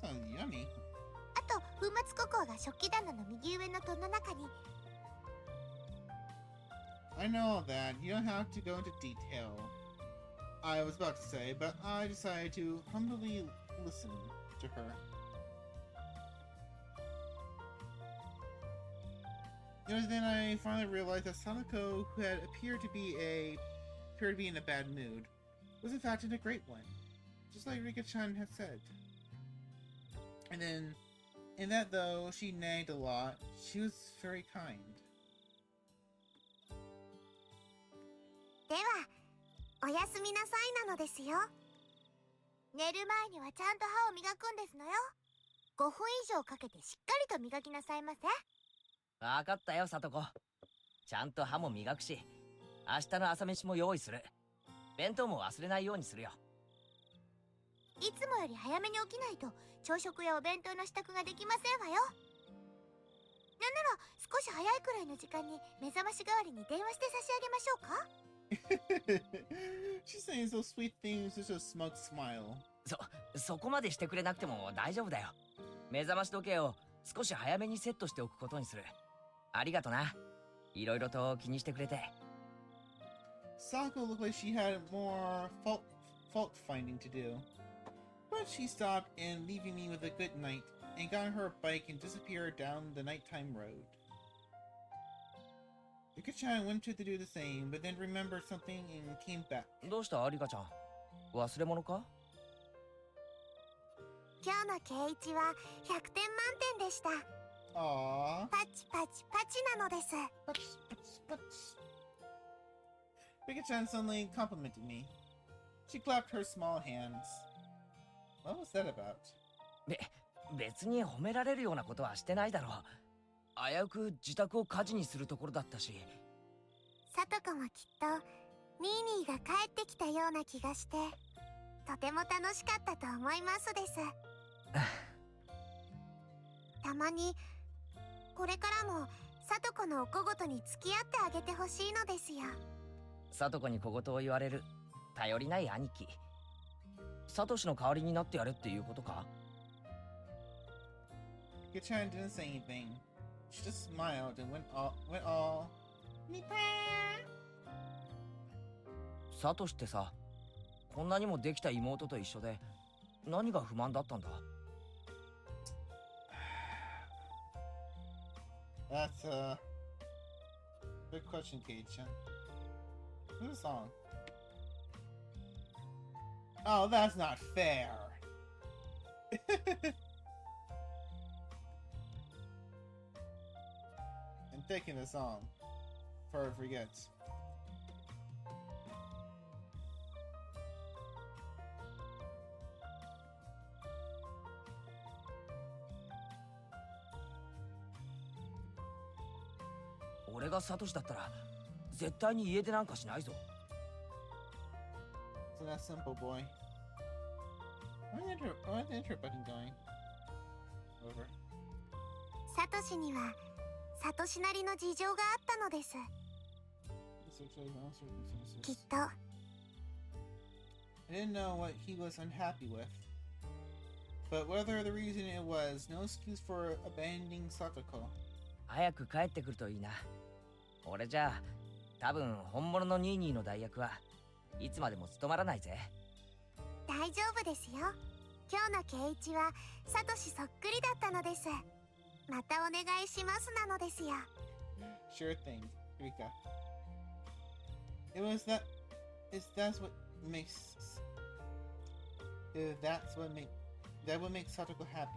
Sounds yummy. あと粉末ココアが食器棚の右上の戸の中に。 I know that. You don't have to go into detail. I was about to say, but I decided to humbly listen to her. It was then I finally realized that Sadako, who had appeared to be in a bad mood, was in fact in a great one, just like Rika-chan had said. And then, in that though she nagged a lot, she was very kind. ではおやすみなさいなのですよ。寝る前にはちゃんと歯を磨くんですのよ。5分以上かけてしっかりと磨きなさいませ。わかったよ、聡子。ちゃんと歯も磨くし、明日の朝飯も用意する。弁当も忘れないようにするよ。いつもより早めに起きないと朝食やお弁当の支度ができませんわよ。なんなら少し早いくらいの時間に目覚まし代わりに電話して差し上げましょうか。She's saying so sweet things, just a smug smile. そこまでしてくれなくても大丈夫だよ。目覚まし時計を少し早めにセットしておくことにする。ありがとな。いろいろと気にしてくれて。Sako looked like she had more fault finding to do. But she stopped in, leaving me with a good night, and got on her bike and disappeared down the nighttime road. Rika-chan went to do the same, but then remembered something and came back. どうしたリカちゃん、忘れ物か？今日の圭一は100点満点でした。 Aww. パチパチパチなのです。 Rika-chan suddenly complimented me. She clapped her small hands. What was that about? 別に褒められるようなことはしてないだろう。危うく自宅を火事にするところだったし。聡子もきっとニーニーが帰ってきたような気がしてとても楽しかったと思いますです。たまにこれからも聡子のお小言に付き合ってあげてほしいのですよ。聡子に小言を言われる頼りない兄貴。サトシの代わりになってやれっていうことか？ Rika-chan didn't say anything. She just smiled and went all Nipa! サトシってさ、こんなにもできた妹と一緒で何が不満だったんだ？ That's a good question, Kate-chan. Who's the song? Oh, that's not fair. I'm taking the song before I forget.俺がサトシだったら絶対に家出なんかしないぞ。 So that's simple, boy. Why the intro button going? Over. サトシにはサトシなりの事情があったのです。きっと。 I didn't know what he was unhappy with. But whether the reason it was, no excuse for abandoning Satoko. 早く帰ってくるといいな。俺じゃあ多分本物のニーニーの代役はいつまでも務まらないぜ。大丈夫ですよ。今日の圭一はサトシそっくりだったのです。またお願いしますなのですよ。 Sure thing, Rika. That's what makes Satoko happy.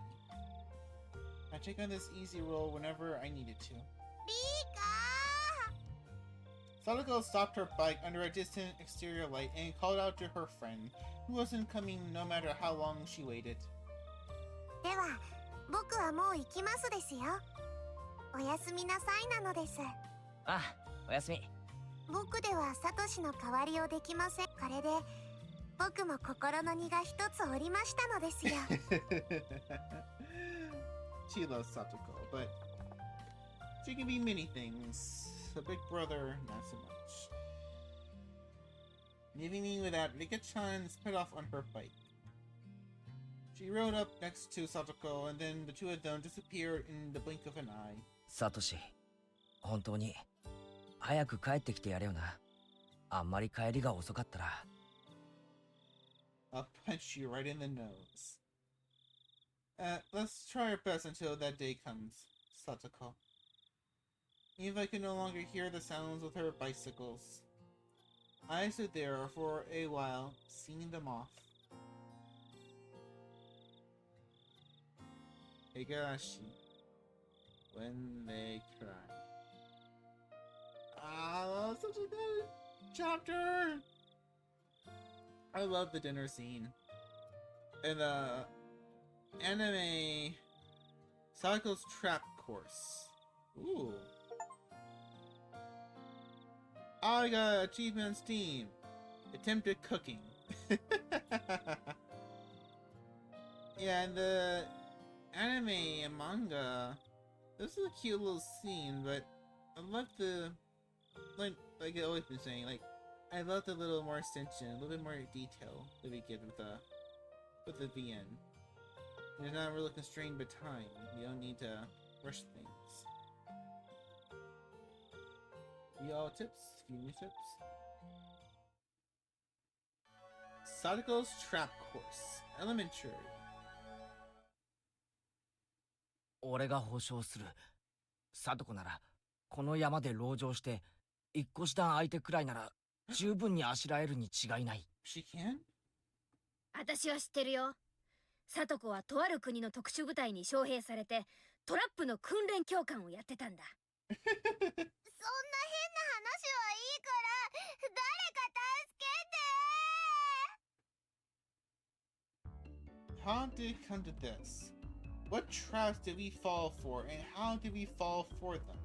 I take on this easy role whenever I needed to. リーカ Satoko stopped her bike under a distant exterior light and called out to her friend, who wasn't coming no matter how long she waited. ー。では、僕はもう行きますですよ。おやすみなさいなのです。ああ、おやすみ。僕ではサトシの代わりをできません。これで僕も心の荷が一つ下りましたのですよ。She loves Satoko, but she can be many things. A big brother, not so much. Leaving me with that, Rika-chan sped off on her bike. She rode up next to Satoko, and then the two of them disappeared in the blink of an eye. サトシ、本当に早く帰ってきてやれよな。あんまり帰りが遅かったら。I'll punch you right in the nose. Let's try our best until that day comes, Satoko. Even if I can no longer hear the sounds of her bicycles. I stood there for a while, seeing them off. Higurashi. When they cry. Ah, such a good chapter! I love the dinner scene. And the anime Satoko's Trap Course. Ooh. I got achievement on Steam. Attempted cooking. Yeah, and the anime and manga. This is a cute little scene, but I love the like I've always been saying, like I love the little more extension, a little bit more detail that we get with the VN. You're not really constrained by time. You don't need to rush things. You all tips? Few new tips? Satoko's Trap Course. Elementary. 俺が保証する。サトコならこの山で籠城して一個下相手くらいなら十分にあしらえるに違いない。She can? 私は知ってるよ。サトコはとある国の特殊部隊に招聘されてトラップの訓練教官をやってたんだ。そんな変な話はいいから誰か助けて。 How did it come to this? What traps did we fall for, and how did we fall for them?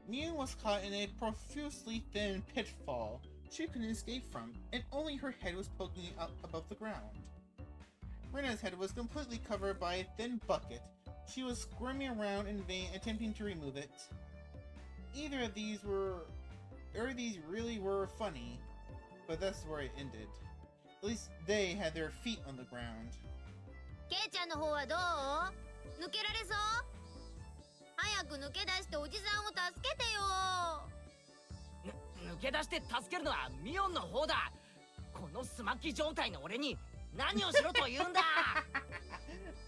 Mian was caught in a profusely thin pitfall she couldn't escape from, and only her head was poking up above the ground. Rena's head was completely covered by a thin bucket. She was squirming around in vain, attempting to remove it. Either of these really were funny, but that's where it ended. At least they had their feet on the ground. ケイちゃんの方はどう？抜けられそう？早く抜け出しておじさんを助けてよ。抜け出して助けるのはミオンの方だ。このスマッキ状態の俺に何をしろと言うんだ。 Bamboo mat? She hasn't wrapped up? 抜け出して助けるのはミオンの方だ。このスマッキ状態の俺に何をしろと言うんだ。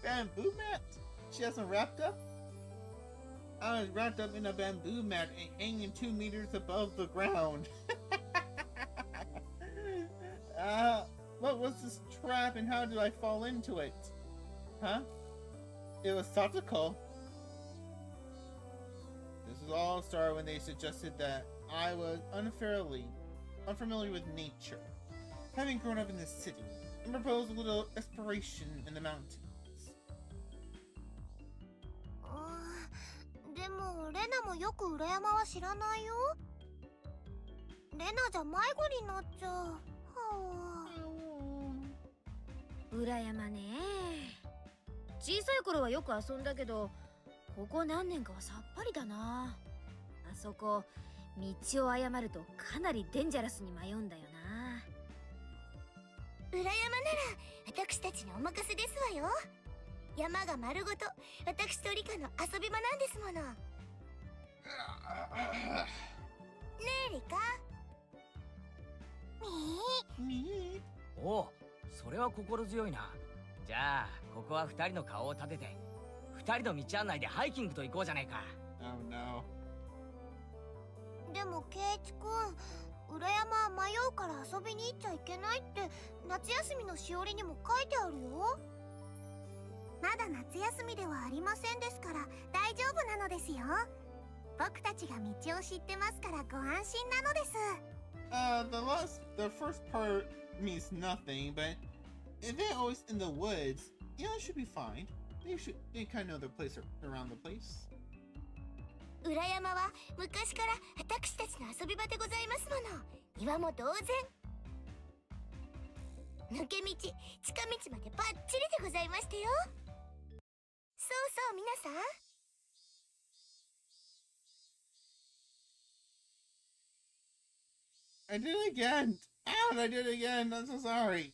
Bamboo mat? 抜け出して助けるのはミオンの方だ。 She hasn't wrapped up? I was wrapped up in a bamboo mat and hanging 2 meters above the ground. What was this trap and how did I fall into it? Huh? It was Satoko. This was all started when they suggested that I was unfamiliar with nature, having grown up in the city, and proposed a little exploration in the mountains. でもレナもよく裏山は知らないよ。レナじゃ迷子になっちゃう。はあ。裏山ね。小さい頃はよく遊んだけど、ここ何年かはさっぱりだな。あそこ道を誤るとかなりデンジャラスに迷うんだよな。裏山なら私たちにお任せですわよ。山が丸ごと私とリカの遊び場なんですもの。ねえリカ。Me? おお、それは心強いな。じゃあここは2人の顔を立てて2人の道案内でハイキングと行こうじゃないか。 Oh no. でもケイチくん、裏山は迷うから遊びに行っちゃいけないって夏休みのしおりにも書いてあるよ。まだ夏休みではありませんですから大丈夫なのですよ。僕たちが道を知ってますからご安心なのです。The first part means nothing, but if they're always in the woods, yeah, it should be fine. They kind of know their place around the place. 裏山は昔から私たちの遊び場でございますもの。庭も同然。抜け道、近道までバッチリでございましたよ。そうそう皆さん。I did it again! Ouch, I did it again! I'm so sorry!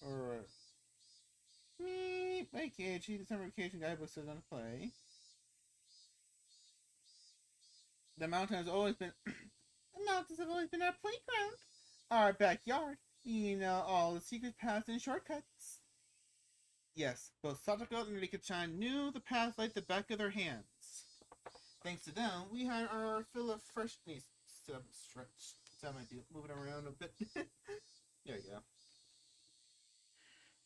Alright. Me, my Keiichi, the summer vacation guidebook says on the play. The mountain has always been the mountains have always been our playground. Our backyard. You know all the secret paths and shortcuts. Yes, both Satoko and Rika-chan knew the path like the back of their hands. Thanks to them, we had our fill of fresh stretch. That might be moving around a bit. There you go.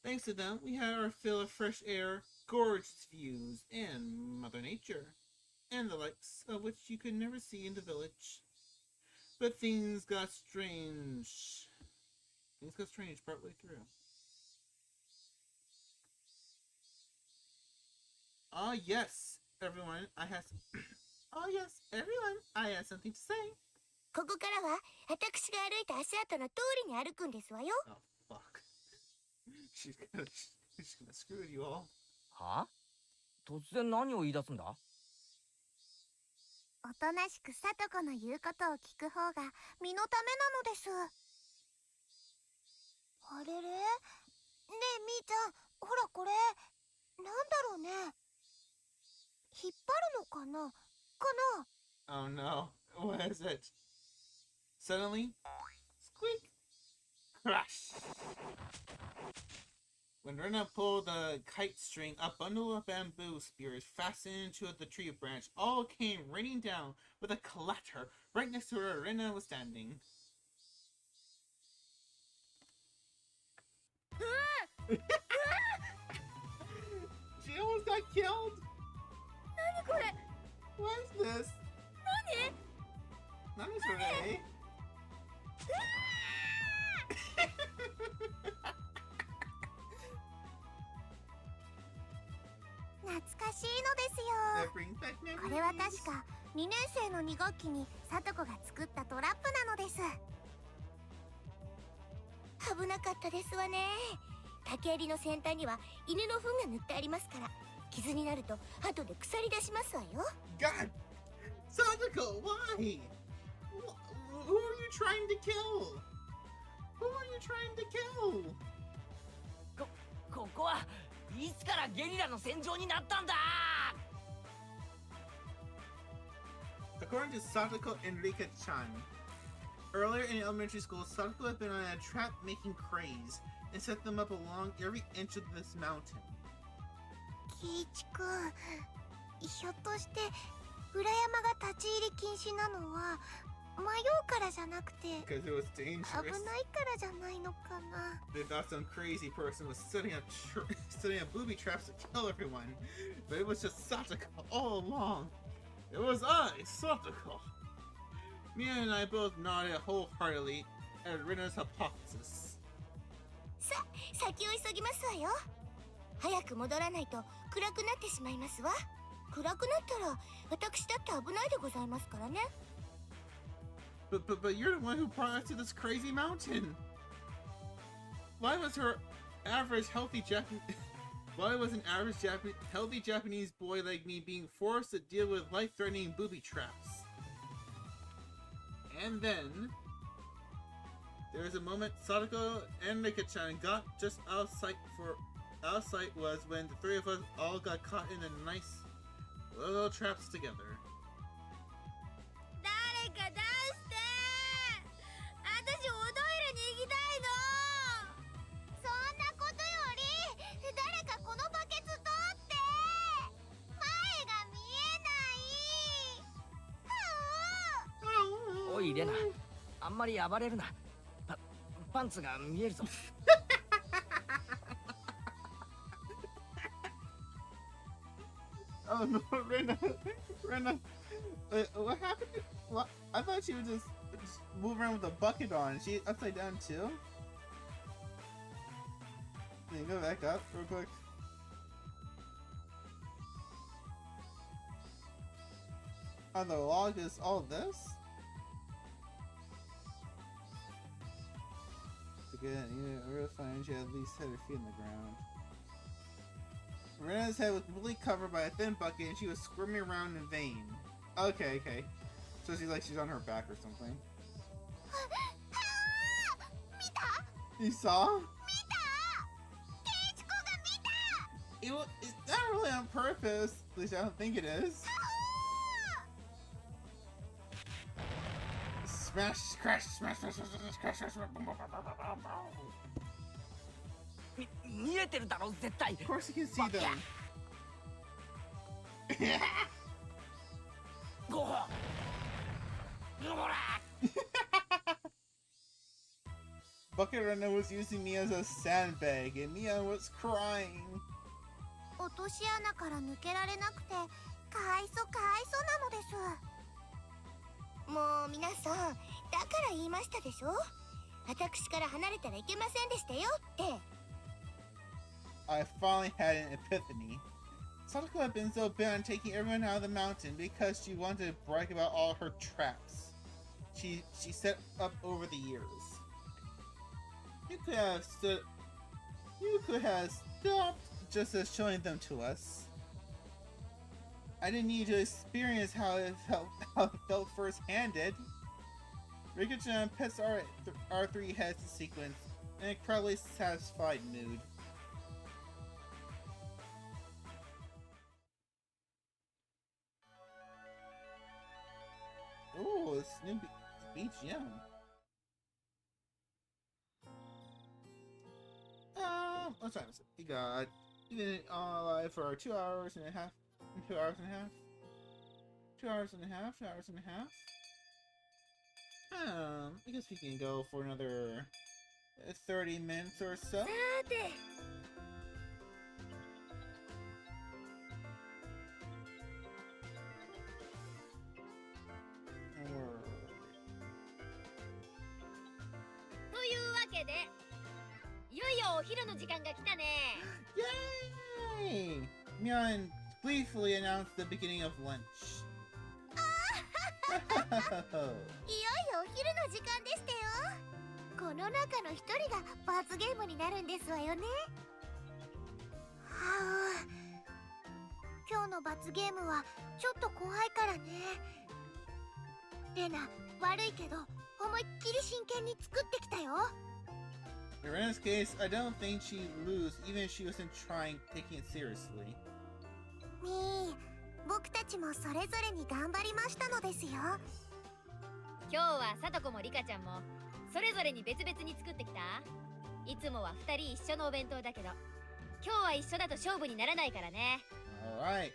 Thanks to them, we had our fill of fresh air, gorgeous views, and Mother Nature, and the likes of which you could never see in the village. But things got strange. Things got strange partway through. Ah, yes, everyone, I have something to say. ここからは私が歩いた足跡の通りに歩くんですわよ。Oh, fuck. She's gonna screw you all. はあ？突然何を言い出すんだ？おとなしくさとこの言うことを聞く方が身のためなのです。あれれ？ねえみーちゃん、ほらこれ、なんだろうね。引っ張るのかな？Oh no, what is it? Suddenly, squeak! Crash! When Rena pulled the kite string, a bundle of bamboo spears fastened into the tree branch all came raining down with a clatter right next to where Rena was standing. She almost got killed! 何これ？ What is this? 何それ？懐かしいのですよ。これは確か2年生の2学期にさとこが作ったトラップなのです。危なかったですわね。竹襟の先端には犬の糞が塗ってありますから、傷になると後で腐り出しますわよ。God! Sadako, why? Who are you trying to kill? Who are you trying to kill? ここはいつからゲリラの戦場になったんだ？ According to Sadako and Rika-chan, Earlier in elementary school, Sadako had been on a trap-making craze and set them up along every inch of this mountain. キイチくん、ひょっとして裏山が立ち入り禁止なのは迷うからじゃなくて Because it was 危 dangerous. ないからじゃないのかな。 They thought some crazy person was setting up booby traps to kill everyone. But it was just Satoko all along. It was I, Satoko. Mia and I both nodded wholeheartedly at Rena's hypothesis. さ、先を急ぎますわよ。早く戻らないと暗くなってしまいますわ。暗くなったら私だって危ないでございますからね。But you're the one who brought us to this crazy mountain. Why was her average healthy Japanese? Why was an average healthy Japanese boy like me being forced to deal with life-threatening booby traps? And then there was a moment Sadako and Rika-chan got just out of sight was when the three of us all got caught in a nice little traps together. 誰か出して私おトイレに行きたいの。そんなことより誰かこのバケツ取って前が見えない。おいレナ、あんまり暴れるな。パンツが見えるぞ。Oh no, Rena, what happened? What? I thought she would just move around with a bucket on. Is she upside down too? Can you go back up real quick? On the log is all this? To get a real find, she at least had her feet on the ground. Rena's head was completely covered by a thin bucket and she was squirming around in vain. Okay. So she's on her back or something. You saw? It's not really on purpose. At least I don't think it is. Smash, crash, smash, smash, smash, crash, crash,見えてるだろ絶対。 Of course you can see them. ごほら Bucket Runner was using me as a sandbag and Mia was crying. 落とし穴から抜けられなくてかわいそうなのです。もう皆さん、だから言いましたでしょ。私から離れたらいけませんでしたよって。I finally had an epiphany. Sadako had been so bent on taking everyone out of the mountain because she wanted to brag about all her traps she set up over the years. You could have stopped just as showing them to us. I didn't need to experience how it felt first-handed. Rika-chan pets our three heads in sequence in an incredibly satisfied mood. Oh, this new BGM. What time is it? You been live for 2 hours and a half. 2 hours and a half. 2 hours and a half. 2 hours and a half. I guess we can go for another 30 minutes or so. さて。というわけで、いよいよお昼の時間が来たね。 Yay! Mian gleefully announced the beginning of lunch. いよいよお昼の時間でしたよ。この中の一人が罰ゲームになるんですわよね。はあ、今日の罰ゲームはちょっと怖いからね。レナ、悪いけど思いっきり真剣に作ってきたよ。 In Rena's case, I don't think she'd lose even if she wasn't taking it seriously. みー、僕たちもそれぞれに頑張りましたのですよ。今日はさとこもリカちゃんもそれぞれに別々に作ってきた。いつもは2人一緒のお弁当だけど、今日は一緒だと勝負にならないからね。 Alright.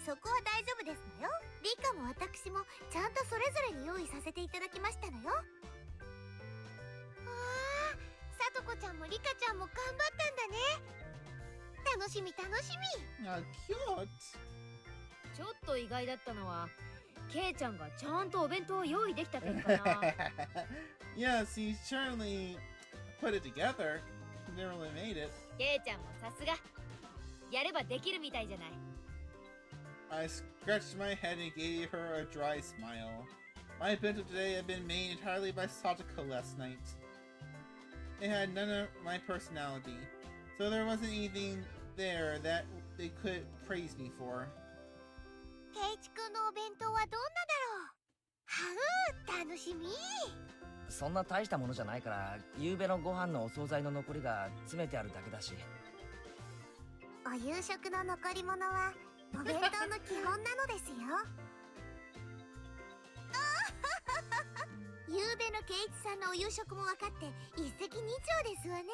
そこは大丈夫ですのよ。リカも私もちゃんとそれぞれに用意させていただきましたのよ。さとこちゃんもリカちゃんも頑張ったんだね。楽しみ楽しみ。 How cute. ちょっと意外だったのはケイちゃんがちゃんとお弁当を用意できた点かな。Yes, he certainly put it together. He never really made it. ケイちゃんもさすが、やればできるみたいじゃない。 I scratched my head and gave her a dry smile. My bento today had been made entirely by Satoko last night. It had none of my personality, so there wasn't anything there that they could praise me for. ケイチくんのお弁当はどんなだろう。はう、楽しみ。そんな大したものじゃないから、夕べのご飯のお惣菜の残りが詰めてあるだけだし。お夕食の残り物はお弁当の基本なのですよ。夕べのケイチさんのお夕食も分かって一石二鳥ですわね。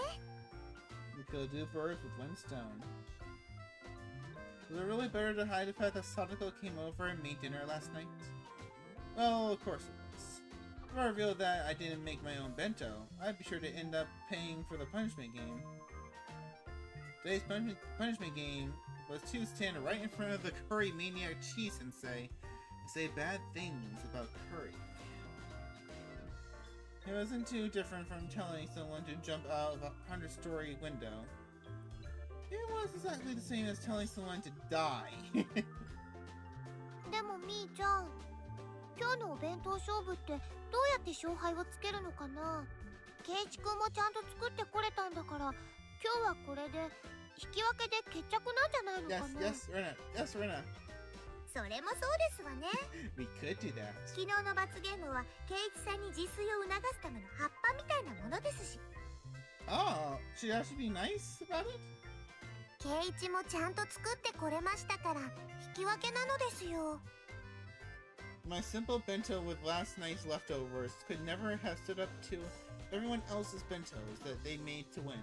We could do birds with one stone. Was it really better to hide the fact that Sadako came over and made dinner last night? Well, of course it was. If I revealed that I didn't make my own bento, I'd be sure to end up paying for the punishment game. Today's punishment game was to stand right in front of the curry maniac Chi Sensei and say bad things about curry. It wasn't too different from telling someone to jump out of a 100-story window. It was exactly the same as telling someone to die. でもみーちゃん、今日のお弁当勝負ってどうやって勝敗をつけるのかな。ケイチくんもちゃんと作ってこれたんだから、今日はこれで引き分けで決着なんじゃないのかな。 Yes, Rena. Yes, Rena. それもそうですわね。 We could do that. 昨日の罰ゲームはケイチさんに自炊を促すための葉っぱみたいなものですし、 Oh, should I actually be nice about it? ケイチもちゃんと作ってこれましたから引き分けなのですよ。 My simple bento with last night's leftovers could never have stood up to everyone else's bentos that they made to win.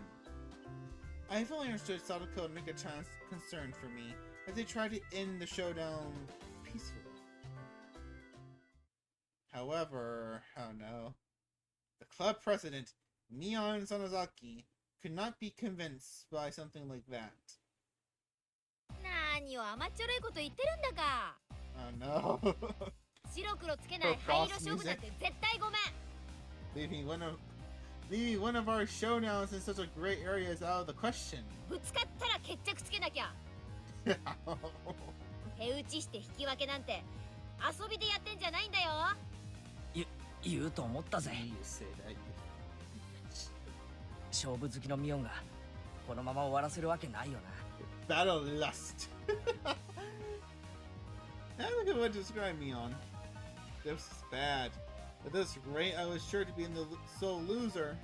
I fully understood Sadako and Mika-chan's concern for me as they tried to end the showdown peacefully. However, oh no, the club president, Mion Sonozaki, could not be convinced by something like that. 何を甘っちょろいこと言ってるんだか。 Oh no. 白黒つけない灰色勝負なんて絶対ごめん。 Leaving one of our showdowns in such a great area is out of the question. ぶつかったら決着つけなきゃ。手打ちして引き分けなんて遊びでやってんじゃないんだよ。言うと思ったぜ。 You say that, you 勝負好きのミオンがこのまま終わらせるわけないよな。 battle lust. That's a good way to describe me on. This is bad. At this rate, I was sure to be in the sole loser.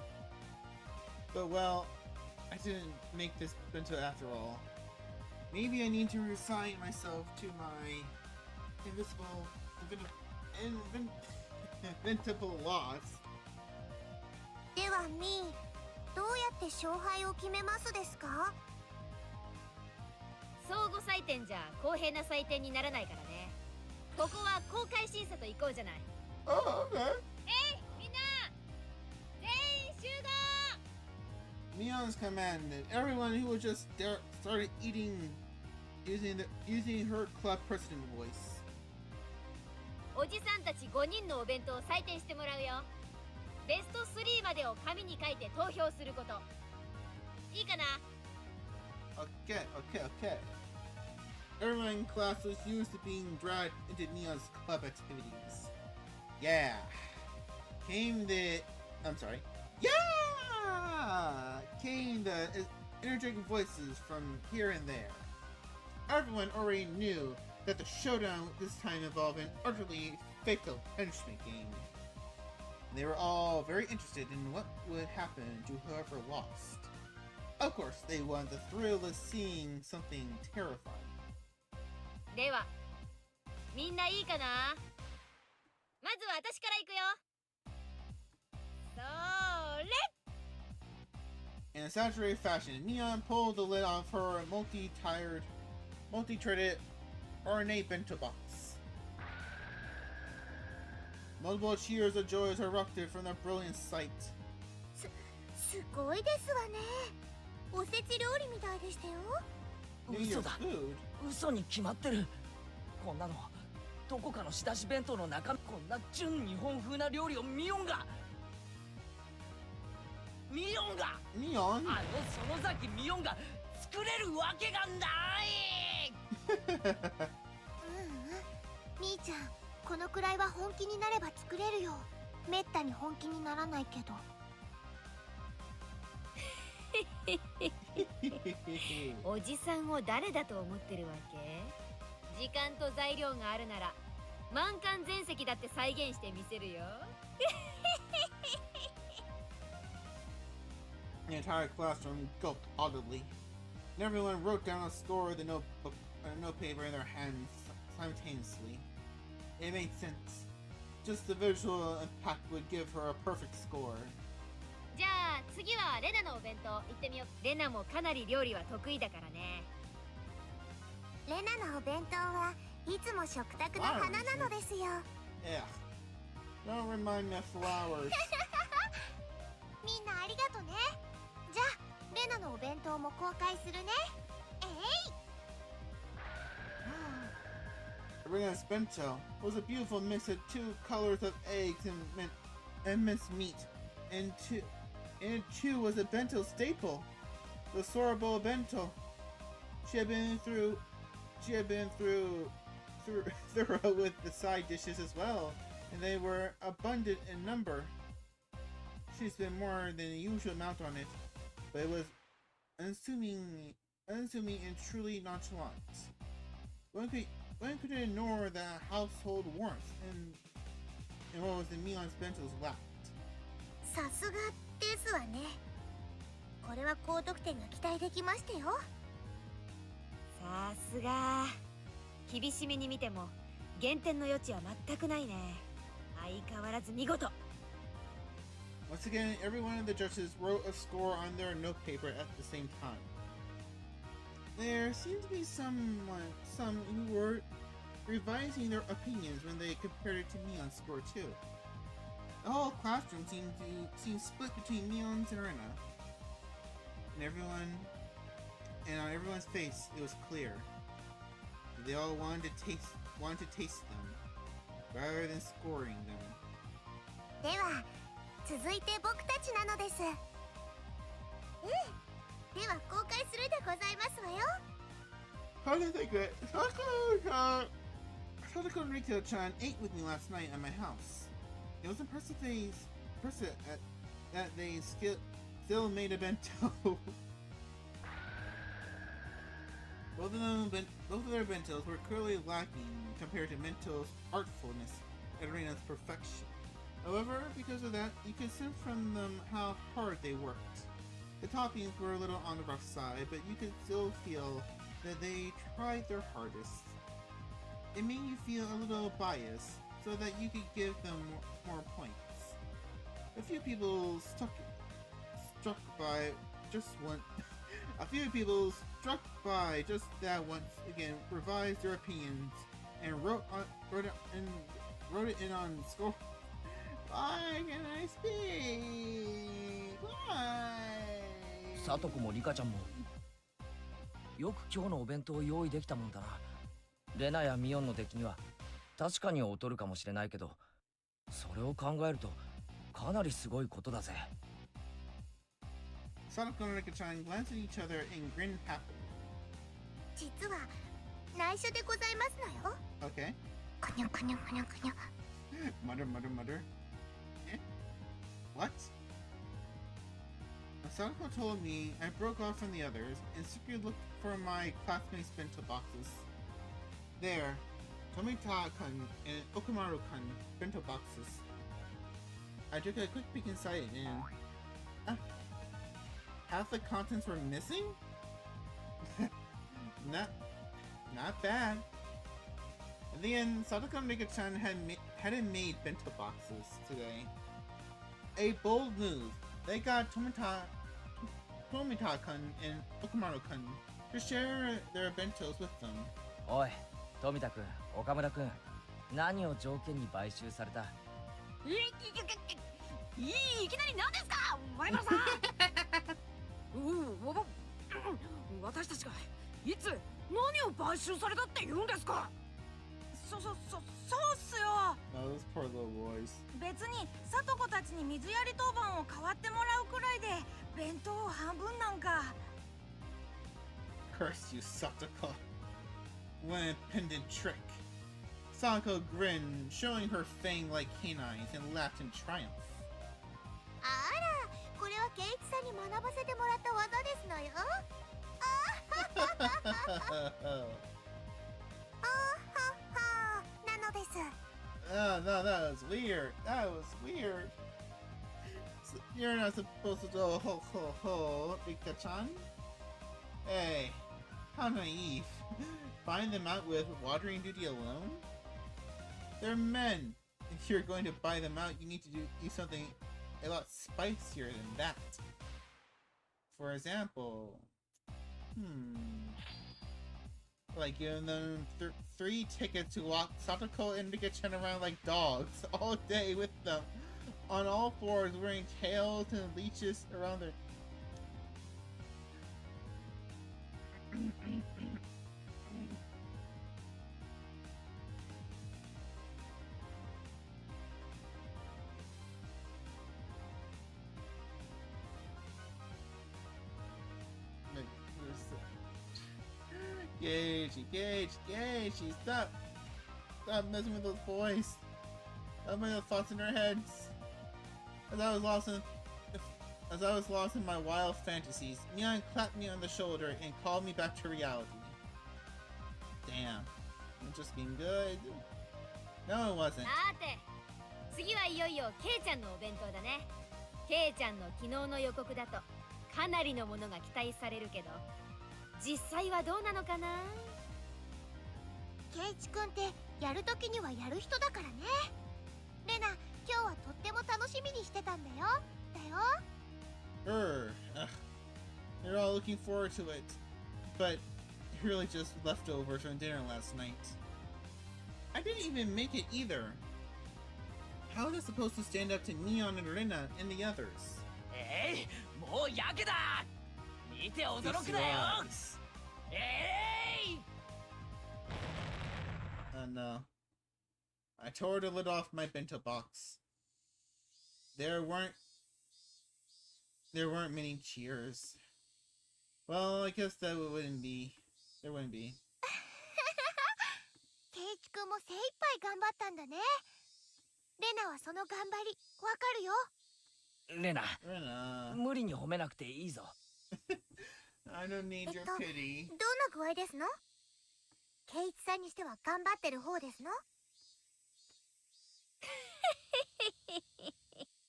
But well, I didn't make this bento after all. Maybe I need to resign myself to my inventable loss. ではみー、どうやって勝敗を決めますですか。相互採点じゃ公平な採点にならないからね。ここは公開審査と行こうじゃない。 Oh, okay. みんな全員集合。 Mion's commanded everyone who would just started using her club president voice. おじさんたち5人のお弁当を採点してもらうよ。ベスト3までを紙に書いて投票すること。いいかな。 Okay. Everyone in class was used to being dragged into Neon's club activities. Yeah. Came the energetic voices from here and there. Everyone already knew that the showdown this time involved an utterly fatal punishment game. And they were all very interested in what would happen to whoever lost. Of course, they wanted the thrill of seeing something terrifying. ではみんないいかな。まずは私から行くよ。それ。 In a saturated fashion, Neon pulled the lid off her multi-threaded ornate bento box. Multiple cheers of joy erupted from the brilliant sight. すごいですわね。おせち料理みたいでしたよ。 New 嘘 Year's だ。 food? 嘘に決まってる。こんなのどこかの仕出し弁当の中身、こんな純日本風な料理をミオンが Neon? あの園崎ミオンが作れるわけがない。みーちゃん、このくらいは本気になれば作れるよ。めったに本気にならないけど。おじさんを誰だと思ってるわけ？時間と材料があるなら満館全席だって再現してみせるよ。The entire classroom gulped audibly, and everyone wrote down a score with a notebook and a note paper in their hands simultaneously. It made sense. Just the visual impact would give her a perfect score. じゃあ次はレナのお弁当行ってみよう。レナもかなり料理は得意だからね。レナのお弁当はいつも食卓の花なのですよ。Ugh. Don't remind me of flowers. みんなありがとね。じゃあレナのお弁当も公開するね。Rena's bento was a beautiful mix of 2 colors of eggs and minced meat, and it too was a bento staple, the Sorabo bento. She had been through thorough with the side dishes as well, and they were abundant in number. She spent more than the usual amount on it, but it was unassuming and truly nonchalant. One could ignore the household warmth and what was in Milan's bento's lacked. さすがですわね。これは高得点が期待できましたよ。さすが。厳しめに見ても減点の余地は全くないね。相変わらず見事。 Once again, every one of the judges wrote a score on their note paper at the same time. There seemed to be some who were revising their opinions when they compared it to Neon's score too. The whole classroom seemed split between Neon's and Rena. And on everyone's face, it was clear. They all wanted to taste them, rather than scoring them. では続いて僕たちなのです。では公開するでございますわよ。 How did they get? Sadako and Rikyo-chan ate with me last night at my house. It was impressive that they still made a bento. Both of their bentos were clearly lacking compared to Mento's artfulness and Reina's perfection. However, because of that, you could sense from them how hard they worked. The toppings were a little on the rough side, but you could still feel that they tried their hardest. It made you feel a little biased, so that you could give them more points. A few people struck by just that once again revised their opinions and wrote it in on score. Why can I speak? Why? サトコもリカちゃんもよく今日のお弁当を用意できたもんだな。レナやミオンの出来には確かに劣るかもしれないけど、それを考えるとかなりすごいことだぜ。 Sadako and Rika-chan glanced at each other and grinned happily. 実は内緒でございますのよ。 Okay. くにょくにょくにょくにょ。 Mutter. Eh? What? Sadako told me I broke off from the others and secretly looked for my classmates' bento boxes. There, Tomita-kun and Okumaru-kun bento boxes. I took a quick peek inside and half the contents were missing? Not bad. In the end, Satoko and Rika-chan hadn't made bento boxes today. A bold move. They got Tomita-kun and Okumaru-kun to share their bentos with them. おい、富田君、岡村君、何を条件に買収された？いきなり何ですか、前原さん。私たちがいつ何を買収されたって言うんですか。そうっすよ。Oh, those poor little boys. 別にさとこたちに水やり当番を代わってもらうくらいで弁当を半分なんか。Curse you, Satoko. What an impendent trick. Satoko grinned, showing her fang-like canines, and laughed in triumph. あら、これはケイチさんに学ばせてもらった技ですのよ。なのです。Oh, no, that was weird. That was weird. So you're not supposed to go ho ho ho, Rika-chan? Hey, how naive. Find them out with watering duty alone? They're men. If you're going to buy them out, you need to do something a lot spicier than that. For example, like giving them 3 tickets to walk Satoko and Rika-chan around like dogs all day with them, on all fours, wearing tails and leashes around their... Gagey, stop messing with those boys. Stop putting those thoughts in their heads. As I was lost in my wild fantasies, Mion clapped me on the shoulder and called me back to reality. Damn, I'm just being good. No, it wasn't. さて、次はいよいよケイちゃんのお弁当だね。ケイちゃんの昨日の予告だとかなりのものが期待されるけど、実際はどうなのかな。ケイチくんってやるときにはやる人だからね。レナ、今日はとっても楽しみにしてたんだよ。They're all looking forward to it, but really just leftovers from dinner last night. I didn't even make it either. How is it supposed to stand up to Neon and Rena and the others? もうやけだ。見て驚くなよ。No. I tore the lid off my bento box. There weren't many cheers. Well, I guess there wouldn't be. ケイチくんも精一杯頑張ったんだね。レナはその頑張りわかるよ。レナ、Rena. 無理に褒めなくていいぞ。I don't need your pity. どんな具合ですの？ケイチさんにしては頑張ってる方ですの？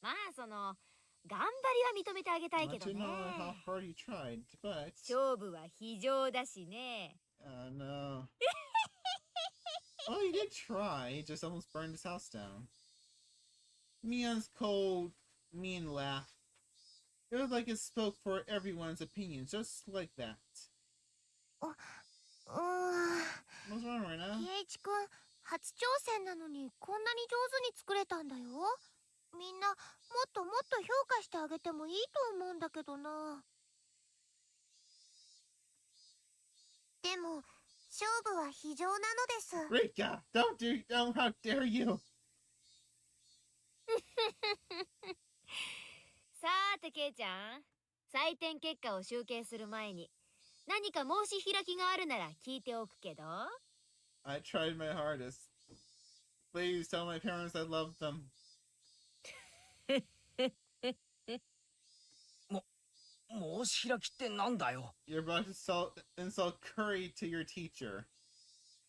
まあその頑張りは認めてあげたいけ Want ど to ね。 know how hard you tried, but 勝負は非情だしね。no. Oh, he did try. He just almost burned his house down. Mion's cold, mean laugh. It was like it spoke for everyone's opinions, just like that. What's wrong right now? ケイチくん、初挑戦なのにこんなに上手に作れたんだよ。みんなもっともっと評価してあげてもいいと思うんだけどな。でも勝負は非情なのです。 Rika, how dare you? さーてケイちゃん、採点結果を集計する前に何か申し開きがあるなら聞いておくけど。I tried my hardest. Please tell my parents I love them. 申し開きってなんだよ。 You're about to insult Curry to your teacher.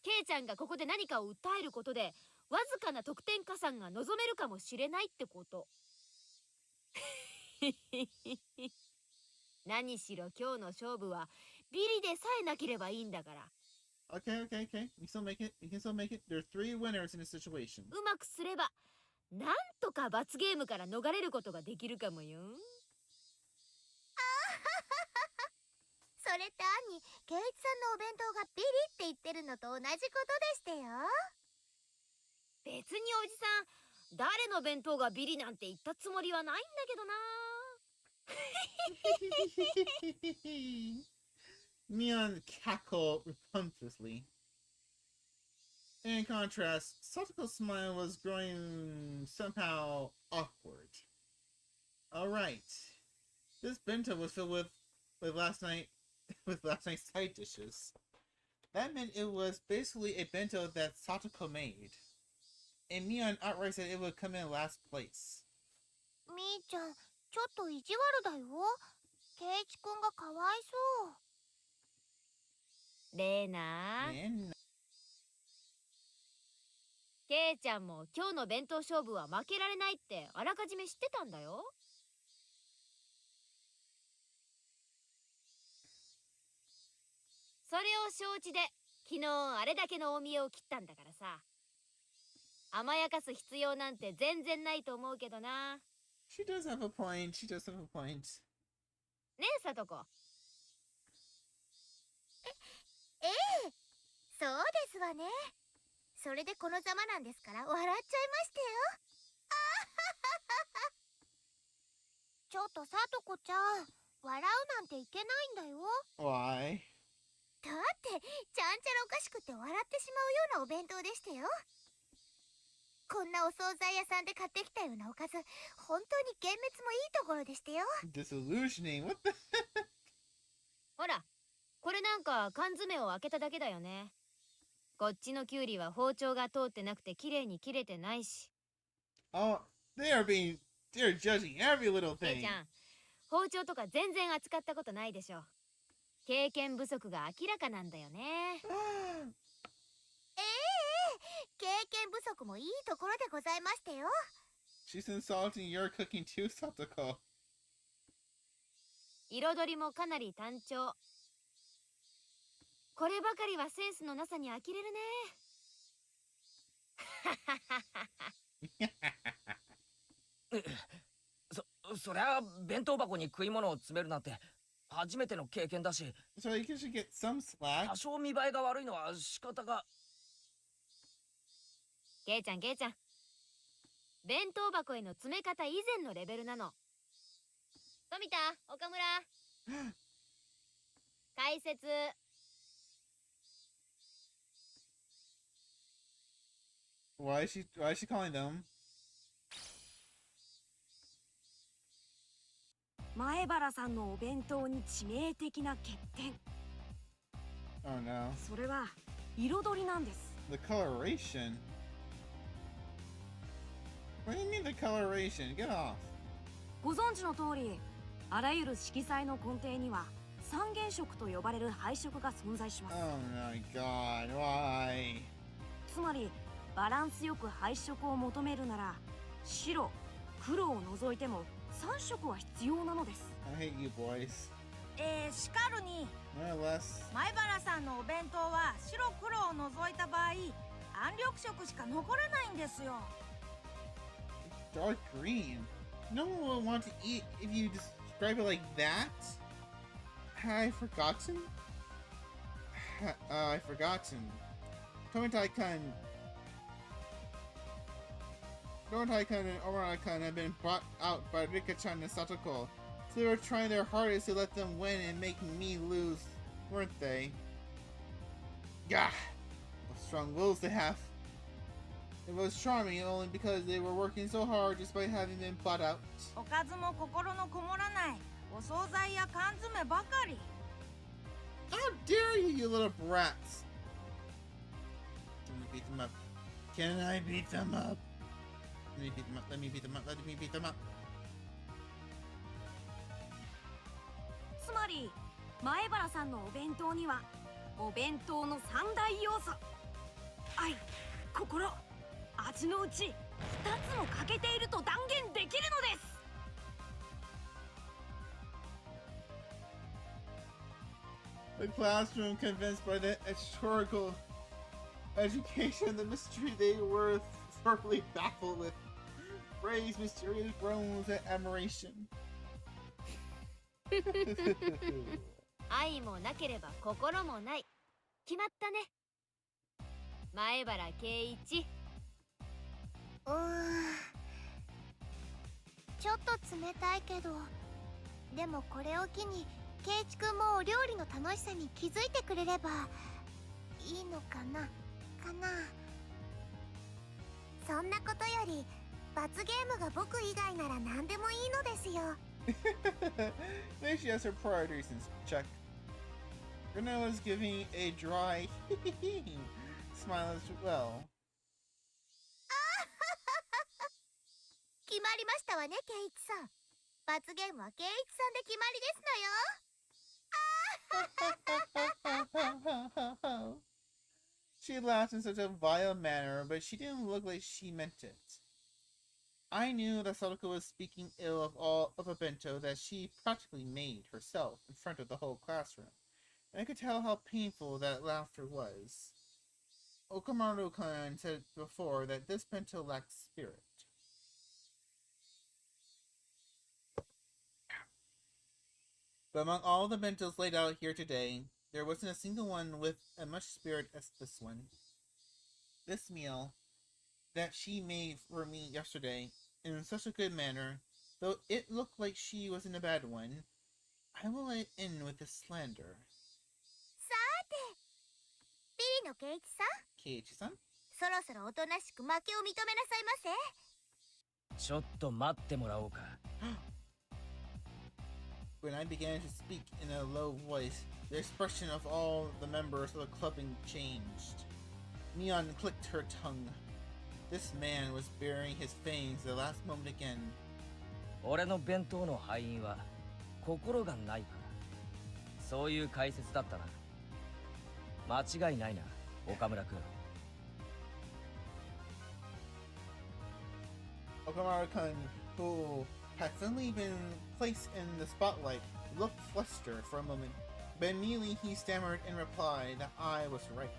ケイちゃんがここで何かを訴えることでわずかな得点加算が望めるかもしれないってこと。何しろ今日の勝負はビリでさえなければいいんだから。Okay, okay, okay. You still make it. You can still make it. There are 3 winners in this situation. うまくすればなんとか罰ゲームから逃れることができるかもよ。それって兄、圭一さんのお弁当がビリって言ってるのと同じことでしてよ。別におじさん、誰の弁当がビリなんて言ったつもりはないんだけどな。Mion cackled repugnantly. In contrast, Satoko's smile was growing somehow awkward. Alright. This bento was filled with last night's side dishes. That meant it was basically a bento that Satoko made. And Mion outright said it would come in last place. みーちゃん、ちょっと意地悪だよ。圭一くんがかわいそう。レーナー、ケイちゃんも今日の弁当勝負は負けられないってあらかじめ知ってたんだよ。それを承知で昨日あれだけのお見栄を切ったんだからさ。甘やかす必要なんて全然ないと思うけどな。She does have a point. She does have a point. ねえ、さとこ。ええ、そうですわね。それでこのざまなんですから笑っちゃいましたよ。ちょっとさとこちゃん、笑うなんていけないんだよ。Why? だってちゃんちゃらおかしくて笑ってしまうようなお弁当でしたよ。こんなお惣菜屋さんで買ってきたようなおかず、本当に幻滅もいいところでしたよ。Disillusioning. What the heck? ほら、これなんか缶詰を開けただけだよね。こっちのキュウリは包丁が通ってなくて綺麗に切れてないし。Oh, they're judging every little ケイ thing. ちゃん、包丁とか全然扱ったことないでしょ。経験不足が明らかなんだよね。経験不足もいいところでございましたよ。She's insulting your cooking too, Satoko. 彩りもかなり単調。こればかりはセンスのなさに呆れるね。そりゃ弁当箱に食い物を詰めるなんて初めての経験だし、 So you should get some slack. 多少見栄えが悪いのは仕方が。ケイちゃん、ケイちゃん。弁当箱への詰め方以前のレベルなの。富田、岡村。解説。Why is she calling them? 前原さんのお弁当に致命的な欠点。 Oh no. それは彩りなんです。 The coloration? What do you mean the coloration? Get off. ご存知の通り、あらゆる色彩の根底には三原色と呼ばれる配色が存在します。 Oh my god, why? つまりバランスよく配色を求めるなら白、黒を除いても3色は必要なのです。 I hate you boys. しかるに More or less. 前原さんのお弁当は白黒を除いた場合暗緑色しか残らないんですよ。 Dark green. No one will want to eat if you describe it like that. I've forgotten. I've forgotten. Tomitai-kun and Omura-kun have been bought out by Rika-chan and Satoko. So they were trying their hardest to let them win and make me lose, weren't they? Gah! What strong wills they have. It was charming only because they were working so hard despite having been bought out. おかずも心のこもらないお惣菜や缶詰ばかり。 How dare you, you little brats! Let me beat them up. Can I beat them up? Let me beat them up, let me beat them up, let me beat them up. つまり前原さんのお弁当にはお弁当の三大要素、愛、心、味のうち2つも欠けていると断言できるのです。The classroom, convinced by the historical education and the mystery, they were thoroughly baffled with praise, mysterious groans, and admiration. 愛もなければ心もない。決まったね。前原圭一。ちょっと冷たいけど、でもこれを機に圭一くんもお料理の楽しさに気づいてくれればいいのかなそんなことより罰ゲームが僕以外なら何でもいいのですよ。There she has her priorities in check. Rena was giving a dry smile as well. 決まりましたわね、圭一さん。罰ゲームは圭一さんで決まりですのよ。She laughed in such a vile manner, but she didn't look like she meant it. I knew that Sadako was speaking ill of a bento that she practically made herself in front of the whole classroom, and I could tell how painful that laughter was. Okamaru-kun said before that this bento lacked spirit. But among all the bentos laid out here today, there wasn't a single one with as much spirit as this one. This meal that she made for me yesterday in such a good manner, though it looked like she was in a bad one, I will let in with this slander. さて、ビリの圭一さん、 Keiichi-san? そろそろおとなしく負けを認めなさいませ。ちょっと待ってもらおうか。When I began to speak in a low voice, the expression of all the members of the clubbing changed. Neon clicked her tongue. This man was burying his fangs at the last moment again. 俺の弁当の敗因は心がないから。そういう解説だったな。間違いないな、岡村君。Okamaru-kun, who had suddenly been placed in the spotlight, looked flustered for a moment, but immediately he stammered in reply that I was right.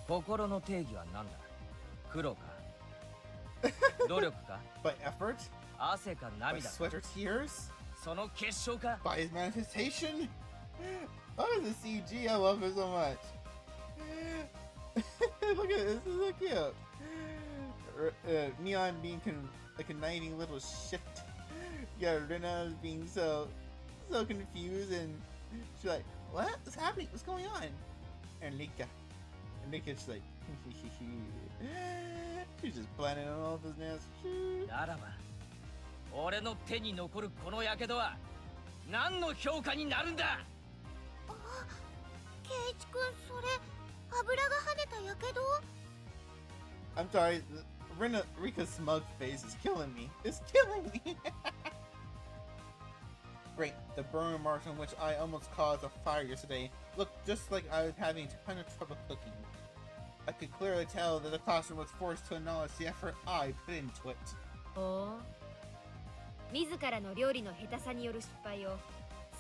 心の定義は何だ？苦労か努力か By effort? 汗か By 涙か sweat or tears? その結晶か By his manifestation? Oh, the CG, I love it so much. Look at this, this is so cute. Neon being a conniving little shit. Yeah, Rena being so confused, and she's like, what's happening? What's going on? And Rika's like, she's just planning on all this nasty. ならば俺の手に残るこの火傷は何の評価になるんだ。圭一くん、それ油が跳ねたやけど？ I'm sorry, Rika's smug face is killing me. It's killing me. Great, the burn marks on which I almost caused a fire yesterday looked just like I was having a ton of trouble cooking. I could clearly tell that the classroom was forced to acknowledge the effort I put into it. おお。自らの料理の下手さによる失敗を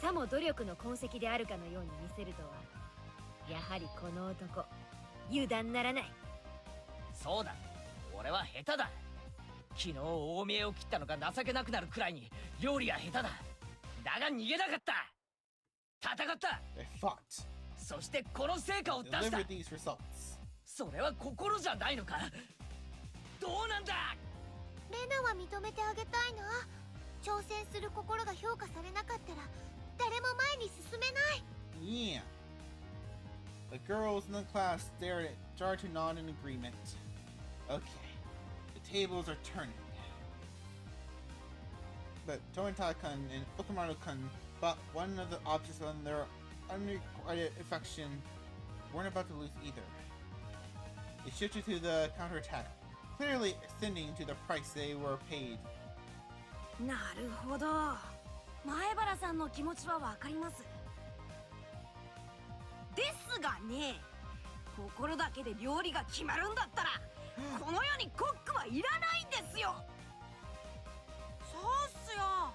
さも努力の痕跡であるかのように見せるとは、やはりこの男油断ならない。そうだ、俺は下手だ。昨日大見えを切ったのが情けなくなるくらいに料理は下手だ。だが逃げなかった。戦った。 I fought. そしてこの成果を出した。 Delivered these results. それは心じゃないのか。どうなんだ。レナは認めてあげたいな。挑戦する心が評価されなかったら誰も前に進めない。 Yeah. The girls in the class stared to nod in agreement. Okay, the tables are turning. But Tomitai-kun and Okamaru-kun thought one of the objects on their unrequited affection weren't about to lose either. They shifted to the counterattack, clearly extending to the price they were paid. なるほど。前原さんの気持ちはわかります。ですがね、心だけで料理が決まるんだったらこの世にコックはいらないんですよ。そうっすよ。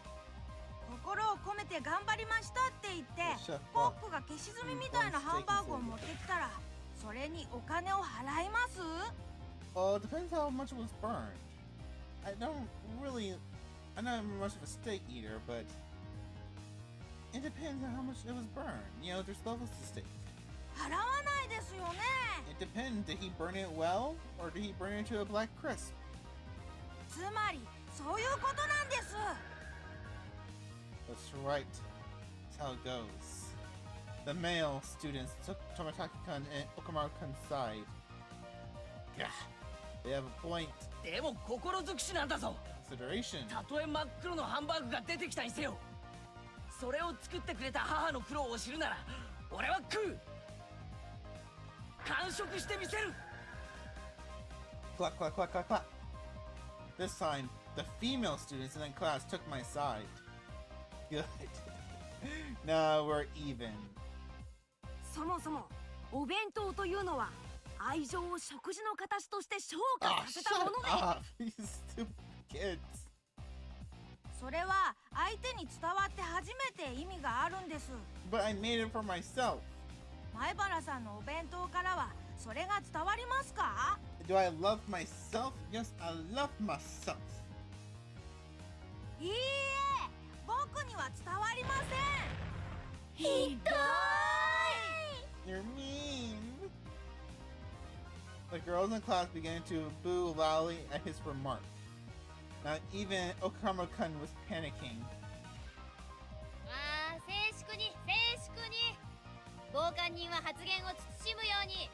心心を込めて頑張りましたって言って Chef ポッ Bob. プが消し炭みたいなハンバーグを持ってきたらそれにお金を払います？ Well, it depends how much was burned. I don't really. I'm not much of a steak eater, but it depends on how much it was burned. You know, there's levels to steak. 払わないですよね。 It depends. Did he burn it well, or did he burn it to a black crisp? つまりそういうことなんです。 That's right. That's how it goes. The male students took Tomataki-kun and Okamaru-kun's side. Gah, they have a point. でも心尽くしなんだぞ。 Consideration. たとえ真っ黒のハンバーグが出てきたにせよ、それを作ってくれた母の苦労を知るなら俺は食う。完食してみせる。 Clap, clap, clap, clap, clap. This time, the female students in the class took my side. Good. Now we're even. そもそもお弁当というのは愛情を食事の形として昇華 Ah, させたもの shut で、 up! These stupid kids. それは相手に伝わって初めて意味があるんです。 But I made it for myself. 前原さんのお弁当からはそれが伝わりますか？ Do I love myself? Yes, I love myself. いいえ、僕には伝わりません。ひどい。 You're mean. The girls in class began to boo loudly at his remark. Now even Okamaru-kun was panicking. ああ、静粛に静粛に。傍観人は発言を慎むように。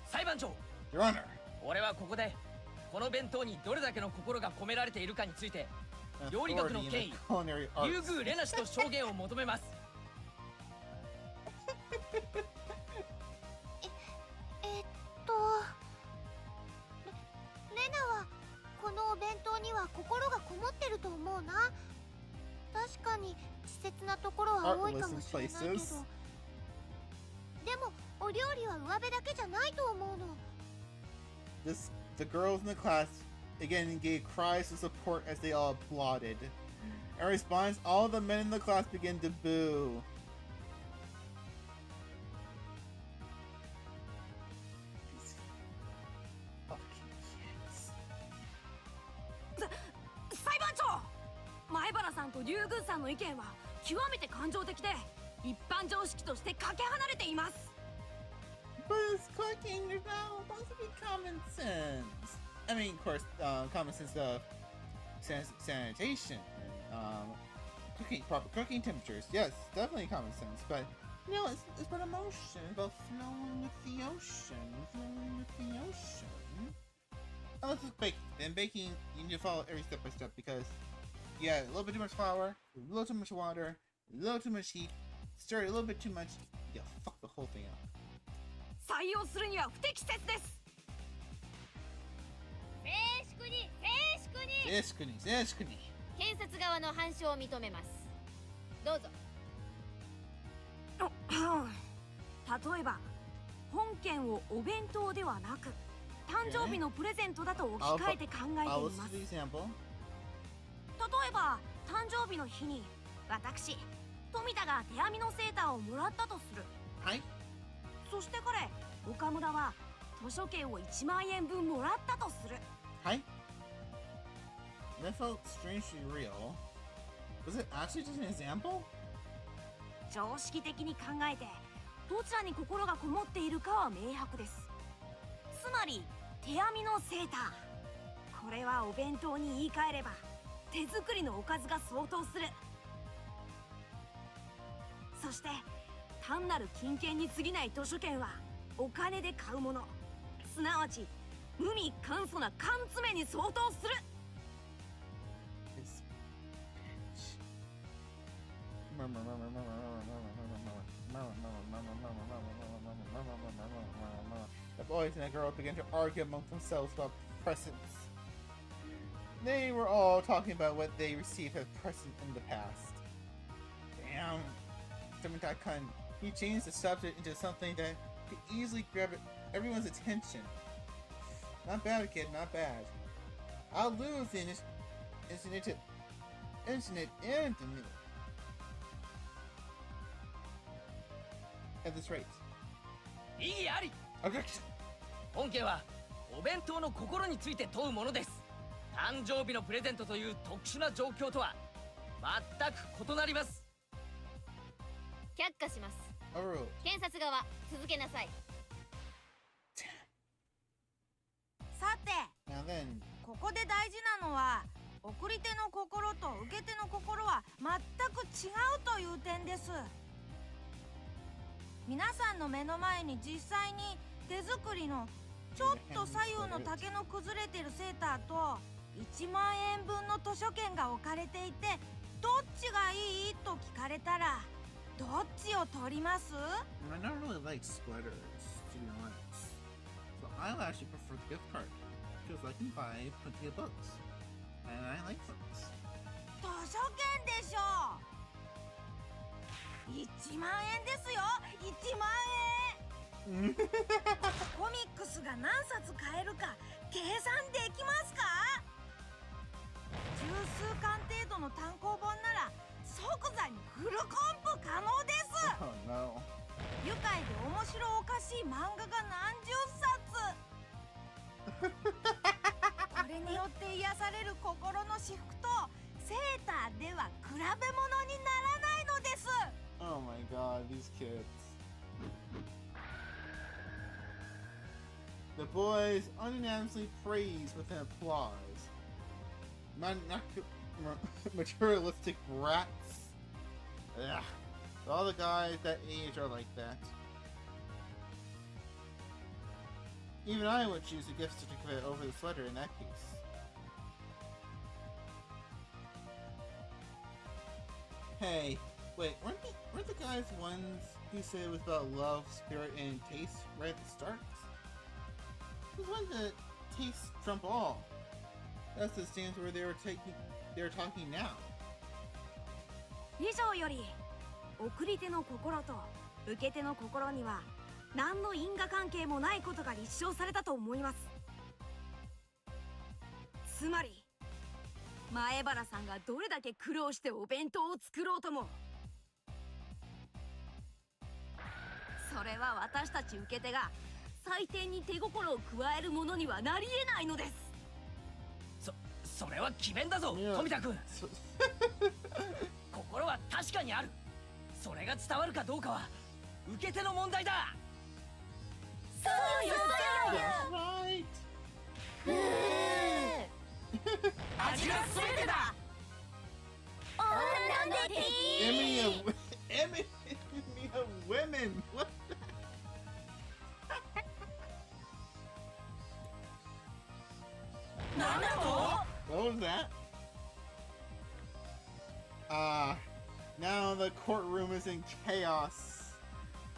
裁判長、 Your Honor. 俺はここでこの弁当にどれだけの心が込められているかについて An 料理学の authority in 権 the 威 culinary 竜 arts. 宮レナ氏と証言を求めます。レナはこのお弁当には心がこもってると思うな。確かに稚拙なところは多いかもしれないけど、 Artless でもお料理は上辺だけじゃないと思うの。 The girls in the class again gave cries of support as they all applauded. In response, all the men in the class began to boo. These fucking kids. 裁判長、前原さんと竜宮さんの意見は極めて感情的で一般常識としてかけ離れています。 But it's cooking. There's not supposed to be common sense. I mean, of course, common sense of sanitation and cooking, proper cooking temperatures. Yes, definitely common sense. But you know, it's about emotion, about flowing with the ocean, flowing with the ocean. Oh, let's just bake. And baking, you need to follow every step by step because you got a little bit too much flour, a little too much water, a little too much heat, stir it a little bit too much. You'll fuck the whole thing up. 採用するには不適切です。静粛に静粛に。静粛に、静粛に。検察側の反証を認めます。どうぞ。例えば本件をお弁当ではなく誕生日のプレゼントだと置き換えて考えてい I'll ま listen す。 to the example. 例えば誕生日の日に私富田が手編みのセーターをもらったとする。はい。そして彼岡村は図書券を1万円分もらったとする。はい。That felt strangely real. Was it actually just an example? 常識的に考えてどちらに心がこもっているかは明白です。つまり手編みのセーター、これはお弁当に言い換えれば手作りのおかずが相当する。そして単なる金券に過ぎない図書券はお金で買うもの、すなわち無味簡素な缶詰に相当する。 This bitch. The boys and the girl began to argue among themselves about presents. They were all talking about what they received as presents in the past. Damn. Tomataki-kun, he changed the subject into something that could easily grab everyone's attention. Not bad, kid, not bad. I'll lose the internet and at this rate. 異議あり。 Objection! 本件はお弁当の心について問うものです。誕生日のプレゼントという特殊な状況とは全く異なります。却下します。 Overruled. 検察側続けなさい。さて Now then, ここで大事なのは送り手の心と受け手の心は全く違うという点です。皆さんの目の前に実際に手作りのちょっと左右の竹の崩れてるセーターと1万円分の図書券が置かれていて、どっちがいいと聞かれたらどっちを取ります？ I don't really like sweaters, to be honest. So I'll actually prefer the gift card, because I can buy plenty of books. And I like books. 図書券でしょ。1万円ですよ、1万円。コミックスが何冊買えるか計算できますか？十数巻程度の単行本なら即座にフルコンプ可能です。 Oh no. 愉快で面白おかしい漫画が何十冊。これによって癒される心の至福とセーターでは比べ物にならないのです。 Oh my god, these kids. The boys unanimously praise with an applause. Not materialistic brats. Ugh. All the guys that age are like that. Even I would choose a gift certificate over the sweater in that case. Hey, wait, weren't the guys the ones who said it was about love, spirit, and taste right at the start? Who's one that tastes trump all? That's the stance where they were talking now. 以上より送り手の心と受け手の心には何の因果関係もないことが立証されたと思います。つまり前原さんがどれだけ苦労してお弁当を作ろうとも、それは私たち受け手が採点に手心を加えるものにはなり得ないのです。それは詭弁だぞ、富田君。心は確かにある。それが伝わるかどうかは受け手の問題だ。そうよThat's right. 味が全てだ。女の敵。 Enemy of women. What? What was that? Now the courtroom is in chaos.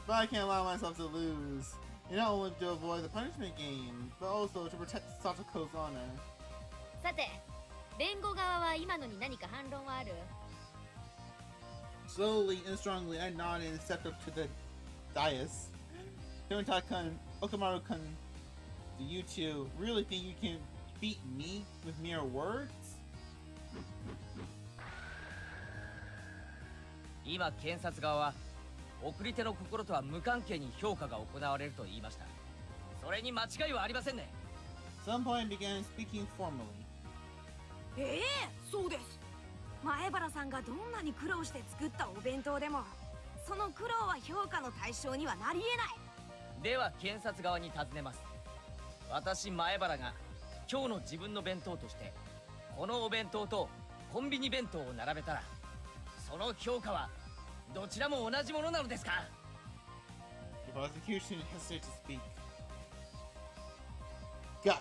But I can't allow myself to lose. And not only to avoid the punishment game, but also to protect Satoko's honor. さて、弁護側は今のに何か反論はある？ Slowly and strongly, I nod and step up to the dais. Tomitai-kun, Okamaru-kun, do you two really think you can beat me with mere words? 今検察側は送り手の心とは無関係に評価が行われると言いました。それに間違いはありませんね。 Some point began speaking formally. そうです。前原さんがどんなに苦労して作ったお弁当でもその苦労は評価の対象にはなり得ない。では検察側に尋ねます。私前原が今日の自分の弁当としてこのお弁当とコンビニ弁当を並べたら、その評価はどちらも同じものなのですか？ The prosecution hesitated to speak. Got.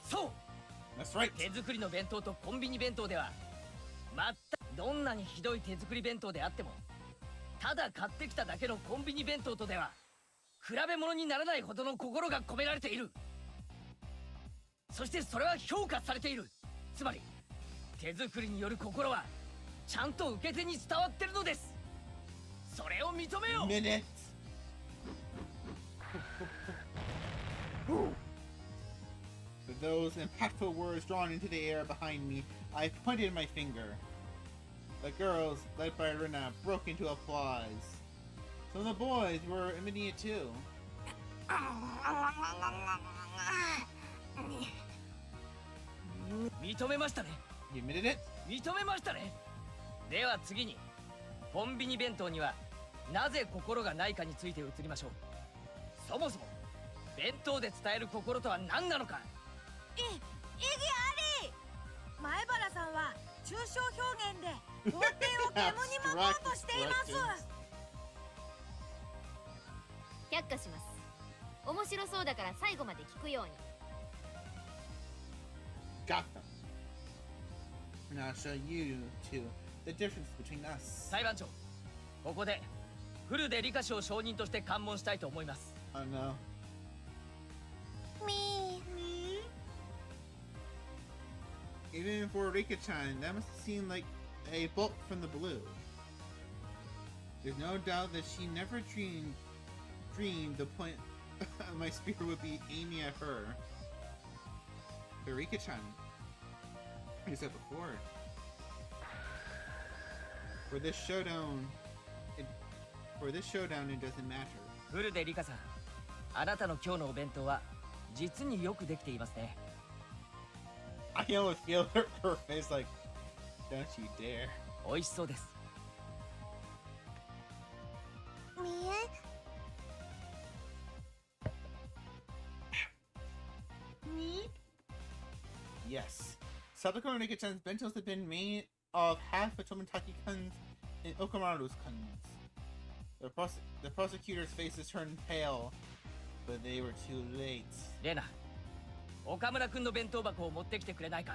そう。 That's right. 手作りの弁当とコンビニ弁当では全くどんなにひどい手作り弁当であっても、ただ買ってきただけのコンビニ弁当とでは比べ物にならないほどの心が込められている。そしてそれは評価されている。つまり手作りによる心はちゃんと受け手に伝わってるのです。それを認めよう。 Minute. With those impactful words drawn into the air behind me, I pointed my finger. The girls, led by Rina, broke into applause. So the boys were admitting it too. 認めましたね。 You admitted it? 認めましたね。では次にコンビニ弁当にはなぜ心がないかについて移りましょう。そもそも弁当で伝える心とは何なのか。意義あり。前原さんは抽象表現で皇帝を煙に巻こうとしています。却下します。面白そうだから最後まで聞くように。Got them. And I'll show you two the difference between us. 裁判長、ここでフルで理科省証人として喚問したいと思います。Oh no. み Even for Rika-chan, that must seem like a bolt from the blue. There's no doubt that she never dreamed the point of my spear would be aiming at her. But Rika-chan, you said before, for this showdown, it doesn't matter. フルで理科さん、あなたの今日のお弁当は実によくできていますね。 I can almost feel her face like, don't you dare. 美味しそうです。みえ Yes. Sadako and Rika-chan's bentos have been made of half of Tomitaki-kun's and Okamaru's-kun's. The prosecutor's faces turned pale, but they were too late. レナ、岡村君の弁当箱を持ってきてくれないか。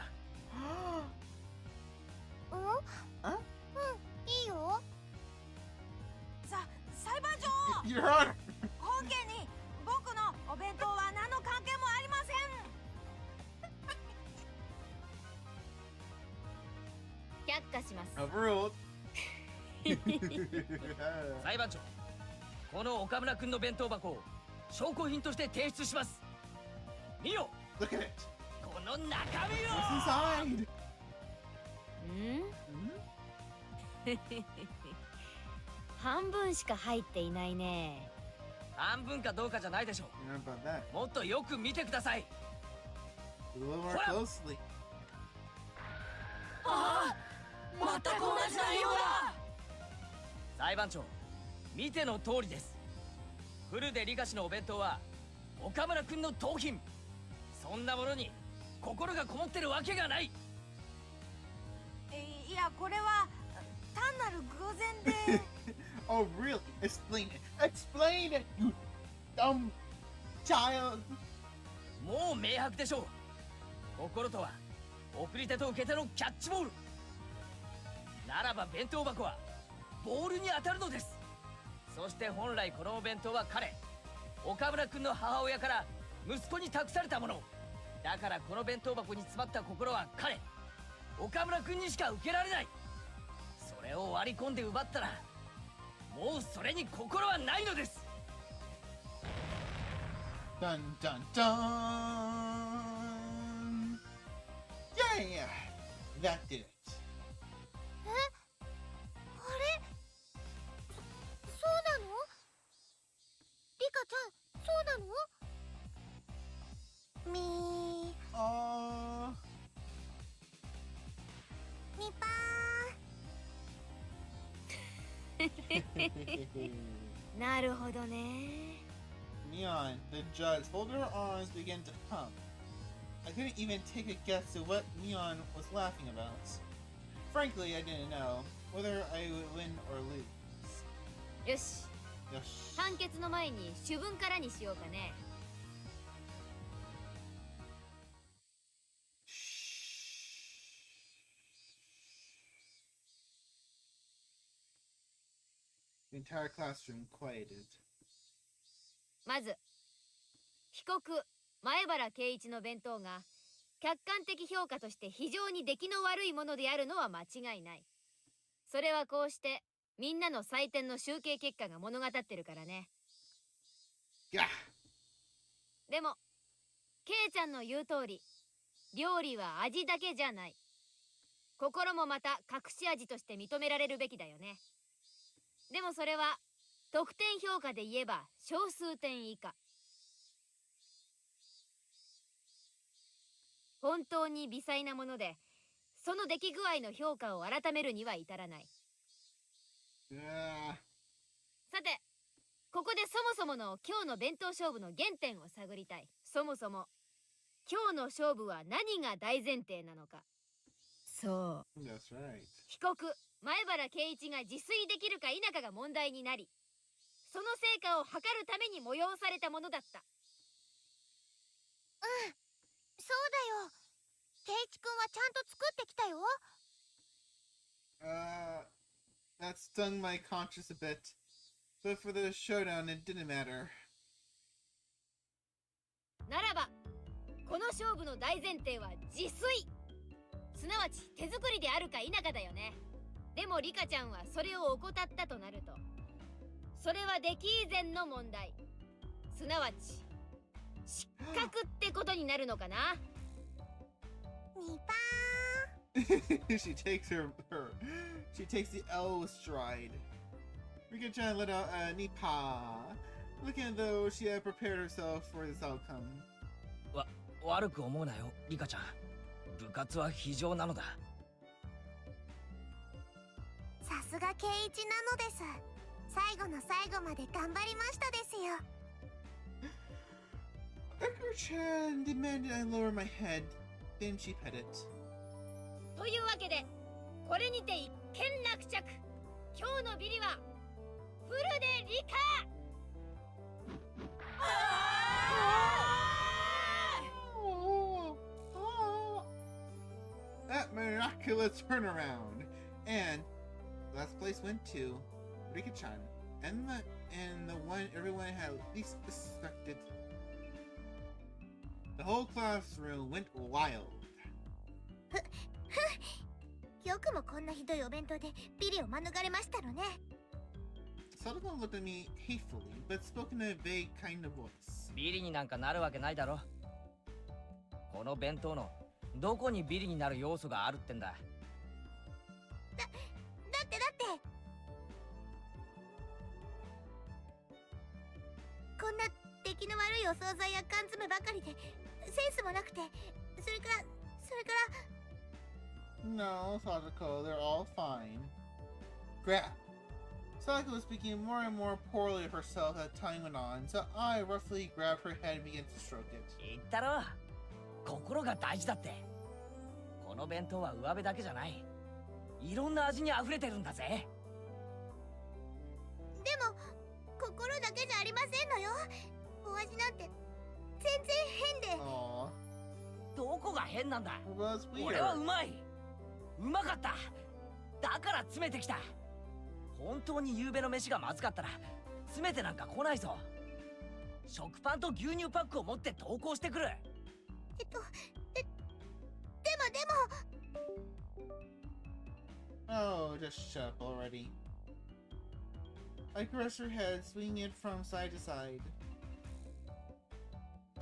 うんうんあいいよ。裁判長 Your Honor! 本件に僕のお弁当は何の関係もありません。却下します。 Overruled. 裁判長、この岡村君の弁当箱を証拠品として提出します。見よ、 Look at it. この中身を。 What's inside? ん？半分しか入っていないね。半分かどうかじゃないでしょ You know about that. う。もっとよく見てください。 A little more What? closely. 全く同じ内容だ。裁判長、見ての通りです。フルで理科士のお弁当は岡村君の盗品。そんなものに心がこもってるわけがない。いや、これは単なる偶然で。Oh, really? Explain it. Explain it, you dumb child. もう明白でしょう。心とは送り手と受け手のキャッチボール。ならば弁当箱はボールに当たるのです。そして本来このお弁当は彼、岡村君の母親から息子に託されたもの。だからこの弁当箱に詰まった心は彼、岡村君にしか受けられない。それを割り込んで奪ったらもうそれに心はないのです。 Dun dun dun. Yeah, that did it. あれそうなの？リカちゃん、そうなの？み パなるほどね。 Neon, the judge, folded her arms, began to hum. I couldn't even take a guess at what Neon was laughing about. Frankly, I didn't know whether I would win or lose. よし、 Yosh. 判決の前に主文からにしようかね。 The entire classroom quieted. まず被告前原圭一の弁当が客観的評価として非常に出来の悪いものであるのは間違いない。それはこうしてみんなの採点の集計結果が物語ってるからね。 Yeah. でも圭ちゃんの言う通り、料理は味だけじゃない。心もまた隠し味として認められるべきだよね。でもそれは得点評価で言えば小数点以下。本当に微細なもので、その出来具合の評価を改めるには至らない。さて、ここでそもそもの今日の弁当勝負の原点を探りたい。そもそも今日の勝負は何が大前提なのか。そう、被告前原圭一が自炊できるか否かが問題になり、その成果を測るために催されたものだった。うん、そうだよ。圭一くんはちゃんと作ってきたよ。That stung my conscience a bit. But for the showdown, it didn't matter. ならば、この勝負の大前提は自炊。すなわち手作りであるか否かだよね。でもリカちゃんはそれを怠ったとなると、それは出来以前の問題。すなわち失格ってことになるのかな。ニパShe takes she takes the L stride. Rika-chan let out a nipa, looking as though she had prepared herself for this outcome. 悪く思うなよ、リカちゃん。部活は非常なのだ。ー、さすが圭一なのです。最後の最後まで頑張りましたですよ。Rika-chan demanded I lower my head. Then she pet it. というわけで、これにて一件落着。今日のビリはフルでリカ。That miraculous turnaround, and last place went to Rika-chan, and the one everyone had least expected. The whole classroom went wild. よくもこんなひどいお弁当でビリを免れましたのね。Sadako looked at me hatefully, but spoke in a vague kind of voice. ビリになんかなるわけないだろ。この弁当のどこにビリになる要素があるってんだ。だってこんな出来の悪いお惣菜や缶詰ばかりでセンスもなくて、それから No, Sadako, they're all fine. Grab. Sadako was speaking more and more poorly of herself as time went on, so I roughly grabbed her head and began to stroke it. 言ったろ、心が大事だって。この弁当は上辺だけじゃない。いろんな味に溢れてるんだぜ。でも心だけじゃありませんのよ。お味なんて全然変で。どこが変なんだ。 It was weird. 俺はうまい。うまかった。だから詰めてきた。本当に夕べの飯がまずかったら詰めてなんか来ないぞ。食パンと牛乳パックを持って登校してくる。でも Oh, just shut up already. I caressed her head, swinging it from side to side.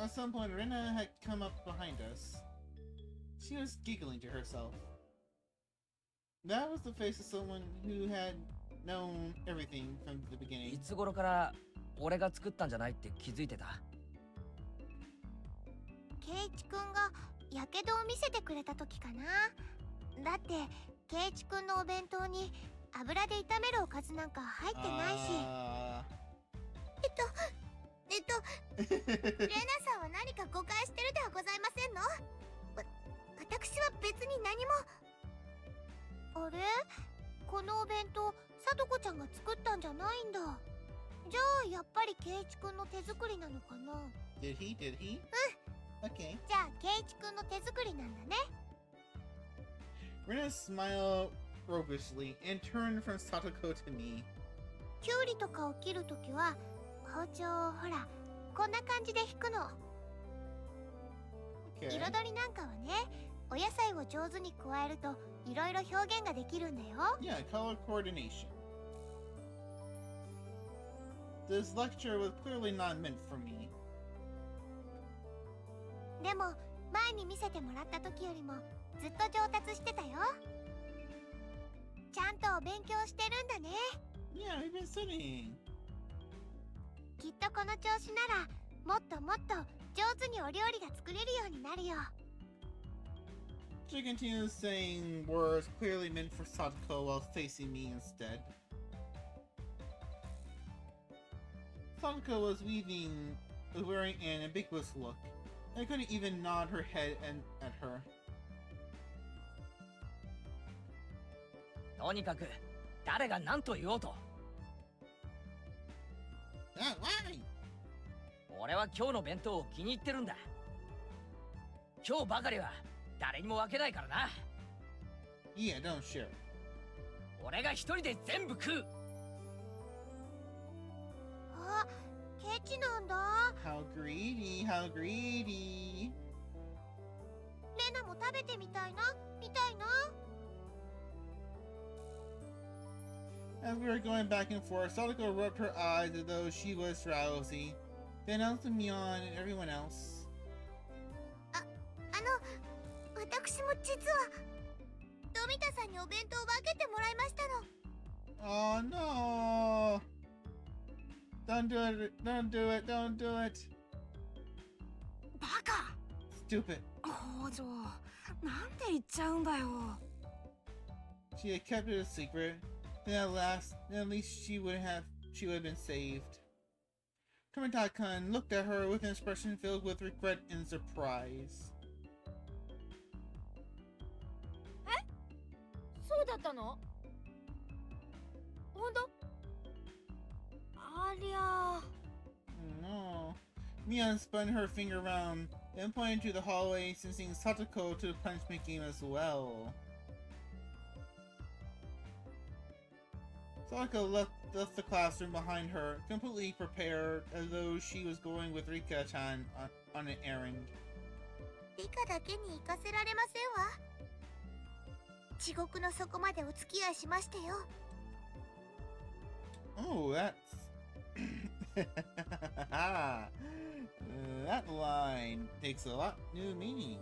At some point, Rena had come up behind us. She was giggling to herself. That was the face of someone who had known everything from the い beginning. つ頃から俺が作ったんじゃないって気づいてた。圭一くんがやけどを見せてくれた時かな。だって圭一くんのお弁当に油で炒めるおかずなんか入ってないし。レナさんは何か誤解してるではございませんの？私は別に何も。あれ？このお弁当、さとこちゃんが作ったんじゃないんだ。じゃあやっぱり圭一くんの手作りなのかな？ Did he? うん。Okay. じゃあ圭一くんの手作りなんだね。Rena smiled roguishly and turned from Satoko to me. きゅうりとかを切るときは包丁をほらこんな感じで引くの。Okay. 彩りなんかはね、お野菜を上手に加えるといろいろ表現ができるんだよ。Yeah, color coordination. This lecture was clearly not meant for me. でも前に見せてもらった時よりもずっと上達してたよ。ちゃんとお勉強してるんだね。Yeah, we've been studying. きっとこの調子ならもっともっと上手にお料理が作れるようになるよ。 She continues saying words clearly meant for Satoko while facing me instead. Satoko was wearing an ambiguous look, and couldn't even nod her head at her. とにかく誰が何と言おうと、 Why? 俺は今日の弁当を気に入ってるんだ。今日ばかりは誰にも分けないからな。 Yeah, don't share. 俺が一人で全部食う。あ、ケチなんだ。 How greedy, how greedy. レナも食べてみたいな、みたいな。 As we were going back and forth, Sadako rubbed her eyes as though she was drowsy, then announced to Mion and everyone else. 私も実は富田さんにお弁当を分けてもらいましたの。 Oh no! Don't do it, don't do it, don't do it. バカ Stupid. 北条、なんで言っちゃうんだよ。 She had kept it a secret. Then at least she would have been saved. Tomita-kun looked at her with an expression filled with regret and surprise. そうだったの？本当？ありゃー。 No. Mion spun her finger around, then pointed to the hallway, sensing Satoko to the punishment game as well. Satoko left the classroom behind her, completely prepared, as though she was going with Rika-chan on an errand. リカだけに行かせられませんわ。地獄の底までお付き合いしましてよ。 Oh, that's... that line takes a lot new meaning.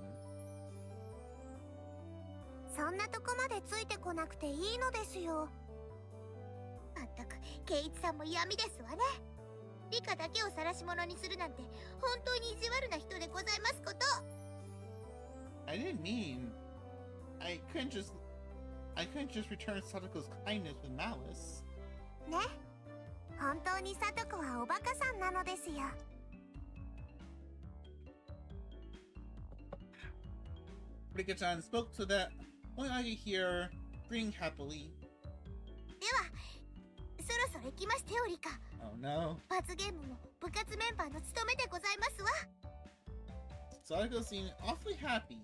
そんなとこまでついてこなくていいのですよ。まったく、ケイイチさんも闇ですわね。リカだけを晒し者にするなんて本当に意地悪な人でございますこと。 I didn't mean... I couldn't just return Satoko's kindness with malice. ね、本当にサトコはおバカさんなのですよ。 Rika-chan spoke so that only I could hear grinning happily. では、そろそろ行きましてよ、リカ。 Oh no. 罰ゲームも部活メンバーの務めでございますわ。 Sadako seemed awfully happy.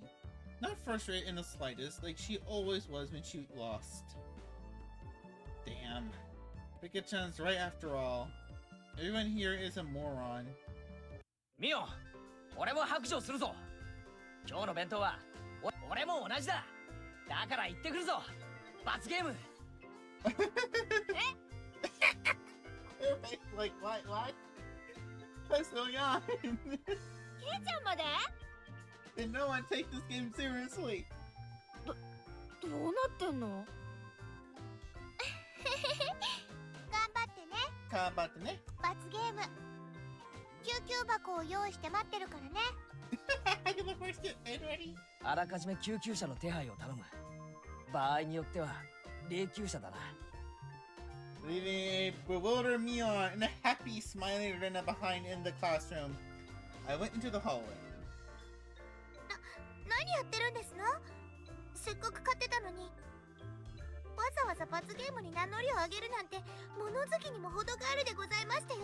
Not frustrated in the slightest, like she always was when she lost. Damn. Rika-chan's right after all. Everyone here is a moron. ミオ、俺も白状するぞ。今日の弁当は俺も同じだ。だから行ってくるぞ。罰ゲーム。Like, what? What's going on? ケイちゃんまで？ Did no one take this game seriously? どうなってんの？頑張ってね。 How about the neck? 罰ゲーム。救急箱を用意して待ってるからね。I get the first hit already. あらかじめ救急車の手配を頼む。場合によっては霊柩車だな。 Leaving a bewildered Mion and a happy, smiling Rena behind in the classroom, I went into the hallway. 何やってるんですの？せっかく買ってたのに。わざわざ罰ゲームに名乗りを上げるなんて物好きにも程があるでございましたよ。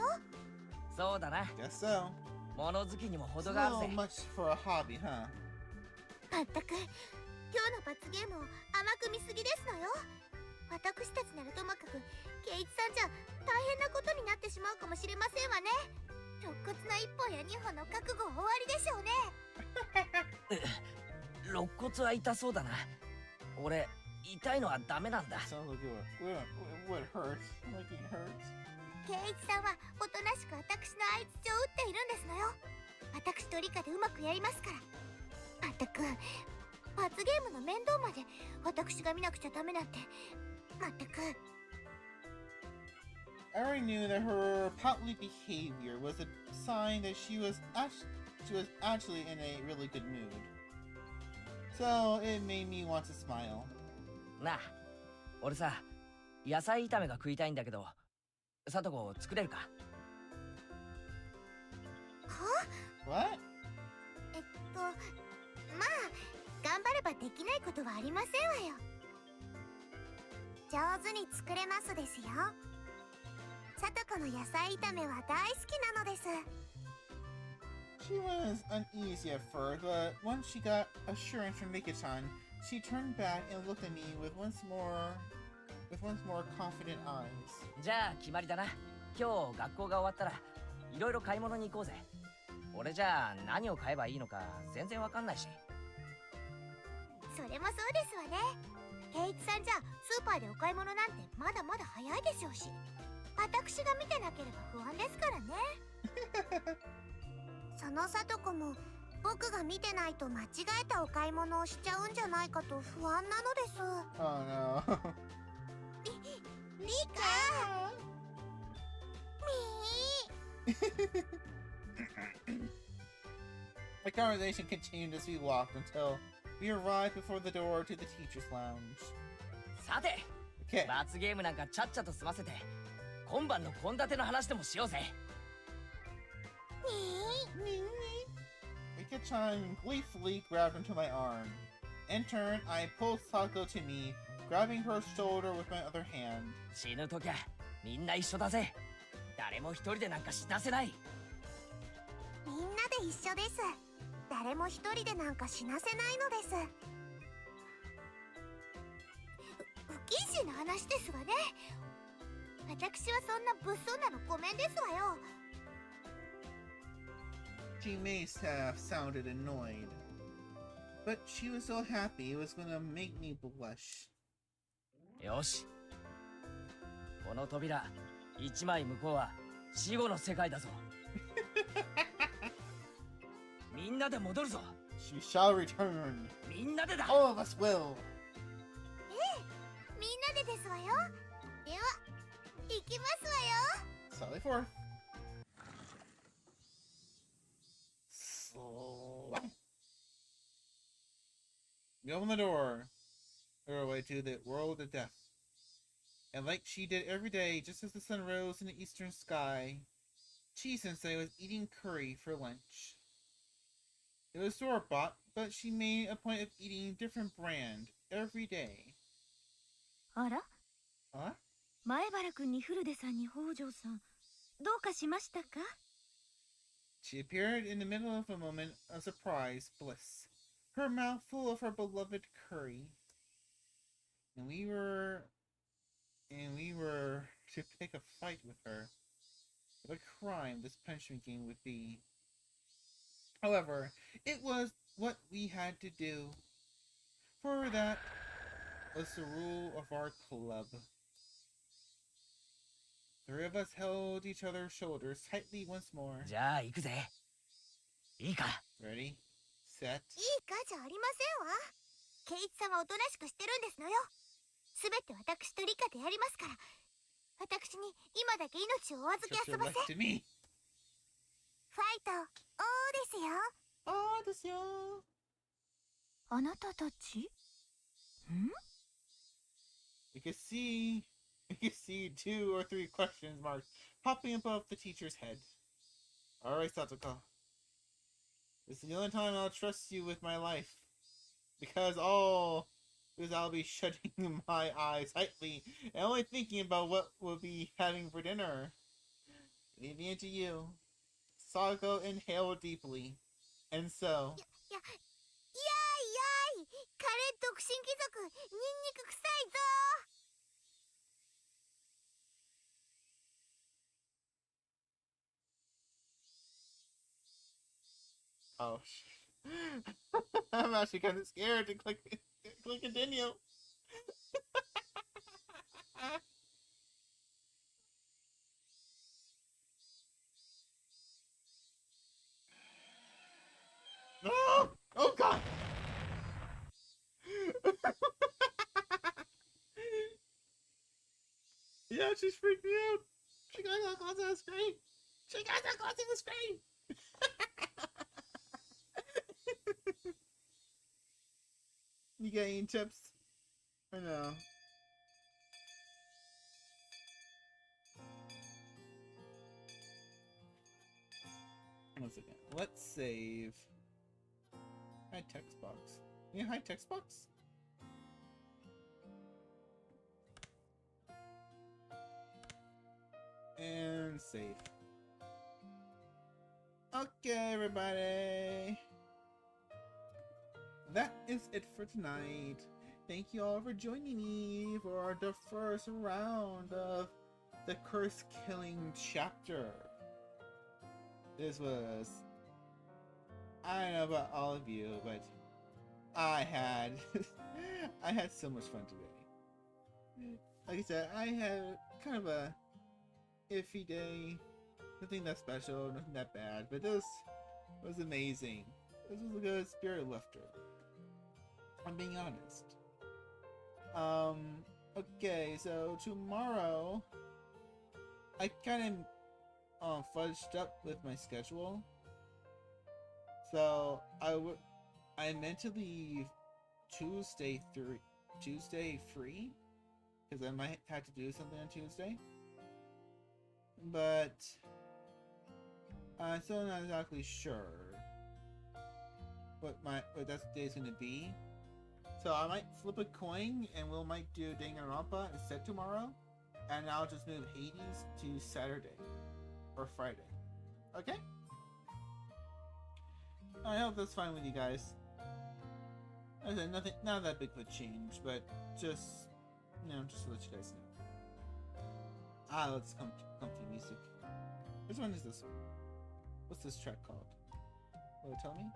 そうだな。 Guess so. 物好きにも程がある So ぜ。 much for a hobby, huh? まったく、今日の罰ゲームを甘く見すぎですのよ。私たちならともかく、ケイイチさんじゃ大変なことになってしまうかもしれませんわね。肋骨の1本や2本の覚悟は終わりでしょうね。肋骨は痛そうだな。俺、痛いのはダメなんだ。 Sounds like what hurts. Like it hurts. ケイイチさんはおとなしく私の相槌を打っているんですのよ。私とリカでうまくやりますから。まったく、罰ゲームの面倒まで私が見なくちゃダメなんて。まったく。I already knew that her pouty behavior was a sign that she was actually in a really good mood. So it made me want to smile. なあ、俺さ、野菜炒めが食いたいんだけど、さとこ作れるか？ What? まあ頑張ればできないことはありませんわよ。上手に作れますですよ。さとこの野菜炒めは大好きなのです。 She was uneasy at first, but once she got assurance from Mika-chan, she turned back and looked at me with once more confident eyes. じゃあ決まりだな。今日学校が終わったらいろいろ買い物に行こうぜ。俺じゃあ何を買えばいいのか全然わかんないし。それもそうですわね。圭一さんじゃスーパーでお買い物なんてまだまだ早いでしょうし、私が見てなければ不安ですからね。そのさとこも僕が見てないと間違えたお買い物をしちゃうんじゃないかと不安なのです。 Oh no. リカみー The conversation continued as we walked until we arrived before the door to the teacher's lounge. さて、 Okay. 罰ゲームなんかちゃっちゃと済ませて、今晩の献立の話でもしようぜ。Mika-chan gleefully grabbed into my arm. In turn, I pulled Sako to me, grabbing her shoulder with my other hand. 死ぬときゃみんな一緒だぜ。誰も一人でなんか死なせない。みんなで一緒です。誰も一人でなんか死なせないのです。不謹慎な話ですわね。私はそんな物騒なのごめんですわよ。She may have sounded annoyed, but she was so happy it was gonna make me blush. よし。この扉、一枚向こうは死後の世界だぞ。みんなで戻るぞ。 She shall return. みんなでだ。 All of us will. みんなでですわよ。では、行きますわよ。 Sally forth. Slap. We open the doorway to the world of death. And like she did every day, just as the sun rose in the eastern sky, Chi-sensei was eating curry for lunch. It was store-bought, but she made a point of eating different brand every day. あら、 Huh? 前原くんに古出さんに北条さん、どうかしましたか？ She appeared in the middle of a moment of surprise bliss, her mouth full of her beloved curry. And we were to pick a fight with her. What a crime this punishment game would be. However, it was what we had to do. For that was the rule of our club. Three of us held each other's shoulders tightly once more. じゃあ行くぜ。いいか。 Ready, set. いいかじゃありませんわ。圭一さんはおとなしくしてるんですのよ。すべて私と理科でやりますから。私に今だけ命をお預け Just あそ your ばせ。 left to me. ファイト、おーですよ。 Oh, this yo. あなたたち？ん？ You can see two or three question marks popping above the teacher's head. Alright, Satoko. This is the only time I'll trust you with my life. Because I'll be shutting my eyes tightly and only thinking about what we'll be having for dinner. Leaving it to you. Satoko inhaled deeply. And so... やーい。カレー独身貴族、ニンニク臭いぞ。 Oh, I'm actually kind of scared to click continue. No! Oh god! Yeah, she's freaked me out. She got so close to the screen! She got so close to the screen! You got any tips? I know. Once again, let's save. Hi text box. Yeah, hi text box. And save. Okay, everybody. That is it for tonight. Thank you all for joining me for the first round of the curse killing chapter. This was, I don't know about all of you, but I had I had so much fun today. Like I said, I had kind of a iffy day. Nothing that special, nothing that bad, but this was amazing. This was a good spirit lifter. I'm being honest. Okay, so tomorrow I kind of fudged up with my schedule. So I meant to leave Tuesday free because I might have to do something on Tuesday. But I'm still not exactly sure what that day's gonna be. So I might flip a coin and we might do Danganronpa instead tomorrow, and I'll just move Hades to Saturday or Friday. Okay? I hope that's fine with you guys. I said nothing, not that big of a change, but just just to let you guys know. Let's comfy music. Which one is this one? What's this track called? Will it tell me?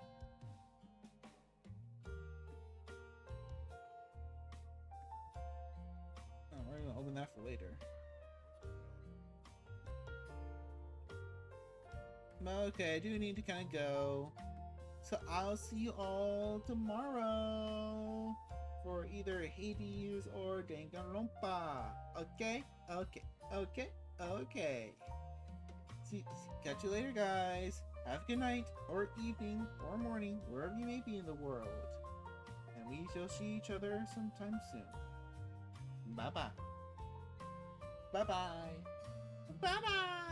Oh, we're gonna open that for later. Okay, I do need to kind of go. So I'll see you all tomorrow for either Hades or Danganronpa. Okay? Okay. Catch you later, guys. Have a good night, or evening, or morning, wherever you may be in the world. And we shall see each other sometime soon. Bye-bye. Bye-bye. Bye-bye.